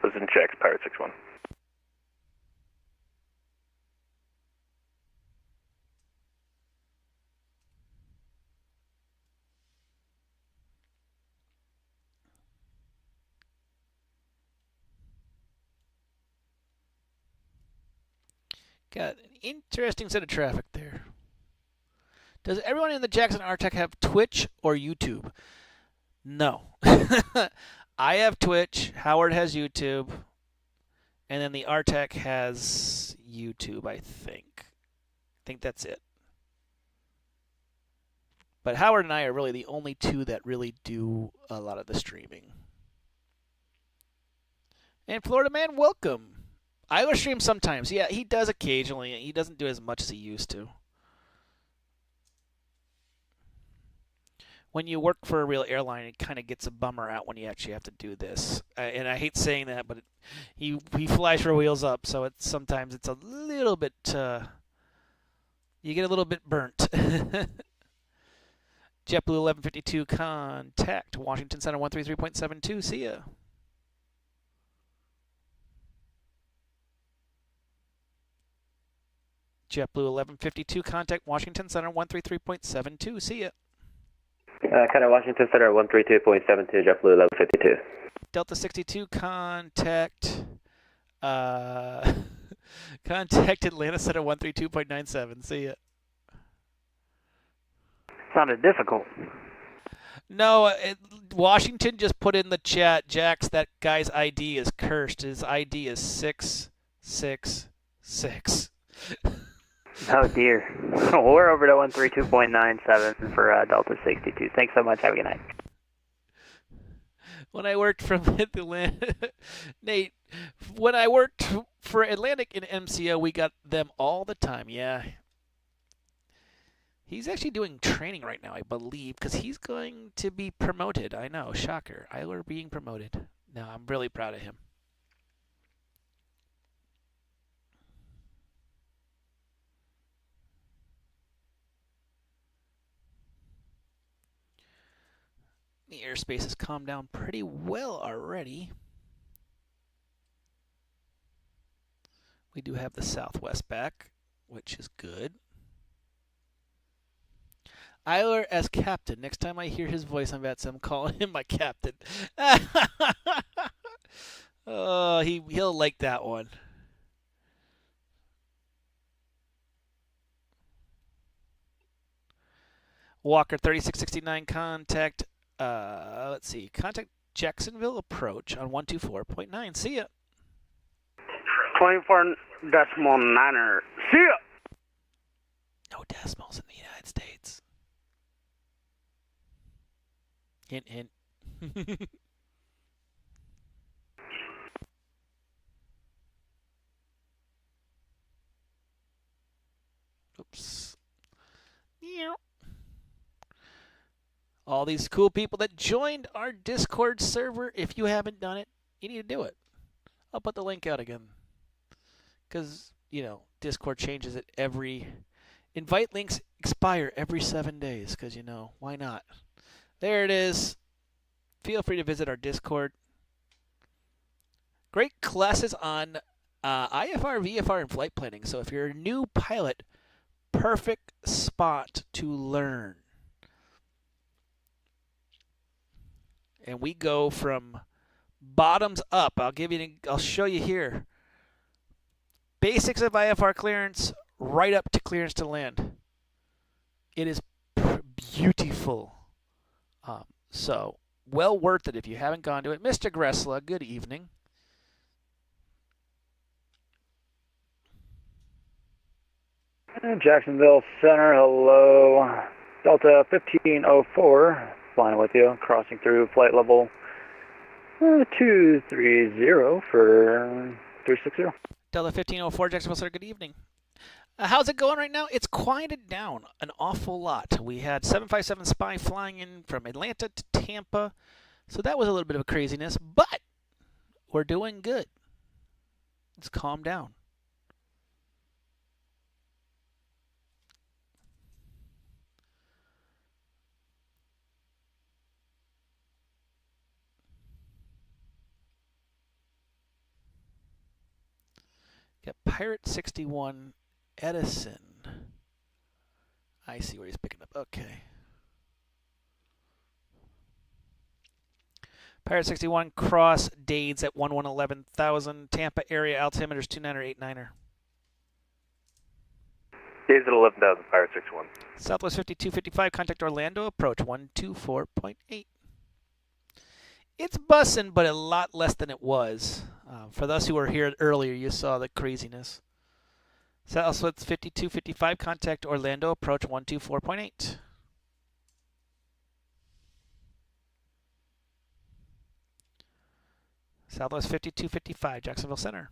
Speaker 16: Listen, checks, Pirate 61.
Speaker 2: Got an interesting set of traffic there. Does everyone in the Jackson RTEC have Twitch or YouTube? No. I have Twitch, Howard has YouTube, and then the RTEC has YouTube, I think. I think that's it. But Howard and I are really the only two that really do a lot of the streaming. And Florida Man, welcome. I will stream sometimes. Yeah, he does occasionally. He doesn't do as much as he used to. When you work for a real airline, it kind of gets a bummer out when you actually have to do this. And I hate saying that, but he flies for wheels up, so sometimes it's a little bit, you get a little bit burnt. JetBlue 1152, contact Washington Center 133.72. See ya. JetBlue 1152, contact Washington Center 133.72. See ya.
Speaker 5: Contact Washington Center 132.72, JetBlue 1152.
Speaker 2: Delta 62, contact contact Atlanta Center 132.97. See ya.
Speaker 12: Sounded difficult.
Speaker 2: No, Washington just put in the chat, Jax, that guy's ID is cursed. His ID is 666.
Speaker 12: Oh, dear. We're over to 132.97 for Delta 62. Thanks so much. Have a good night.
Speaker 2: When I worked from Atlantic, Nate, when I worked for Atlantic and MCO, we got them all the time. Yeah. He's actually doing training right now, I believe, because he's going to be promoted. I know, shocker. Eiler being promoted. No, I'm really proud of him. The airspace has calmed down pretty well already. We do have the Southwest back, which is good. Eiler as captain. Next time I hear his voice on VATSIM, I'm calling him my captain. Oh, he'll like that one. Walker 3669, contact. Let's see. Contact Jacksonville approach on 124.9. See ya.
Speaker 15: 24.9er. See ya.
Speaker 2: No decimals in the United States. Hint, hint. Oops. Yeah. All these cool people that joined our Discord server, if you haven't done it, you need to do it. I'll put the link out again. Because, you know, Discord changes it every... Invite links expire every 7 days, because, you know, why not? There it is. Feel free to visit our Discord. Great classes on IFR, VFR, and flight planning. So if you're a new pilot, perfect spot to learn. And we go from bottoms up. I'll show you here. Basics of IFR clearance right up to clearance to land. It is beautiful. So, well worth it if you haven't gone to it. Mr. Gressla, good evening.
Speaker 12: Jacksonville Center, hello. Delta 1504, flying with you, crossing through flight level 230 for 360.
Speaker 2: Delta 1504, Jacksonville Center, good evening. How's it going right now? It's quieted down an awful lot. We had 757 Spy flying in from Atlanta to Tampa, so that was a little bit of a craziness, but we're doing good. It's calmed down. Got Pirate 61 Edison. I see where he's picking up. Okay. Pirate 61 cross Dades at 11,000. Tampa area altimeter's 29er 89er.
Speaker 8: Dades at 11,000. Pirate 61.
Speaker 2: Southwest 5255. Contact Orlando approach 124.8. It's bussing, but a lot less than it was. For those who were here earlier, you saw the craziness. Southwest 5255, contact Orlando, approach 124.8. Southwest 5255, Jacksonville Center.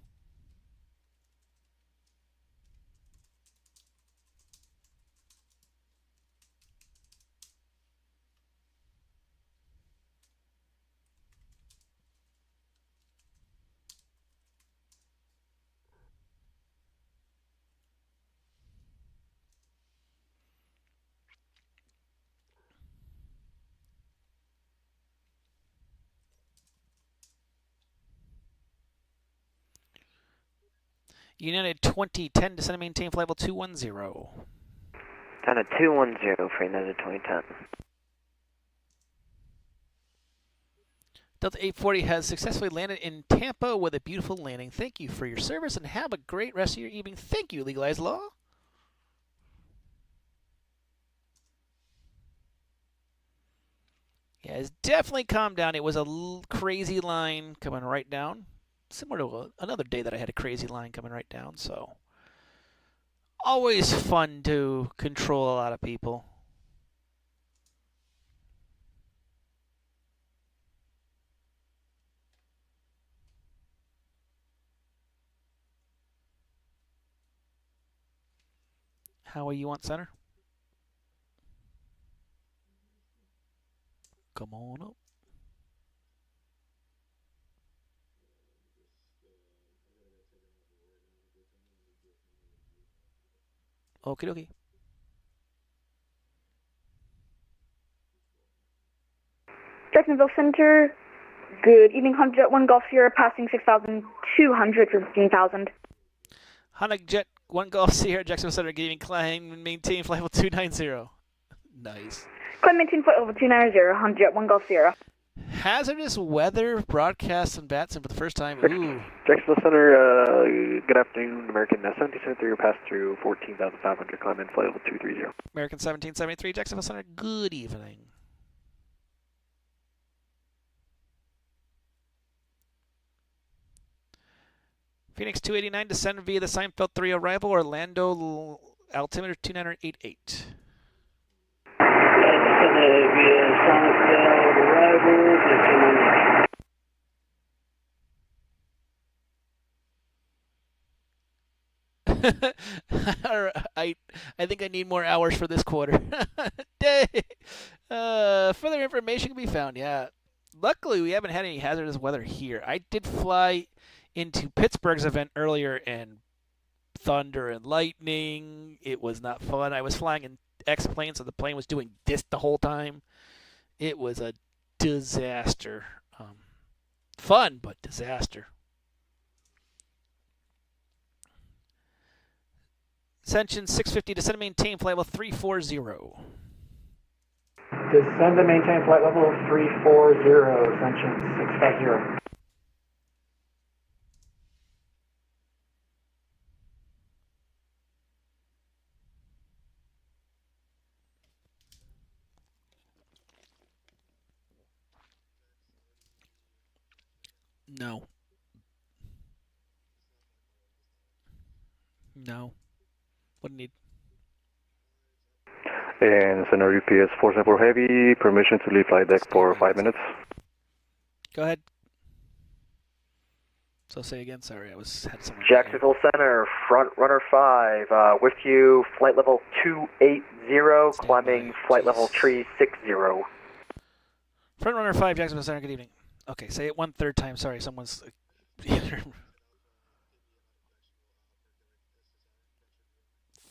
Speaker 2: United 2010, descend and maintain flight level 210.
Speaker 5: Down to 210 for United 2010.
Speaker 2: Delta 840 has successfully landed in Tampa with a beautiful landing. Thank you for your service and have a great rest of your evening. Thank you, Legalized Law. Yeah, it's definitely calmed down. It was a crazy line coming right down. Similar to another day that I had a crazy line coming right down. So, always fun to control a lot of people. How are you on center? Come on up. Okie dokie.
Speaker 23: Jacksonville Center, good evening, 101 Golf Sierra, passing 6,200 for 15,000.
Speaker 2: Honda Jet 1 Golf Sierra, Jacksonville Center, good evening, climb and maintain flight level 290. Nice.
Speaker 23: Climb maintain flight level 290, Honda Jet 1 Golf Sierra.
Speaker 2: Hazardous weather broadcast in Batson for the first time. Ooh.
Speaker 8: Jacksonville Center, good afternoon. American 1773, pass through 14,500, climb in flight level 230.
Speaker 2: American 1773, Jacksonville Center, good evening. Phoenix 289, descend via the Seinfeld 3 arrival, Orlando altimeter 2988.
Speaker 3: Descended via Seinfeld arrival,
Speaker 2: I think I need more hours for this quarter. Further information can be found, yeah. Luckily, we haven't had any hazardous weather here. I did fly into Pittsburgh's event earlier and thunder and lightning. It was not fun. I was flying in X-plane, so the plane was doing this the whole time. It was a disaster. Fun, but disaster. Ascension 650, descend and maintain flight level 340.
Speaker 14: Descend and maintain flight level 340, Ascension 650.
Speaker 2: No. No. What do you need?
Speaker 16: And Center UPS 474 Heavy, permission to leave flight deck for 5 minutes.
Speaker 2: Go ahead. So say again, sorry, had someone.
Speaker 8: Jacksonville Center, front runner 5, with you, flight level 280, climbing flight level 360.
Speaker 2: Front runner 5, Jacksonville Center, good evening. Okay, say it one third time, sorry, someone's...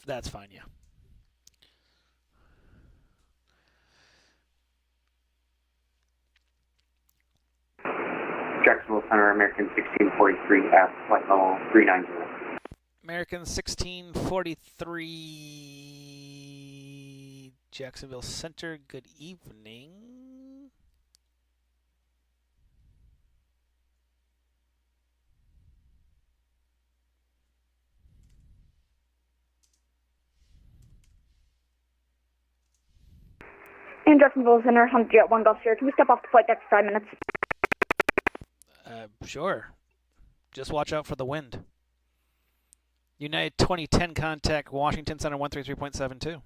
Speaker 2: That's fine, yeah.
Speaker 10: Jacksonville Center, American 1643 at flight level 390.
Speaker 2: American 1643, Jacksonville Center, good evening.
Speaker 23: And Jacksonville Center, Honda Jet 1 Golf Sierra, can we step off the flight deck for 5 minutes?
Speaker 2: Sure. Just watch out for the wind. United 2010 contact, Washington Center 133.72.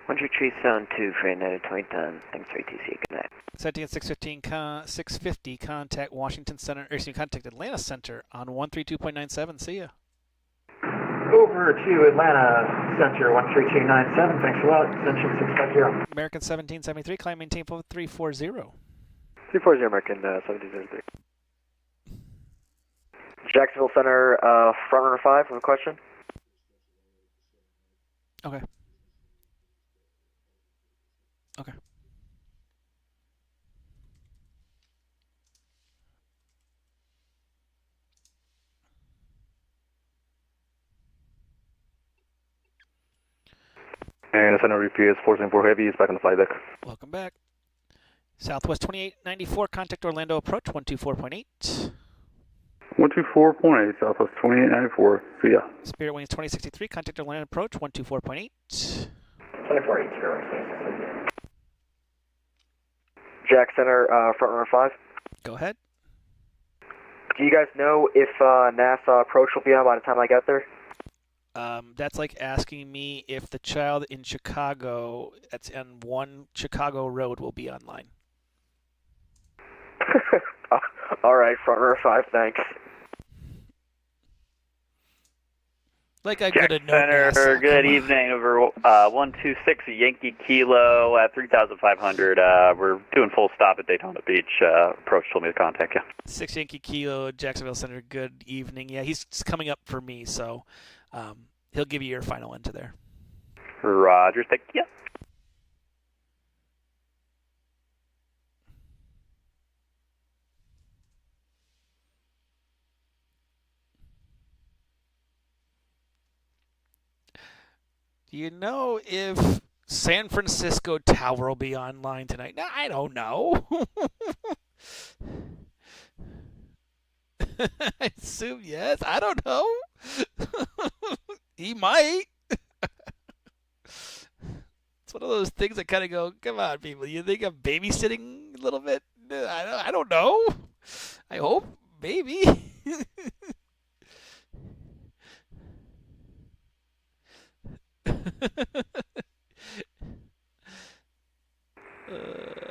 Speaker 5: 13372 for another 2010. Thanks for ATC. Good night.
Speaker 2: 17 650, contact Washington Center, or excuse me, contact Atlanta Center on 132.97. See ya.
Speaker 14: Over to Atlanta Center, 13297. Thanks a lot. Ascension 650.
Speaker 2: American 1773, climb maintain 340.
Speaker 8: 340 American 1773. Jacksonville Center, front runner 5 with a question.
Speaker 2: Okay. Okay.
Speaker 16: And Center UPS 474 Heavy is back on the flight deck.
Speaker 2: Welcome back. Southwest 2894, contact Orlando approach 124.8.
Speaker 21: 124.8, Southwest 2894. See ya.
Speaker 2: Spirit Wings 2063, contact Orlando approach 124.8.
Speaker 8: 2480. Jack Center, front runner 5.
Speaker 2: Go ahead.
Speaker 8: Do you guys know if NASA approach will be on by the time I get there?
Speaker 2: That's like asking me if the child in Chicago, that's on one Chicago road, will be online.
Speaker 8: All right, front runner 5, thanks.
Speaker 2: Like I
Speaker 13: Jack
Speaker 2: could have known
Speaker 13: Center,
Speaker 2: NASA.
Speaker 13: good evening. Over 126 Yankee Kilo at 3,500. We're doing full stop at Daytona Beach. Approach told me to contact you.
Speaker 2: 6 Yankee Kilo, Jacksonville Center, good evening. Yeah, he's coming up for me, so he'll give you your final enter there.
Speaker 13: Roger, thank you.
Speaker 2: Do you know if San Francisco Tower will be online tonight? No, I don't know. I assume yes. I don't know. He might. It's one of those things that kind of go, come on, people. You think I'm babysitting a little bit? I don't know. I hope. Maybe.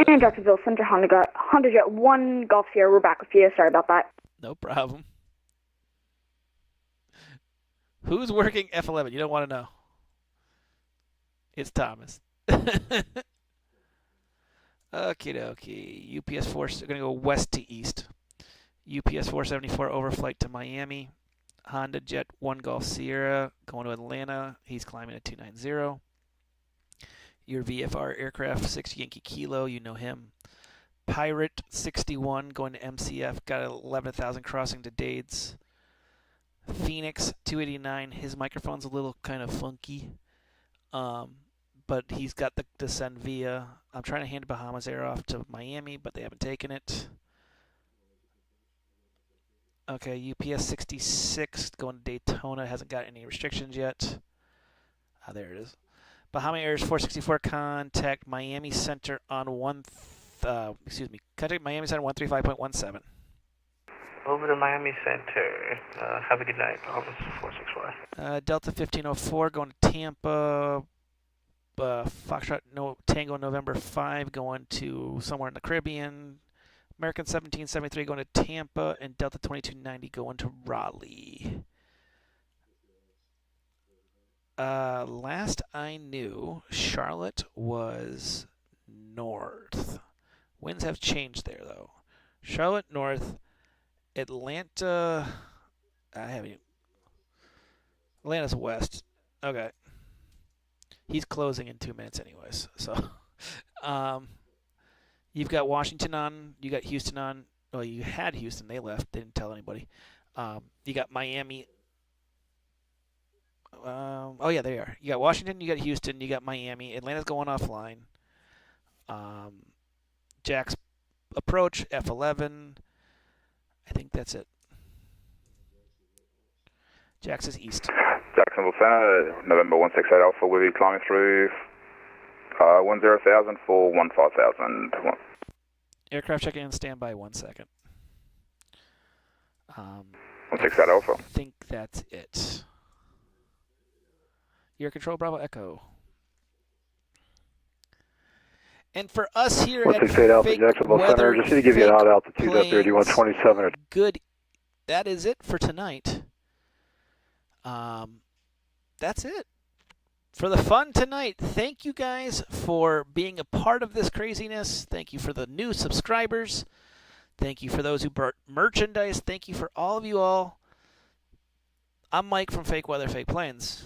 Speaker 23: And Jacksonville Center, Honda Jet 1 Golf Sierra, we're back with you. Sorry about that.
Speaker 2: No problem. Who's working F11? You don't want to know. It's Thomas. Okie dokie. UPS 4, going to go west to east. UPS 474 overflight to Miami. Honda Jet 1 Golf Sierra going to Atlanta. He's climbing at 290. Your VFR aircraft 6 Yankee Kilo, you know him. Pirate 61 going to MCF, got 11,000 crossing to Dades. Phoenix 289, his microphone's a little kind of funky, but he's got the send via. I'm trying to hand Bahamas Air off to Miami, but they haven't taken it. Okay, UPS 66 going to Daytona, hasn't got any restrictions yet. There it is. Bahama Air's 464, contact Miami Center on contact Miami Center 135.17.
Speaker 11: Over to Miami Center. Have a good night. Almost 464.
Speaker 2: Delta 1504 going to Tampa. Foxtrot Tango November 5 going to somewhere in the Caribbean. American 1773 going to Tampa, and Delta 2290 going to Raleigh. Last I knew, Charlotte was north. Winds have changed there, though. Charlotte north, Atlanta. Atlanta's west. Okay. He's closing in 2 minutes, anyways. So, you've got Washington on. You got Houston on. Well, you had Houston. They left. They didn't tell anybody. You got Miami. Oh, yeah, they are. You got Washington, you got Houston, you got Miami. Atlanta's going offline. Jack's approach, F11. I think that's it. Jack's is east.
Speaker 4: Jacksonville Center, November 168 Alpha, we'll be climbing through 10,000 for 15,000.
Speaker 2: Aircraft checking in, standby 1 second.
Speaker 4: 168 Alpha.
Speaker 2: I think that's it. Your control, Bravo Echo. And for us here
Speaker 16: What's
Speaker 2: at
Speaker 16: Fade Alpha
Speaker 2: Fake
Speaker 16: Jacksonville
Speaker 2: Weather,
Speaker 16: Center, just need to give you an
Speaker 2: Fake
Speaker 16: hot altitude up there,
Speaker 2: Plains,
Speaker 16: D127.
Speaker 2: Good. That is it for tonight. That's it for the fun tonight. Thank you guys for being a part of this craziness. Thank you for the new subscribers. Thank you for those who bought merchandise. Thank you for all of you all. I'm Mike from Fake Weather, Fake Plains.